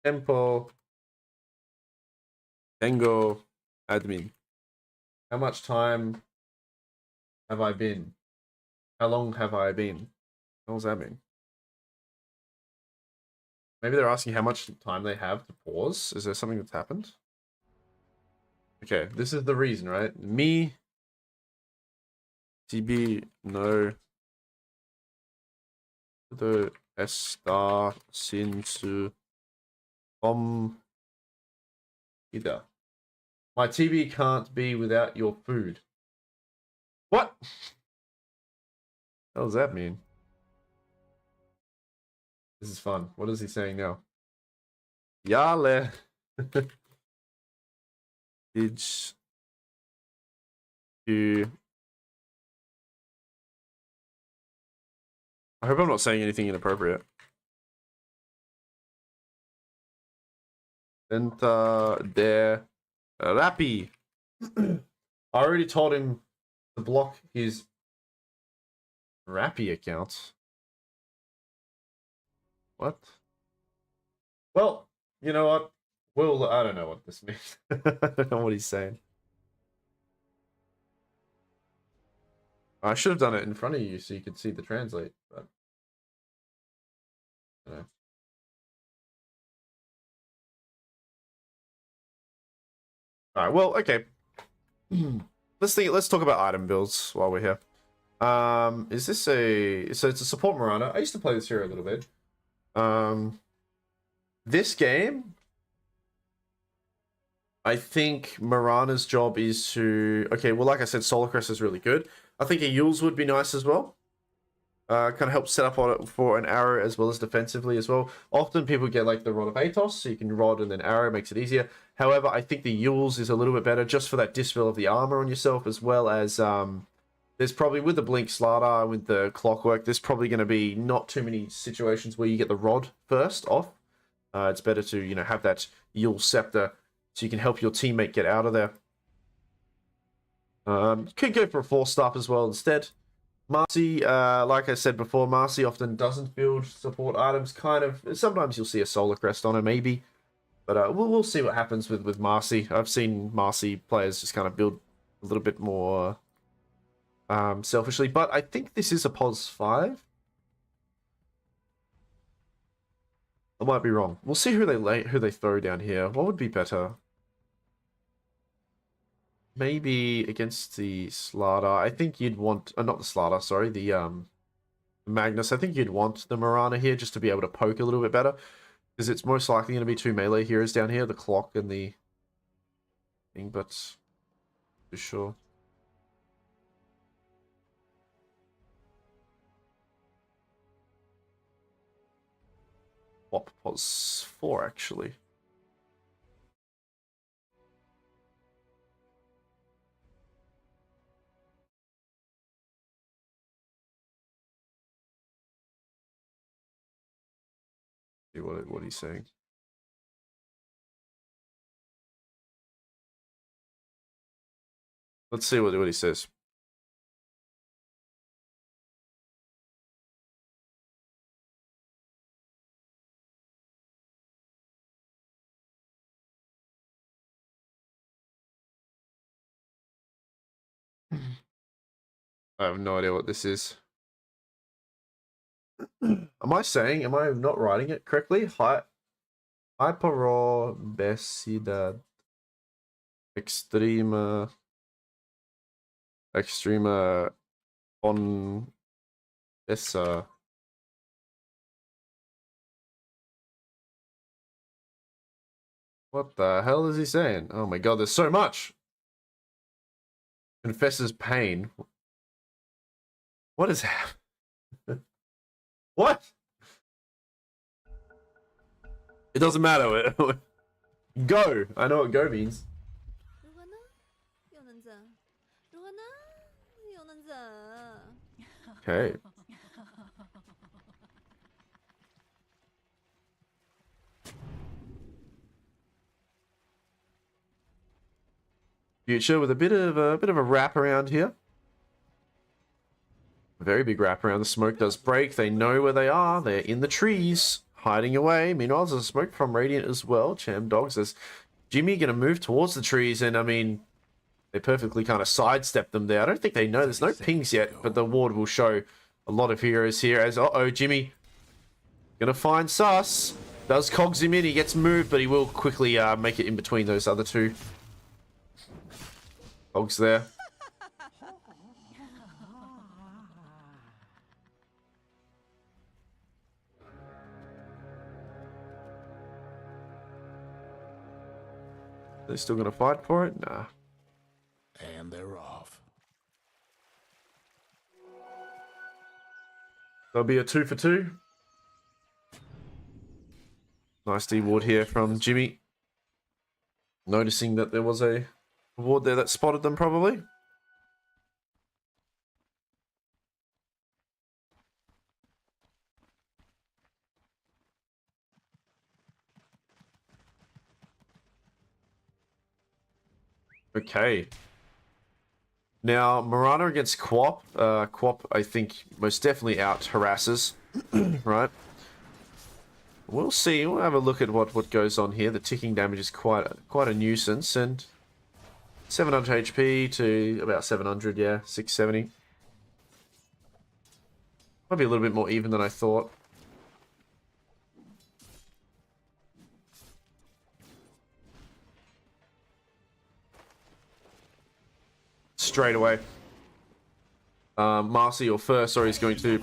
Tempo. Tango admin. How much time have I been? How long have I been? What does that mean? Maybe they're asking how much time they have to pause. Is there something that's happened? Okay, this is the reason, right? Me, TB, no. The estar sin su comida. My TV can't be without your food. What? What does that mean? This is fun. What is he saying now? Yale. Did you... I hope I'm not saying anything inappropriate. Enter there. Rappy. I already told him to block his Rappy account. What? Well, you know what? Well, I don't know what this means. I don't know what he's saying. I should have done it in front of you so you could see the translate, but you know. All right. Well, okay. Let's talk about item builds while we're here. Is this a... So it's a support Miranda. I used to play this hero a little bit. This game, I think Mirana's job is to... Okay, well, like I said, Solar Crest is really good. I think a Yules would be nice as well. Kind of help set up on it for an arrow as well as defensively as well. Often people get like the Rod of Atos, so you can rod and then arrow, makes it easier. However, I think the Yules is a little bit better just for that dispel of the armor on yourself, as well as there's probably with the Blink Slardar, with the Clockwork, there's probably going to be not too many situations where you get the rod first off. It's better to, you know, have that Yule Scepter so you can help your teammate get out of there. Could go for a 4-star as well instead. Marcy, like I said before, Marcy often doesn't build support items, kind of. Sometimes you'll see a Solar Crest on her, maybe. But we'll see what happens with Marcy. I've seen Marcy players just kind of build a little bit more selfishly. But I think this is a POS 5. I might be wrong. We'll see who they throw down here. What would be better? Maybe against the Slardar. I think you'd want... not the Slardar, sorry. The Magnus. I think you'd want the Mirana here just to be able to poke a little bit better. Because it's most likely going to be 2 melee heroes down here. The Clock and the thing, but... for sure. Swap POS 4, actually. See what he's saying. Let's see what he says. I have no idea what this is. Am I not writing it correctly? Hyperobesidad extrema on essa. What the hell is he saying? Oh my god, there's so much. Confesses pain. What is that? What? It doesn't matter. Go. I know what go means. 如何呢？又能怎？如何呢？又能怎？ Okay. Future with a bit of a wrap around here. A very big wrap around. The smoke does break. They know where they are. They're in the trees, hiding away. Meanwhile, there's a smoke from Radiant as well. Chandogs has Jimmy going to move towards the trees, and I mean, they perfectly kind of sidestep them there. I don't think they know. There's no pings yet, but the ward will show a lot of heroes here as, uh-oh, Jimmy going to find Sus. Does cogs him in. He gets moved, but he will quickly make it in between those other two. Cogs there. They're still going to fight for it? Nah. And they're off. There'll be a 2 for 2. Nice D ward here from Jimmy. Noticing that there was a ward there that spotted them probably. Okay. Now, Mirana against Quap. Quap, I think, most definitely out harasses. Right? We'll see. We'll have a look at what goes on here. The ticking damage is quite a nuisance. And 700 HP to about 700, yeah. 670. Might be a little bit more even than I thought. Straight away. Marcy or first, or he's going to...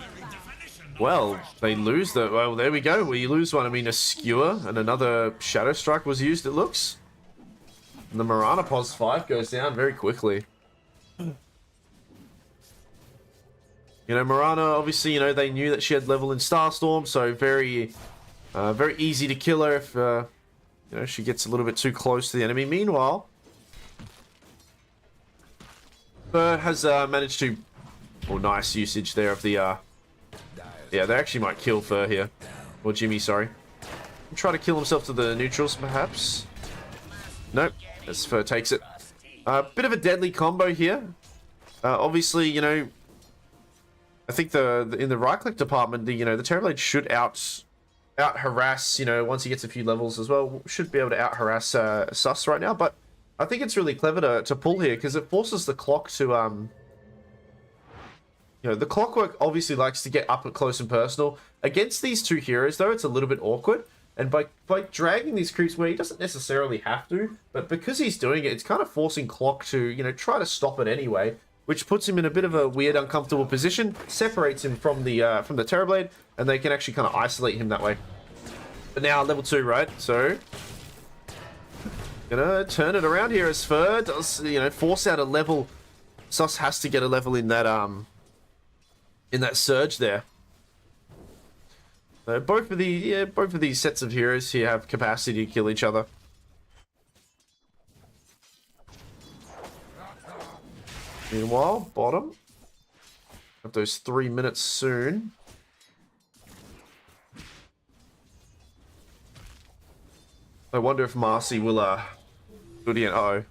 Well, they lose the... Well, there we go. We lose one. I mean, a skewer and another Shadow Strike was used, it looks. And the Mirana Pos 5 goes down very quickly. You know, Mirana, obviously, you know, they knew that she had level in Starstorm, so very easy to kill her if, you know, she gets a little bit too close to the enemy. Meanwhile, has managed to... Oh, nice usage there of the... Yeah, they actually might kill Fur here. Or Jimmy, sorry. Try to kill himself to the neutrals, perhaps. Nope, as Fur takes it. Bit of a deadly combo here. Obviously, you know... I think in the right-click department, the Terrorblade should out harass, you know, once he gets a few levels as well. Should be able to out harass Sus right now, but I think it's really clever to pull here, because it forces the clock to... You know, the Clockwork obviously likes to get up close and personal. Against these two heroes, though, it's a little bit awkward. And by dragging these creeps where he doesn't necessarily have to, but because he's doing it, it's kind of forcing Clock to, you know, try to stop it anyway, which puts him in a bit of a weird, uncomfortable position, separates him from the Terrorblade, and they can actually kind of isolate him that way. But now, level 2, right? So, gonna turn it around here as Fur does, you know, force out a level. Sus has to get a level in that, surge there. So both of these sets of heroes here have capacity to kill each other. Meanwhile, bottom. Have those 3 minutes soon. I wonder if Marcy will do it again. Uh-oh.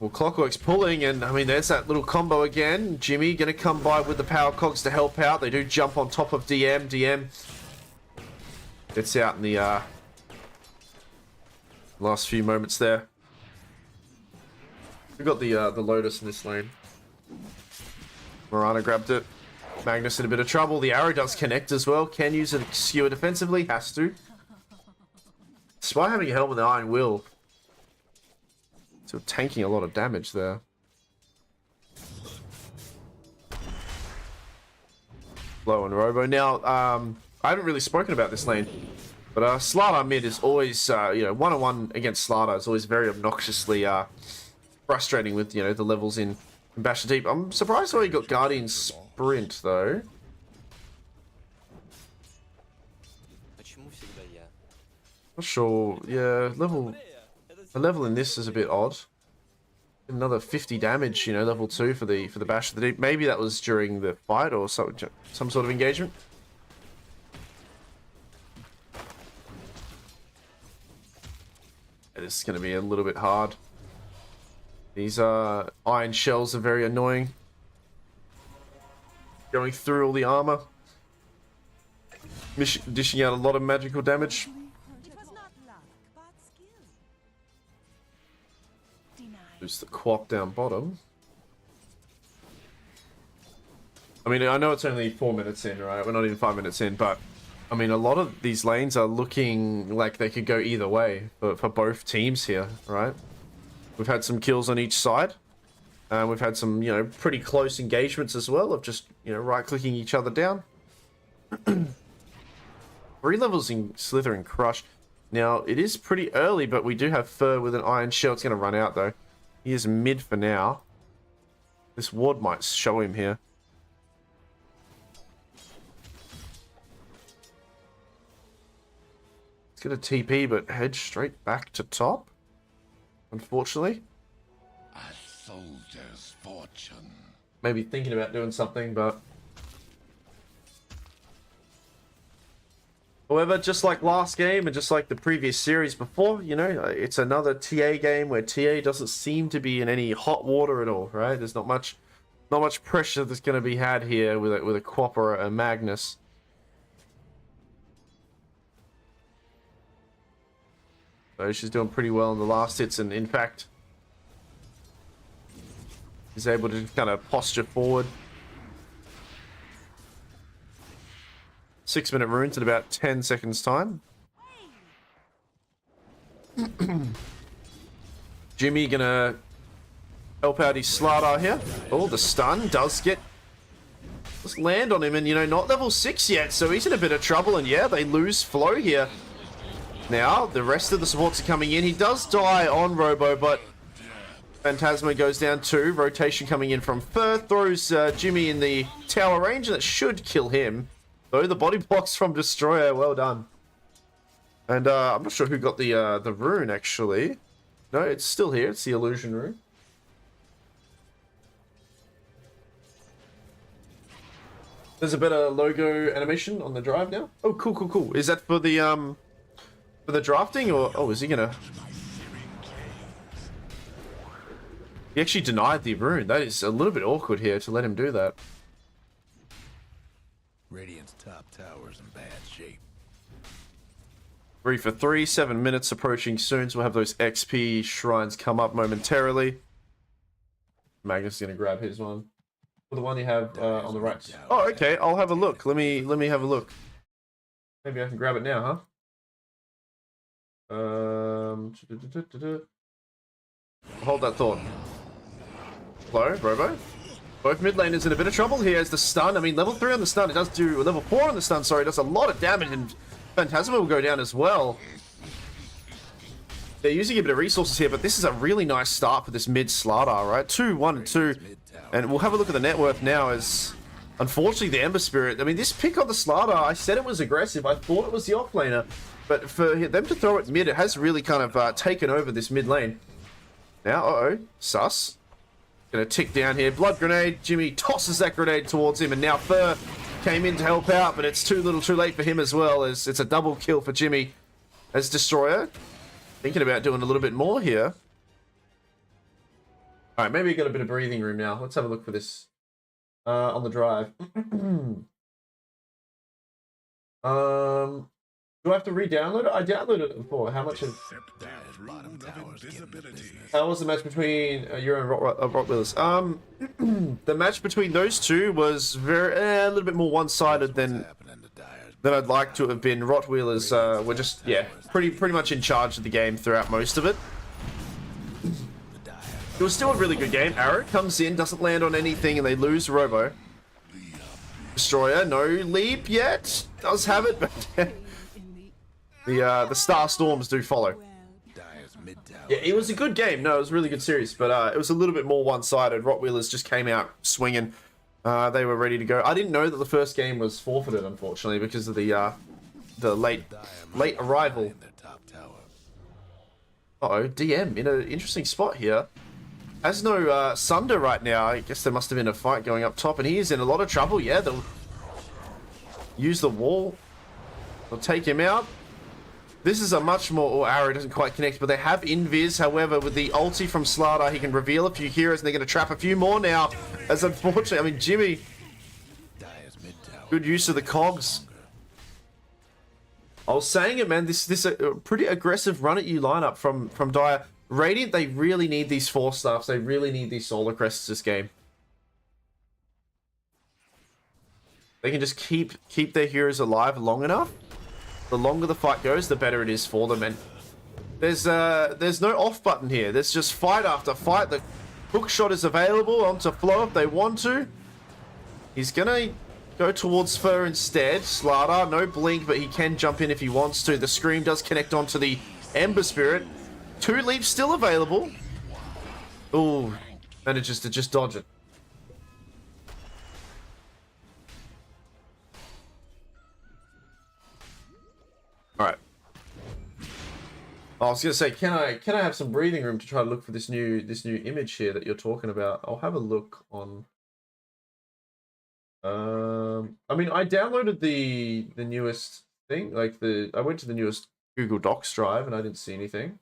Well, Clockwork's pulling, and I mean, there's that little combo again. Jimmy gonna come by with the power cogs to help out. They do jump on top of DM. DM gets out in the last few moments there. We got the Lotus in this lane. Mirana grabbed it. Magnus in a bit of trouble. The arrow does connect as well. Can use a skewer defensively. Has to. Despite having a helmet with the Iron Will. So tanking a lot of damage there. Low on Robo. Now, I haven't really spoken about this lane, but Slardar mid is always, you know, one-on-one against Slardar is always very obnoxiously frustrating with, you know, the levels in Bastion Deep. I'm surprised why he got Guardian Sprint, though. Почему всегда я? Not sure. Yeah, the level in this is a bit odd. Another 50 damage, you know, level 2 for the Bash of the Deep. Maybe that was during the fight or some sort of engagement. This is going to be a little bit hard. These iron shells are very annoying. Going through all the armor. Dishing out a lot of magical damage. It was not luck, but skill. Boost the quap down bottom. I mean, I know it's only 4 minutes in, right? We're not even 5 minutes in, but I mean, a lot of these lanes are looking like they could go either way for both teams here, right? We've had some kills on each side. We've had some, you know, pretty close engagements as well of just, you know, right-clicking each other down. 3 levels in Slither and Crush. Now, it is pretty early, but we do have Fur with an Iron Shell. It's going to run out, though. He is mid for now. This ward might show him here. It's going to TP, but head straight back to top. Unfortunately. A soldier's fortune. Maybe thinking about doing something, but... However, just like last game and just like the previous series before, you know, it's another TA game where TA doesn't seem to be in any hot water at all, right? There's not much pressure that's going to be had here with a Quap or a Magnus. So she's doing pretty well in the last hits, and in fact, is able to kind of posture forward. 6-minute runes in about 10 seconds time. Jimmy gonna help out his Slardar here. Oh, the stun does just land on him, and you know, not level 6 yet, so he's in a bit of trouble, and yeah, they lose flow here. Now, the rest of the supports are coming in. He does die on Robo, but Phantasma goes down too. Rotation coming in from Fur, throws Jimmy in the tower range, and that should kill him. Though the body blocks from Destroyer, well done. And I'm not sure who got the rune, actually. No, it's still here. It's the illusion rune. There's a better logo animation on the drive now. Oh, cool, cool, cool. Is that for the drafting, or oh, is he gonna? He actually denied the rune. That is a little bit awkward here to let him do that. Radiant's top tower's in bad shape. 3 for 3, 7 minutes approaching soon, so we'll have those XP shrines come up momentarily. Magnus is gonna grab his one. Or the one you have on the right. Oh, okay. I'll have a look. Let me have a look. Maybe I can grab it now, huh? Hold that thought. Hello, Robo. Both mid laners in a bit of trouble here as the stun. I mean, level 3 on the stun. It does do level 4 on the stun. Sorry, it does a lot of damage, and Phantasma will go down as well. They're using a bit of resources here, but this is a really nice start for this mid Slardar, right? 2, 1, and 2. And we'll have a look at the net worth now as, unfortunately, the Ember Spirit. I mean, this pick on the Slardar, I said it was aggressive. I thought it was the offlaner. But for them to throw it mid, it has really kind of taken over this mid lane. Now, uh-oh. Sus. Gonna tick down here. Blood Grenade. Jimmy tosses that grenade towards him. And now Fur came in to help out, but it's too little too late for him as well, as it's a double kill for Jimmy as Destroyer. Thinking about doing a little bit more here. Alright, maybe we got a bit of breathing room now. Let's have a look for this on the drive. Do I have to re-download it? I downloaded it before. How much of... How was the match between Euro and Rottweilers? The match between those two was a little bit more one-sided than I'd like to have been. Rottweilers were just, yeah, pretty much in charge of the game throughout most of it. It was still a really good game. Arrow comes in, doesn't land on anything, and they lose Robo. Destroyer, no leap yet. Does have it, but the Star Storms do follow. Yeah, it was a good game. No, it was a really good series, but it was a little bit more one-sided. Rottweilers just came out swinging. They were ready to go. I didn't know that the first game was forfeited, unfortunately, because of the late arrival. Uh-oh, DM in an interesting spot here. Has no Sunder right now. I guess there must have been a fight going up top, and he is in a lot of trouble. Yeah, they'll use the wall. They'll take him out. This is a much more... Oh, Arrow doesn't quite connect, but they have Invis. However, with the ulti from Slardar, he can reveal a few heroes, and they're going to trap a few more now. As unfortunately, I mean, Jimmy... Good use of the cogs. I was saying it, man. This a pretty aggressive run at you lineup from Dire. Radiant, they really need these 4-stars. They really need these Solar Crests this game. They can just keep their heroes alive long enough. The longer the fight goes, the better it is for them. And there's no off button here. There's just fight after fight. The hook shot is available onto Flo if they want to. He's gonna go towards Fur instead. Slardar, no blink, but he can jump in if he wants to. The Scream does connect onto the Ember Spirit. 2 leaps still available. Ooh, manages to just dodge it. All right. I was gonna say, can I have some breathing room to try to look for this new image here that you're talking about? I'll have a look on. I mean, I downloaded the newest thing. Like I went to the newest Google Docs drive and I didn't see anything.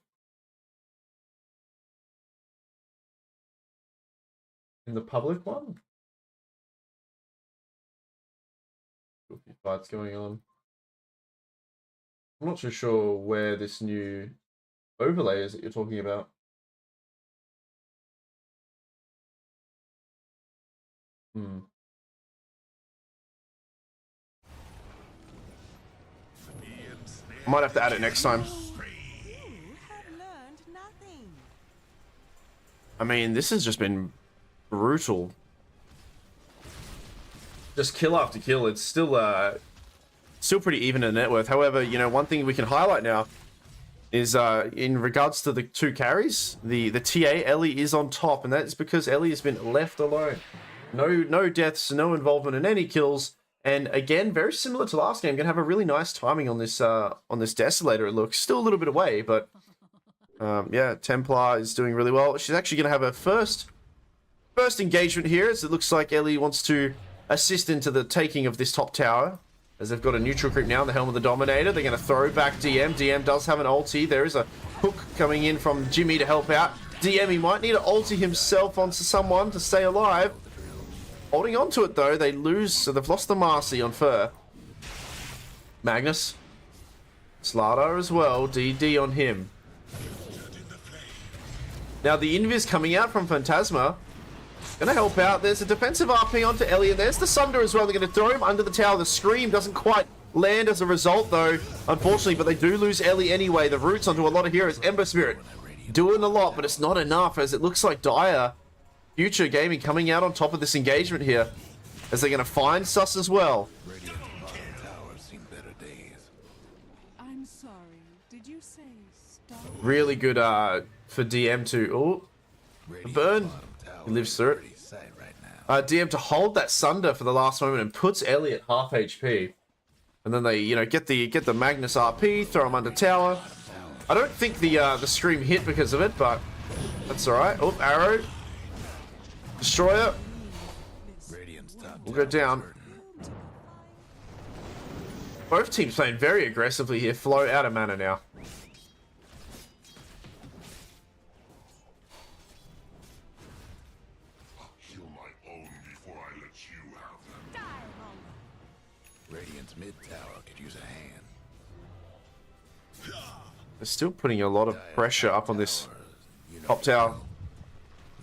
In the public one? Fights going on. I'm not too sure where this new overlay is that you're talking about. I might have to add it next time. I mean, this has just been brutal. Just kill after kill. It's still pretty even in net worth. However, you know, one thing we can highlight now is in regards to the 2 carries, the TA Ellie is on top, and that's because Ellie has been left alone. No deaths, no involvement in any kills. And again, very similar to last game, gonna have a really nice timing on this Desolator. It looks still a little bit away, but yeah, Templar is doing really well. She's actually gonna have her first engagement here, as it looks like Ellie wants to assist into the taking of this top tower, as they've got a neutral creep now in the Helm of the Dominator. They're gonna throw back DM. DM does have an ulti. There is a hook coming in from Jimmy to help out. DM, he might need to ulti himself onto someone to stay alive. Holding on to it though, they lose, so they've lost the Marcy on Fur. Magnus. Slardar as well, DD on him. Now the invis coming out from Phantasma. Gonna help out. There's a defensive RP onto Ellie, and there's the Sunder as well. They're gonna throw him under the tower. The Scream doesn't quite land as a result though, unfortunately, but they do lose Ellie anyway. The roots onto a lot of heroes. Ember Spirit doing a lot, but it's not enough, as it looks like Dire Future Gaming coming out on top of this engagement here, as they're going to find Sus as well. I'm sorry. Did you say stop? Really good for DM to... Oh, burn. He lives through it. DM to hold that Sunder for the last moment and puts Ellie at half HP. And then they, you know, get the Magnus RP, throw him under tower. I don't think the Scream hit because of it, but that's alright. Oh, arrow. Destroyer. We'll go down. Both teams playing very aggressively here. Flow out of mana now. Radiant's mid tower could use a hand. They're still putting a lot of pressure up on this top tower.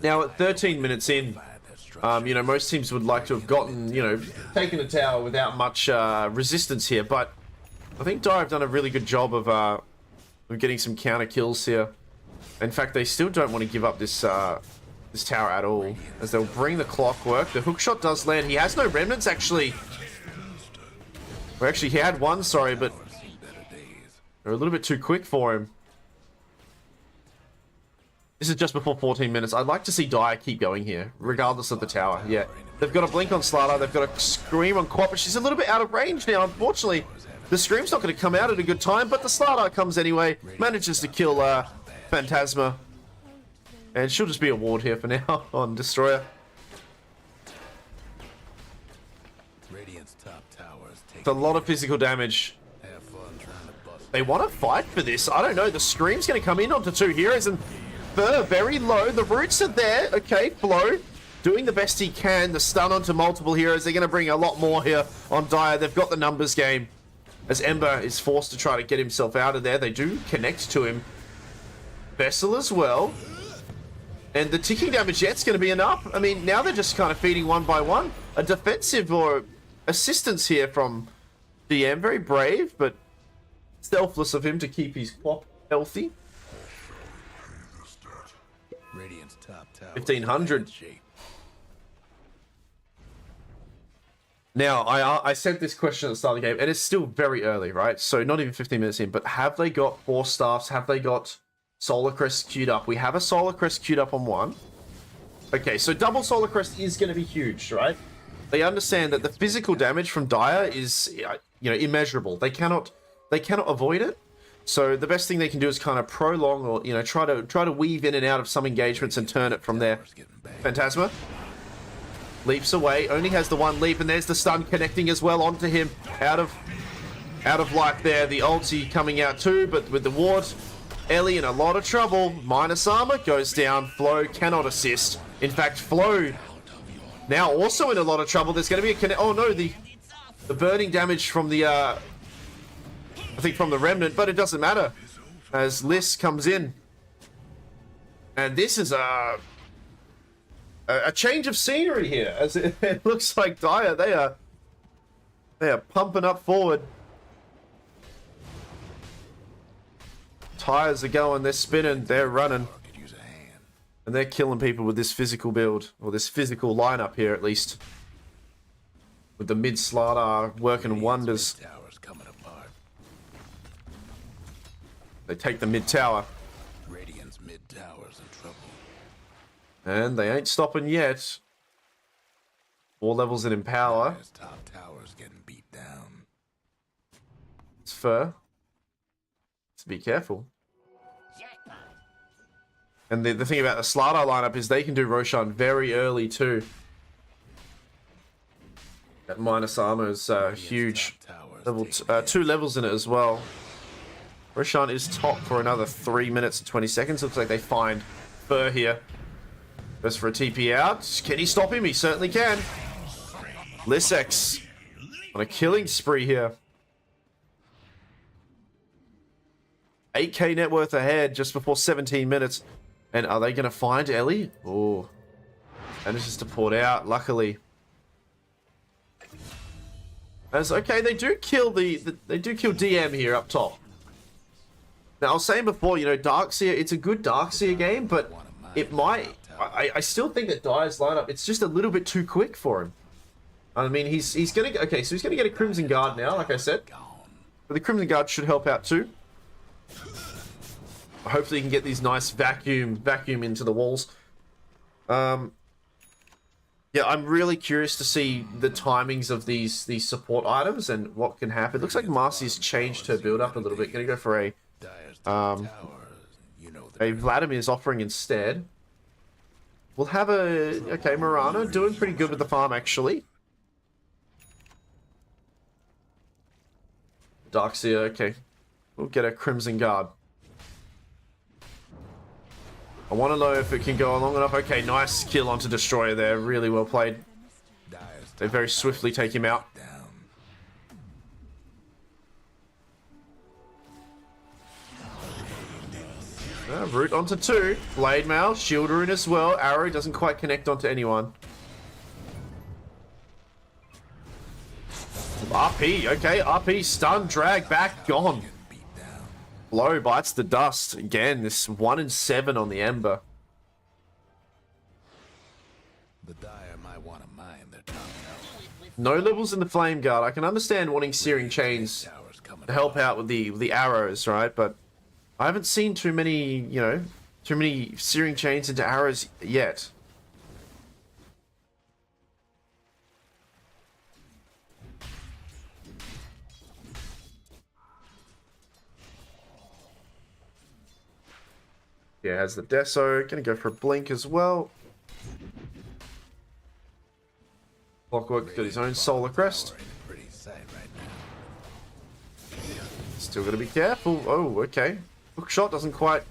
Now at 13 minutes in, you know, most teams would like to have gotten, you know, taken the tower without much resistance here, but I think Dire have done a really good job of getting some counter kills here. In fact, they still don't want to give up this this tower at all, as they'll bring the clockwork. The hookshot does land. He has no remnants actually. Well, actually, he had one, sorry, but they're a little bit too quick for him. This is just before 14 minutes. I'd like to see Dire keep going here, regardless of the tower. Yeah, they've got a blink on Slardar. They've got a Scream on Quap, but she's a little bit out of range now. Unfortunately, the Scream's not going to come out at a good time, but the Slardar comes anyway. Manages to kill Phantasma. And she'll just be a ward here for now on Destroyer. Radiant's top towers take It's a lot of physical damage. have fun trying to bust. They want to fight for this. I don't know. The Scream's going to come in onto 2 heroes, and Fur very low. The roots are there. Okay, Flo doing the best he can. The stun onto multiple heroes. They're going to bring a lot more here on Dire. They've got the numbers game, as Ember is forced to try to get himself out of there. They do connect to him. Vessel as well. And the ticking damage yet's going to be enough. I mean, now they're just kind of feeding one by one. A defensive or assistance here from DM. Very brave, but selfless of him to keep his clock healthy. Radiant's top tower. 1500. Shape. Now, I said this question at the start of the game, and it's still very early, right? So not even 15 minutes in, but have they got 4 staffs? Have they got Solar Crest queued up? We have a Solar Crest queued up on one. Okay, so double Solar Crest is going to be huge, right? They understand that the physical damage from Dire is, you know, immeasurable. They cannot avoid it. So the best thing they can do is kind of prolong or, you know, try to weave in and out of some engagements and turn it from there. Phantasma leaps away, only has the one leap, and there's the stun connecting as well onto him. Out of life there. The ulti coming out too, but with the ward, Ellie in a lot of trouble. Minus armor goes down. Flo cannot assist. In fact, Flo now also in a lot of trouble. There's going to be a connect. Oh no, the burning damage from the I think from the remnant, but it doesn't matter as Liss comes in, and this is a change of scenery here, as it looks like Dire, they are pumping up forward. Tires are going, they're spinning, they're running, and they're killing people with this physical build, or this physical lineup here at least. With the mid Slardar working wonders. Towers coming apart. They take the mid tower. Radiant's mid towers in trouble. And they ain't stopping yet. 4 levels in power. Dire's top tower's getting beat down. It's fur. So be careful. And the thing about the Slardar lineup is they can do Roshan very early too. That minus armor is huge. Level 2 levels in it as well. Roshan is top for another 3 minutes and 20 seconds. Looks like they find Fur here. Goes for a TP out. Can he stop him? He certainly can. Lissex on a killing spree here. 8k net worth ahead just before 17 minutes. And are they going to find Ellie? Oh. Manages to port out, luckily. As okay, they do kill they do kill DM here up top. Now I was saying before, you know, Darkseer, it's a good Darkseer game, but it might I still think that Dire's lineup, it's just a little bit too quick for him. I mean, he's gonna okay, so he's gonna get a Crimson Guard now, like I said. But the Crimson Guard should help out too. Hopefully, he can get these nice vacuum into the walls. Yeah, I'm really curious to see the timings of these support items and what can happen. It looks like Marcy's changed her build up a little bit. Gonna go for a Vladimir's offering instead. We'll have a okay, Mirana doing pretty good with the farm actually. Darkseer, okay. We'll get a Crimson Guard. I want to know if it can go long enough. Okay, nice kill onto Destroyer there. Really well played. They very swiftly take him out. Root onto 2. Blade Mail, Shield Rune as well. Arrow doesn't quite connect onto anyone. RP, okay. RP, stun, drag, back, gone. Blow bites the dust. Again, this 1 in 7 on the Ember. The Dire might want to mine their top tower. No levels in the Flame Guard. I can understand wanting Searing Chains to help out with the arrows, right? But I haven't seen too many, you know, too many Searing Chains into arrows yet. Yeah, has the Deso. Gonna go for a blink as well. Clockwork got his own Solar Crest. Pretty sad right now. Still gotta be careful. Oh, okay. Hook shot doesn't quite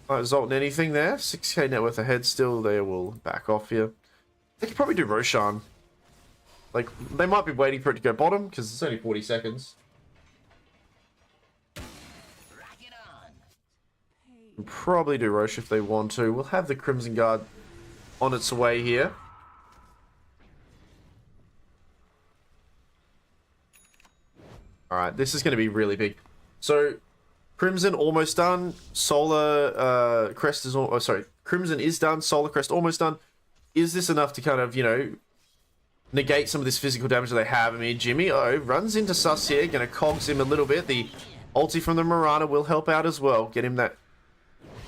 result in anything there. 6k net worth ahead still. They will back off here. They could probably do Roshan. Like, they might be waiting for it to go bottom because it's only 40 seconds. Can probably do Roche if they want to. We'll have the Crimson Guard on its way here. Alright, this is going to be really big. So, Crimson almost done. Solar Crest is... Crimson is done. Solar Crest almost done. Is this enough to kind of, you know, negate some of this physical damage that they have? I mean, Jimmy O runs into Sus here. Going to cogs him a little bit. The ulti from the Mirana will help out as well. Get him that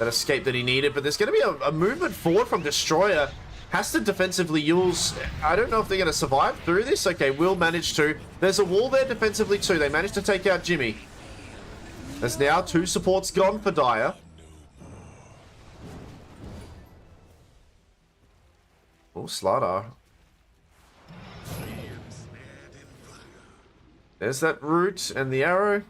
escape that he needed. But there's going to be a movement forward from Destroyer. Has to defensively use... I don't know if they're going to survive through this. Okay, will manage to. There's a wall there defensively too. They managed to take out Jimmy. There's now 2 supports gone for Dire. Oh, Slardar. There's that root and the arrow.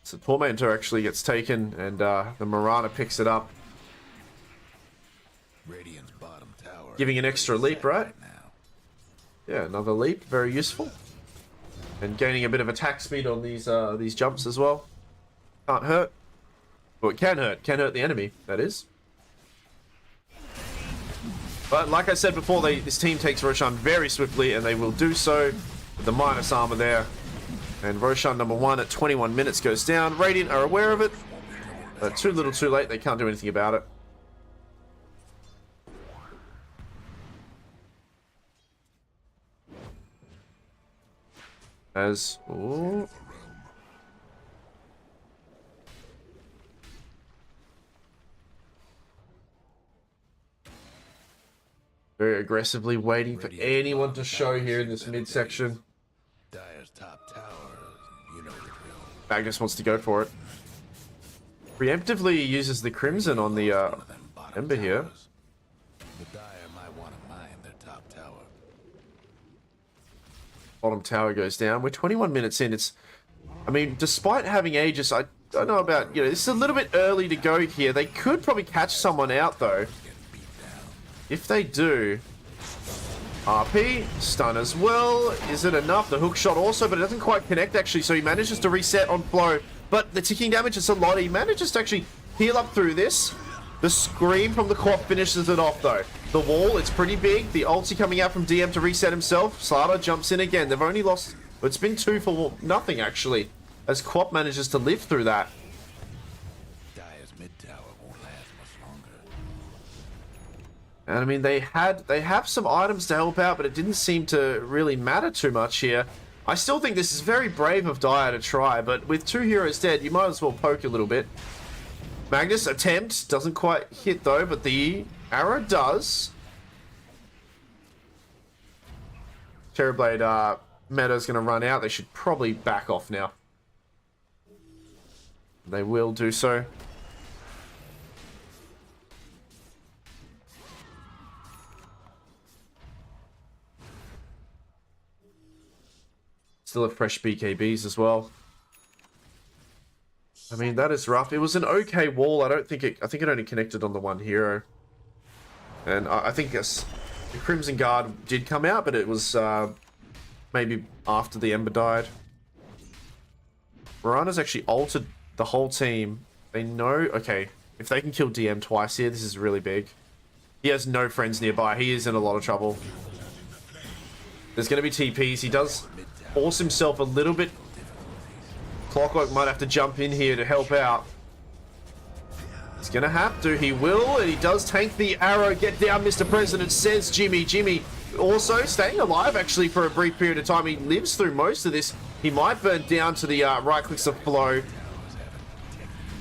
So Tormentor actually gets taken, and the Mirana picks it up. Radiant's bottom tower. Giving an extra leap, right? now. Yeah, another leap, very useful. And gaining a bit of attack speed on these jumps as well. Can't hurt. Well, it can hurt. Can hurt the enemy, that is. But like I said before, this team takes Roshan very swiftly, and they will do so with the minus armor there. And Roshan number 1 at 21 minutes goes down. Radiant are aware of it. But too little too late. They can't do anything about it. As... Ooh. Very aggressively waiting for anyone to show here in this midsection. Dire's top tower. You know the drill. Magnus wants to go for it. Preemptively uses the Crimson on the One of them bottom Ember here. towers. The Dire might want to mine their top tower. Bottom tower goes down. We're 21 minutes in. It's... I mean, despite having Aegis, I don't know about... You know, this is a little bit early to go here. They could probably catch someone out, though. If they do... RP, stun as well. Is it enough? The hook shot also, but it doesn't quite connect, actually. So he manages to reset on Flow. But the ticking damage is a lot. He manages to actually heal up through this. The scream from the Quap finishes it off, though. The wall, it's pretty big. The ulti coming out from DM to reset himself. Slardar jumps in again. They've only lost... It's been 2 for nothing, actually. As Quap manages to live through that. Dire's mid tower won't last much longer. And I mean, they have some items to help out, but it didn't seem to really matter too much here. I still think this is very brave of Dire to try, but with 2 heroes dead, you might as well poke a little bit. Magnus attempt, doesn't quite hit though, but the arrow does. Terrorblade meta's gonna run out. They should probably back off now. They will do so. Still have fresh BKBs as well. I mean, that is rough. It was an okay wall. I think it only connected on the 1 hero. And I think the Crimson Guard did come out, but it was maybe after the Ember died. Mirana's actually altered the whole team. They know... Okay, if they can kill DM twice here, this is really big. He has no friends nearby. He is in a lot of trouble. There's going to be TPs. He does force himself a little bit. Clockwork might have to jump in here to help out. He's going to have to. He will, and he does tank the arrow. Get down, Mr. President, says Jimmy. Jimmy also staying alive, actually, for a brief period of time. He lives through most of this. He might burn down to the right clicks of Flow.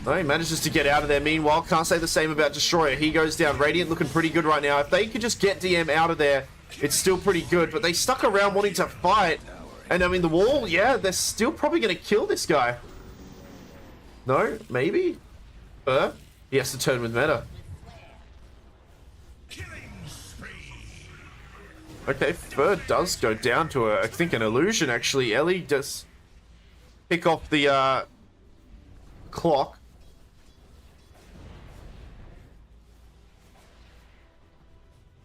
No, he manages to get out of there. Meanwhile, can't say the same about Destroyer. He goes down. Radiant looking pretty good right now. If they could just get DM out of there, it's still pretty good. But they stuck around wanting to fight. And I mean, the wall, yeah, they're still probably going to kill this guy. No? Maybe? He has to turn with meta. Okay, Fur does go down to, I think, an illusion, actually. Ellie does pick off the clock.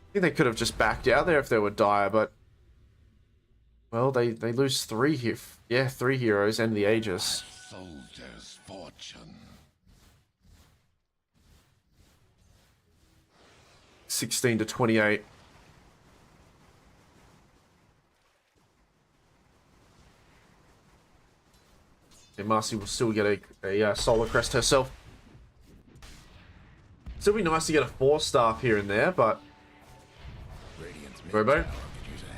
I think they could have just backed out there if they were Dire, but Well, they lose 3 here. Yeah, 3 heroes and the Aegis. Soldier's fortune. 16 to 28. And Marcy will still get a solar crest herself. Still be nice to get a 4-star here and there, but Radiant's Robo? mid tower could use a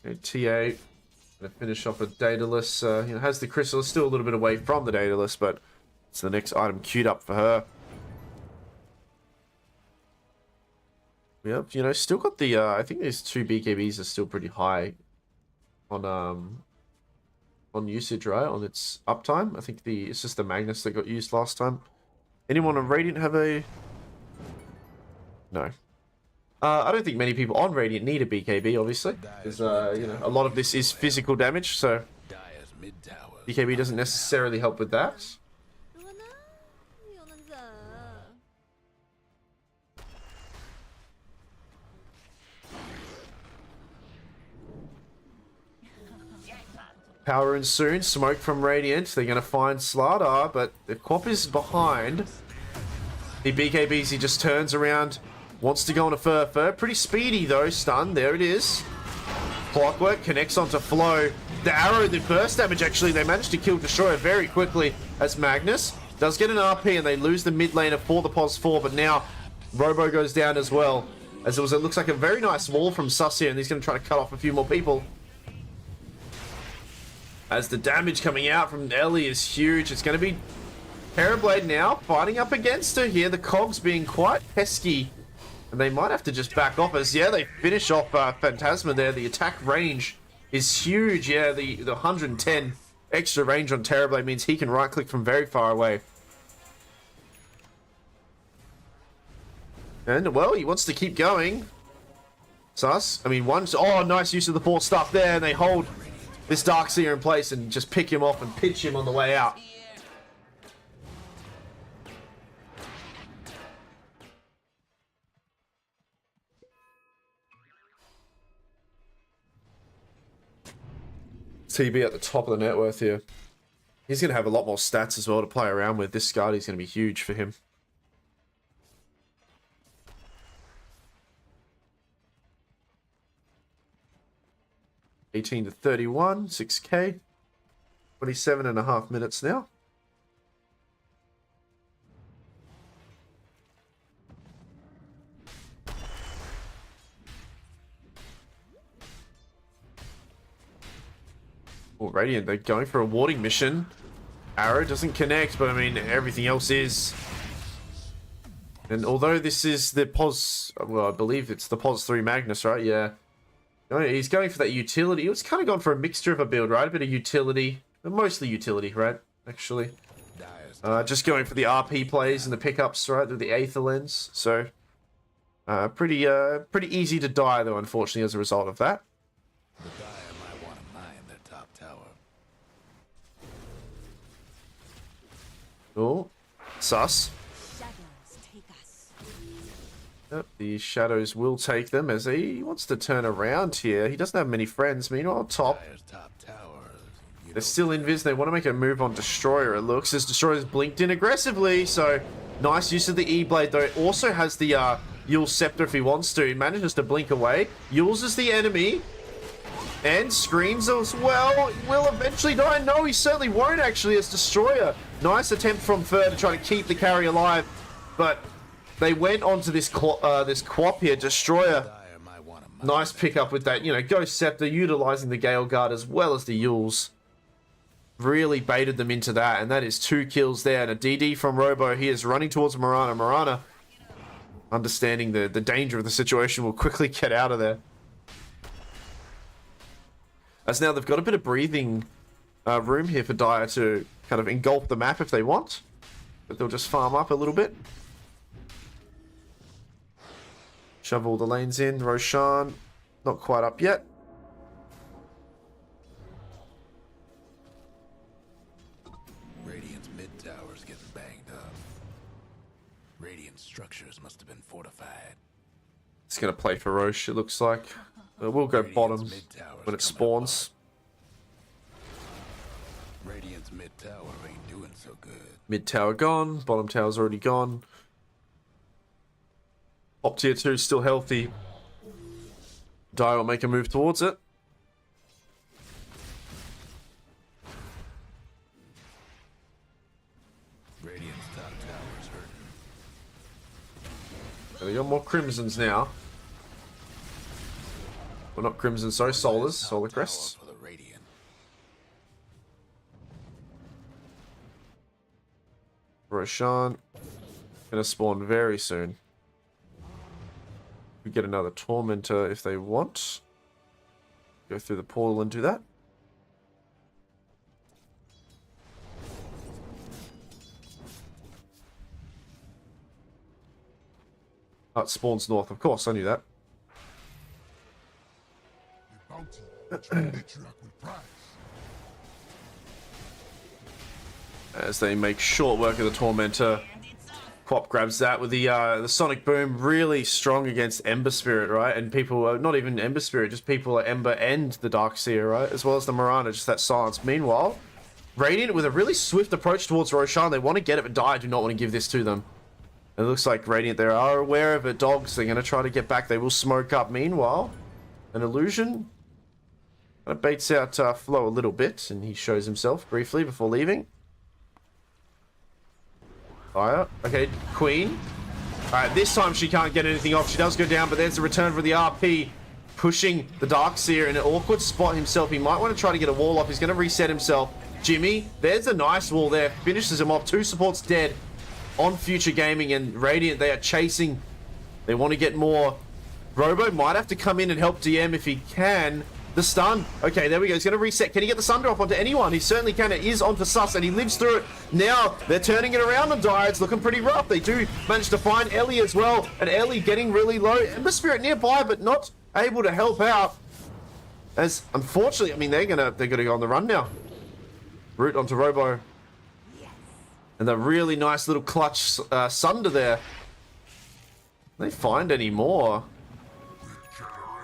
hand. TA gonna finish off a Daedalus. Has the crystal, still a little bit away from the Daedalus, but it's the next item queued up for her. Yep, still got the. I think these 2 BKBs are still pretty high on usage, right? On its uptime. I think it's just the Magnus that got used last time. Anyone on Radiant have a? No. I don't think many people on Radiant need a BKB, obviously, because a lot of this is physical damage, so Dire's mid tower. BKB doesn't necessarily help with that. 如何呢？又能怎？ Power in soon. Smoke from Radiant. They're going to find Slardar, but the Quap is behind. The BKBs, he just turns around. Wants to go on a Fur. Pretty speedy, though. Stun. There it is. Clockwork connects onto Flow. The arrow, the burst damage, actually, they managed to kill Destroyer very quickly as Magnus does get an RP, and they lose the mid laner for the POS 4, but now Robo goes down as well. As it looks like a very nice wall from Sus here, and he's going to try to cut off a few more people. As the damage coming out from Ellie is huge. It's going to be Terrorblade now fighting up against her here. The cogs being quite pesky. And they might have to just back off as, yeah, they finish off Phantasma there. The attack range is huge. Yeah, the 110 extra range on Terrorblade means he can right-click from very far away. And, well, he wants to keep going. Sus. I mean, oh, nice use of the 4 stuff there. And they hold this Darkseer in place and just pick him off and pitch him on the way out. TB at the top of the net worth here. He's going to have a lot more stats as well to play around with. This Scardy's going to be huge for him. $18 to 31, 6k. 27.5 minutes now. Oh, Radiant, they're going for a warding mission. Arrow doesn't connect, but I mean, everything else is. And although this is the POS, well, I believe it's the POS 3 Magnus, right? Yeah. He's going for that utility. It was kind of gone for a mixture of a build, right? A bit of utility, but mostly utility, right? Actually. Just going for the RP plays and the pickups, right? With the Aether Lens. So, pretty easy to die, though, unfortunately, as a result of that. The Dire might want to mine their top tower. Oh, Sus. Shadows take us. Yep, the shadows will take them as he wants to turn around here. He doesn't have many friends. Meanwhile, top. Dire's top tower. They're still invis. They want to make a move on Destroyer, it looks, as Destroyer's blinked in aggressively. So, nice use of the E-Blade, though. It also has the Yule's Scepter if he wants to. He manages to blink away. Yule's is the enemy. And screams as well. Will eventually die. No, he certainly won't, actually, as Destroyer. Nice attempt from Fur to try to keep the carry alive. But they went onto this Quap here. Destroyer. Dire might want to mine Nice pickup with that, Ghost Scepter, utilizing the Gale Guard as well as the Yules. Really baited them into that, and that is 2 kills there. And a DD from Robo. He is running towards Mirana. Mirana, understanding the danger of the situation, will quickly get out of there. As now they've got a bit of breathing room here for Dire to kind of engulf the map if they want. But they'll just farm up a little bit. Shove all the lanes in. Roshan, not quite up yet. structures must have been fortified. It's going to play for Roche, it looks like. But we'll go bottom when it spawns. Radiant's mid tower ain't doing so good. Mid tower gone. Bottom tower's already gone. Top tier 2 still healthy. Dire will make a move towards it. Radiant's top tower's hurting. They got more crimsons now. Well, not crimson, sorry, solars, solar crests. For the Radiant. Roshan gonna spawn very soon. We get another tormentor if they want. Go through the portal and do that. Oh, it spawns north, of course, I knew that. As they make short work of the tormentor. Quap grabs that with the Sonic Boom, really strong against Ember Spirit, right? And people, not even Ember Spirit, just people at Ember and the Darkseer, right? As well as the Mirana, just that silence. Meanwhile, Radiant with a really swift approach towards Roshan. They want to get it, but Dire do not want to give this to them. It looks like Radiant, they are aware of it. Dogs, they're going to try to get back. They will smoke up. Meanwhile, an illusion kind of baits out Flo a little bit, and he shows himself briefly before leaving. Fire. Okay, Queen. Alright, this time she can't get anything off. She does go down, but there's a return for the RP. Pushing the Darkseer in an awkward spot himself. He might want to try to get a wall off. He's going to reset himself. Jimmy, there's a nice wall there. Finishes him off. 2 supports dead on Future Gaming, and Radiant, they are chasing. They want to get more. Robo might have to come in and help DM if he can. The stun. Okay, there we go. He's going to reset. Can he get the stun drop onto anyone? He certainly can. It is onto Sus, and he lives through it. Now, they're turning it around on Dire. It's looking pretty rough. They do manage to find Ellie as well. And Ellie getting really low. Ember Spirit nearby, but not able to help out. As, unfortunately, I mean, they're gonna go on the run now. Root onto Robo. And the really nice little clutch Sunder there. They find any more?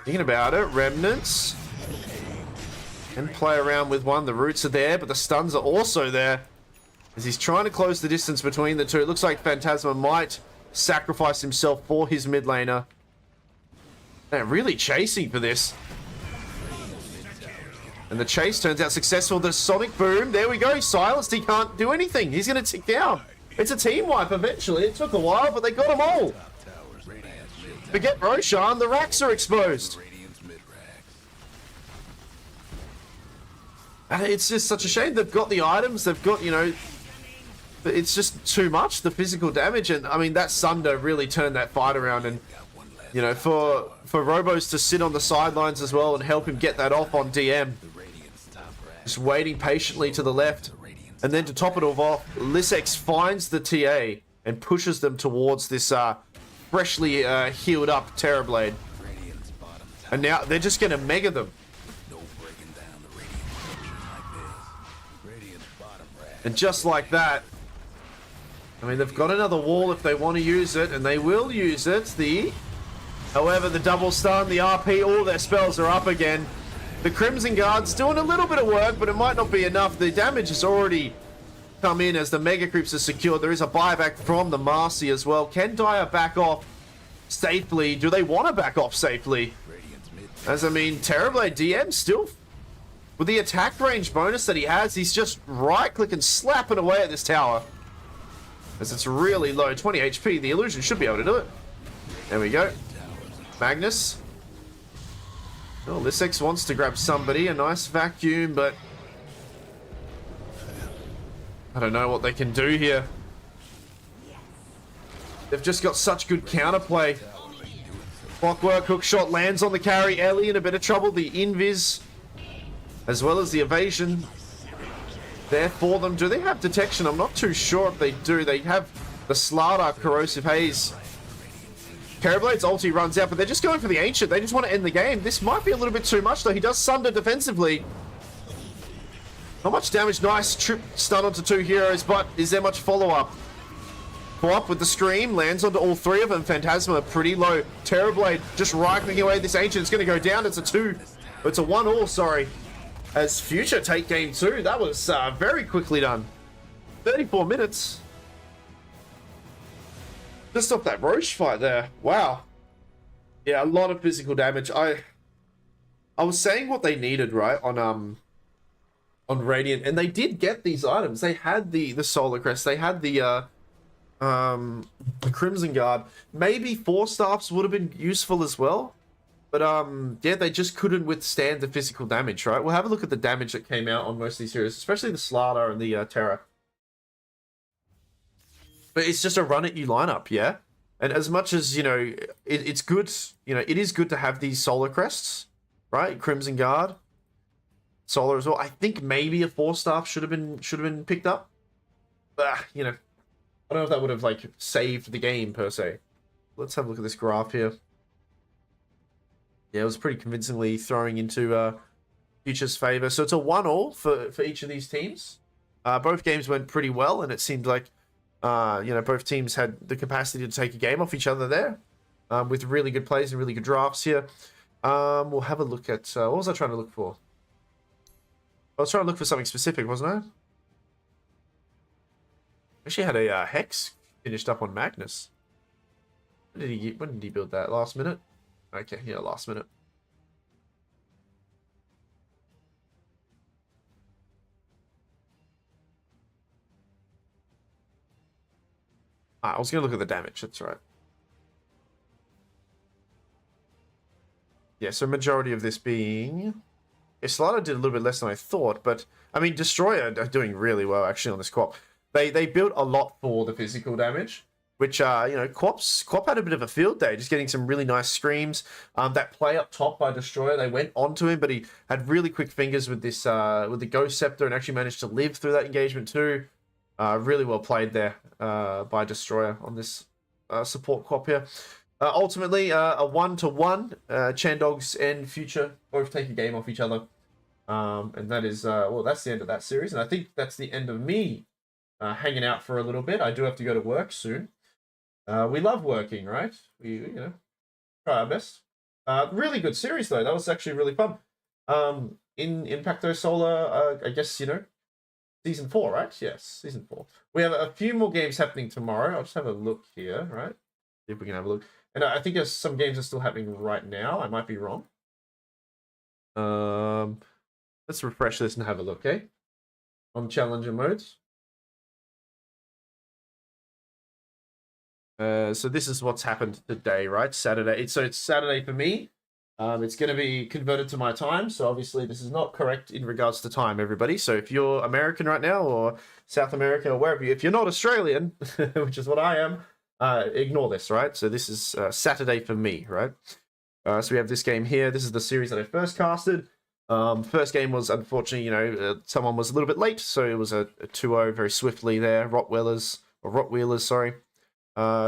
Thinking about it. Remnants. And play around with one. The roots are there, but the stuns are also there. As he's trying to close the distance between the two. It looks like Phantasma might sacrifice himself for his mid laner. They're really chasing for this. And the chase turns out successful. The Sonic Boom. There we go. He's silenced. He can't do anything. He's going to tick down. It's a team wipe eventually. It took a while, but they got them all. Forget Roshan. The racks are exposed. And it's just such a shame. They've got the items. They've got, you know, it's just too much, the physical damage. And, I mean, that Sunder really turned that fight around. And, you know, for Robos to sit on the sidelines as well and help him get that off on DM. Just waiting patiently to the left. And then to top it all off, Lissex finds the TA and pushes them towards this freshly healed up Terrorblade. And now they're just going to mega them. And just like that, I mean, they've got another wall if they want to use it, and they will use it. However, the double stun, the RP, all their spells are up again. The Crimson Guard's doing a little bit of work, but it might not be enough. The damage has already come in as the Mega Creeps are secured. There is a buyback from the Marcy as well. Can Dire back off safely? Do they want to back off safely? As, I mean, Terrorblade DM still... With the attack range bonus that he has, he's just right-clicking, slapping away at this tower. As it's really low, 20 HP. The illusion should be able to do it. There we go. Magnus. Oh, Lissex wants to grab somebody. A nice vacuum, but... I don't know what they can do here. They've just got such good counterplay. Clockwork, hookshot lands on the carry. Ellie in a bit of trouble. The invis... as well as the evasion there for them. Do they have detection? I'm not too sure if they do. They have the Slardar Corrosive Haze. Terrorblade's ulti runs out, but they're just going for the Ancient. They just want to end the game. This might be a little bit too much, though. He does Sunder defensively. Not much damage. Nice trip stun onto 2 heroes, but is there much follow-up? Co-op with the Scream, lands onto all three of them. Phantasma pretty low. Terrorblade just rifling away this Ancient. It's going to go down. It's a 2. It's a 1-all, sorry. As Future take game 2. That was very quickly done. 34 minutes. Just off that Roche fight there. Wow. Yeah, a lot of physical damage. I was saying what they needed, right, on Radiant, and they did get these items. They had the Solar Crest. They had the Crimson Guard. Maybe 4 staffs would have been useful as well. But yeah, they just couldn't withstand the physical damage, right? We'll have a look at the damage that came out on most of these heroes, especially the Slardar and the Terra. But it's just a run at you lineup, yeah? And as much as, you know, it's good, you know, it is good to have these Solar Crests, right? Crimson Guard, Solar as well. I think maybe a 4-staff should have been picked up. But, you know, I don't know if that would have, like, saved the game, per se. Let's have a look at this graph here. Yeah, it was pretty convincingly throwing into Future's favor. So it's a 1-all for each of these teams. Both games went pretty well, and it seemed like, you know, both teams had the capacity to take a game off each other there, with really good plays and really good drafts here. We'll have a look at... what was I trying to look for? I was trying to look for something specific, wasn't I? Actually had a Hex finished up on Magnus. When did he build that? Last minute? Okay, yeah, last minute. I was going to look at the damage, that's right. Yeah, so majority of this being... Yeah, Slardar did a little bit less than I thought, but... I mean, Destroyer are doing really well, actually, on this co-op. They built a lot for the physical damage, which, you know, Co-op had a bit of a field day, just getting some really nice screams. That play up top by Destroyer, they went onto him, but he had really quick fingers with this, with the Ghost Scepter, and actually managed to live through that engagement too. Really well played there by Destroyer on this support co-op here. Ultimately, a 1-1. Chandogs and Future both take a game off each other. And that is, well, that's the end of that series. And I think that's the end of me hanging out for a little bit. I do have to go to work soon. We love working, right? We you know, try our best. Really good series, though. That was actually really fun. In Impacto Solar, I guess, you know, Season 4, right? Yes, Season 4. We have a few more games happening tomorrow. I'll just have a look here, right? See if we can have a look. And I think there's some games are still happening right now. I might be wrong. Let's refresh this and have a look, okay? On Challenger modes. So this is what's happened today, right? Saturday. So it's Saturday for me. It's going to be converted to my time, so obviously this is not correct in regards to time, everybody. So if you're American right now, or South American, or wherever if you're not Australian, which is what I am, ignore this, right? So this is Saturday for me, right? So we have this game here. This is the series that I first casted. First game was, unfortunately, you know, someone was a little bit late, so it was a 2-0 very swiftly there. Rottweilers, sorry.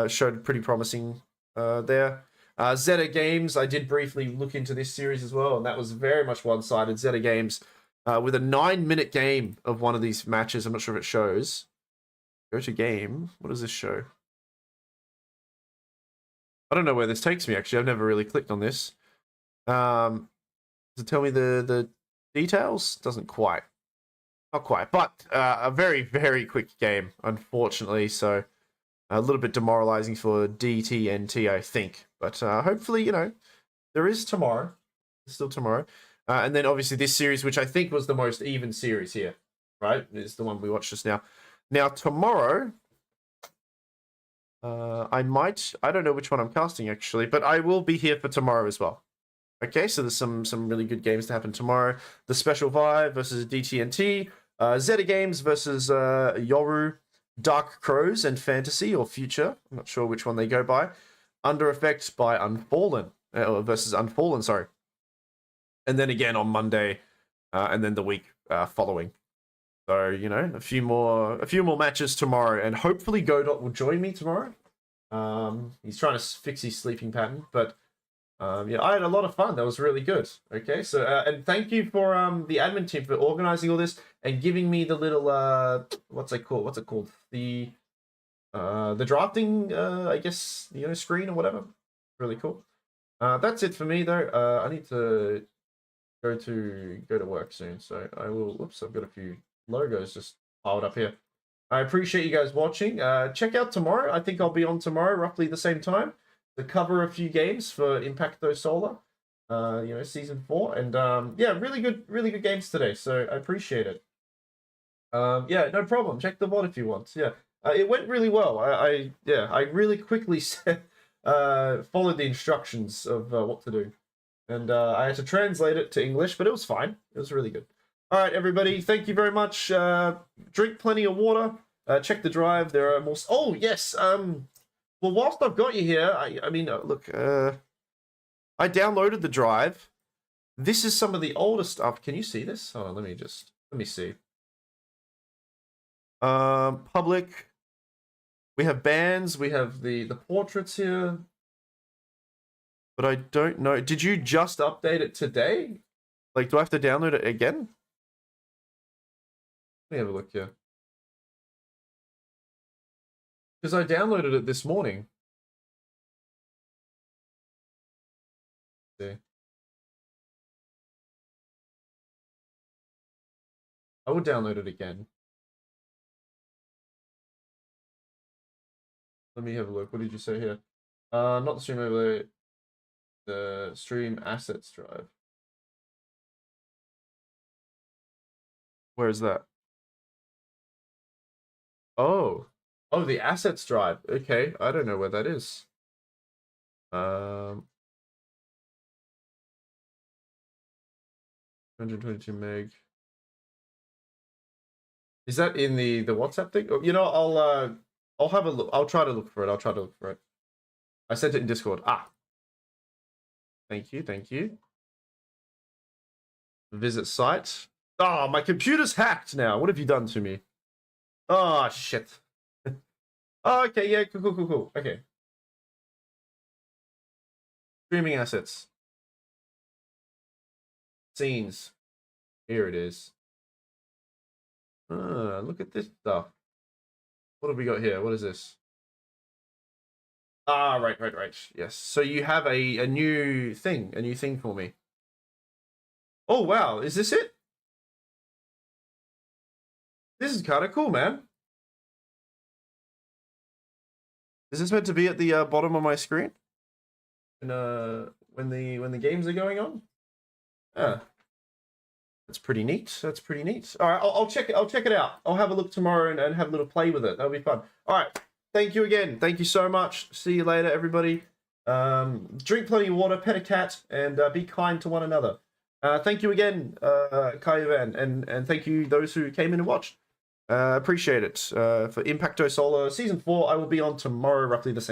Showed pretty promising there. Zeta Games, I did briefly look into this series as well, and that was very much one-sided. Zeta Games, with a 9-minute game of one of these matches. I'm not sure if it shows. Go to game. What does this show? I don't know where this takes me, actually. I've never really clicked on this. Does it tell me the details? Doesn't quite. Not quite. But a very, very quick game, unfortunately. So a little bit demoralizing for DTNT, I think. But hopefully, you know, there is tomorrow. There's still tomorrow. And then obviously this series, which I think was the most even series here, right? Is the one we watched just now. Now, tomorrow, I don't know which one I'm casting, actually, but I will be here for tomorrow as well. Okay, so there's some really good games to happen tomorrow. The Special Vibe versus DTNT. Zeta Games versus Yoru. Dark Crows and Fantasy, or Future. I'm not sure which one they go by. Under Effect by Unfallen. Versus Unfallen, sorry. And then again on Monday, and then the week following. So, you know, a few more matches tomorrow, and hopefully Godot will join me tomorrow. He's trying to fix his sleeping pattern, but yeah, I had a lot of fun. That was really good. Okay, so and thank you for the admin team for organizing all this and giving me the little what's it called? The the drafting, I guess, you know, screen or whatever. Really cool. That's it for me though. I need to go to work soon, so I will. Whoops, I've got a few logos just piled up here. I appreciate you guys watching. Check out tomorrow. I think I'll be on tomorrow, roughly the same time, to cover a few games for Impacto Solar. You know, season 4, and yeah, really good games today. So I appreciate it. Yeah, no problem. Check the VOD if you want. Yeah, it went really well. I really quickly said, followed the instructions of what to do, and I had to translate it to English, but it was fine. It was really good. All right, everybody, thank you very much. Drink plenty of water. Check the drive. There are more. Oh yes. Well, whilst I've got you here, I mean, look. I downloaded the drive. This is some of the older stuff. Can you see this? Hold on, let me see. Public. We have bands. We have the portraits here. But I don't know. Did you just update it today? Like, do I have to download it again? Let me have a look here. Because I downloaded it this morning. See. I will download it again. Let me have a look. What did you say here? Not the stream overlay. The stream assets drive. Where is that? Oh, the assets drive. Okay, I don't know where that is. 122 meg. Is that in the WhatsApp thing? You know, I'll have a look. I'll try to look for it. I sent it in Discord. Ah. Thank you. Visit site. Oh, my computer's hacked now. What have you done to me? Oh, shit. Oh, okay, yeah, cool. Okay. Streaming assets. Scenes. Here it is. Look at this stuff. What have we got here? What is this? Ah, right. Yes. So you have a new thing for me. Oh, wow. Is this it? This is kind of cool, man. Is this meant to be at the bottom of my screen? And when the games are going on? Yeah. That's pretty neat. All right, I'll check it out. I'll have a look tomorrow and have a little play with it. That'll be fun. All right. Thank you again. Thank you so much. See you later, everybody. Drink plenty of water, pet a cat, and be kind to one another. Thank you again, Kaivan, and thank you those who came in and watched. Appreciate it. For Impacto Solar Season 4, I will be on tomorrow, roughly the same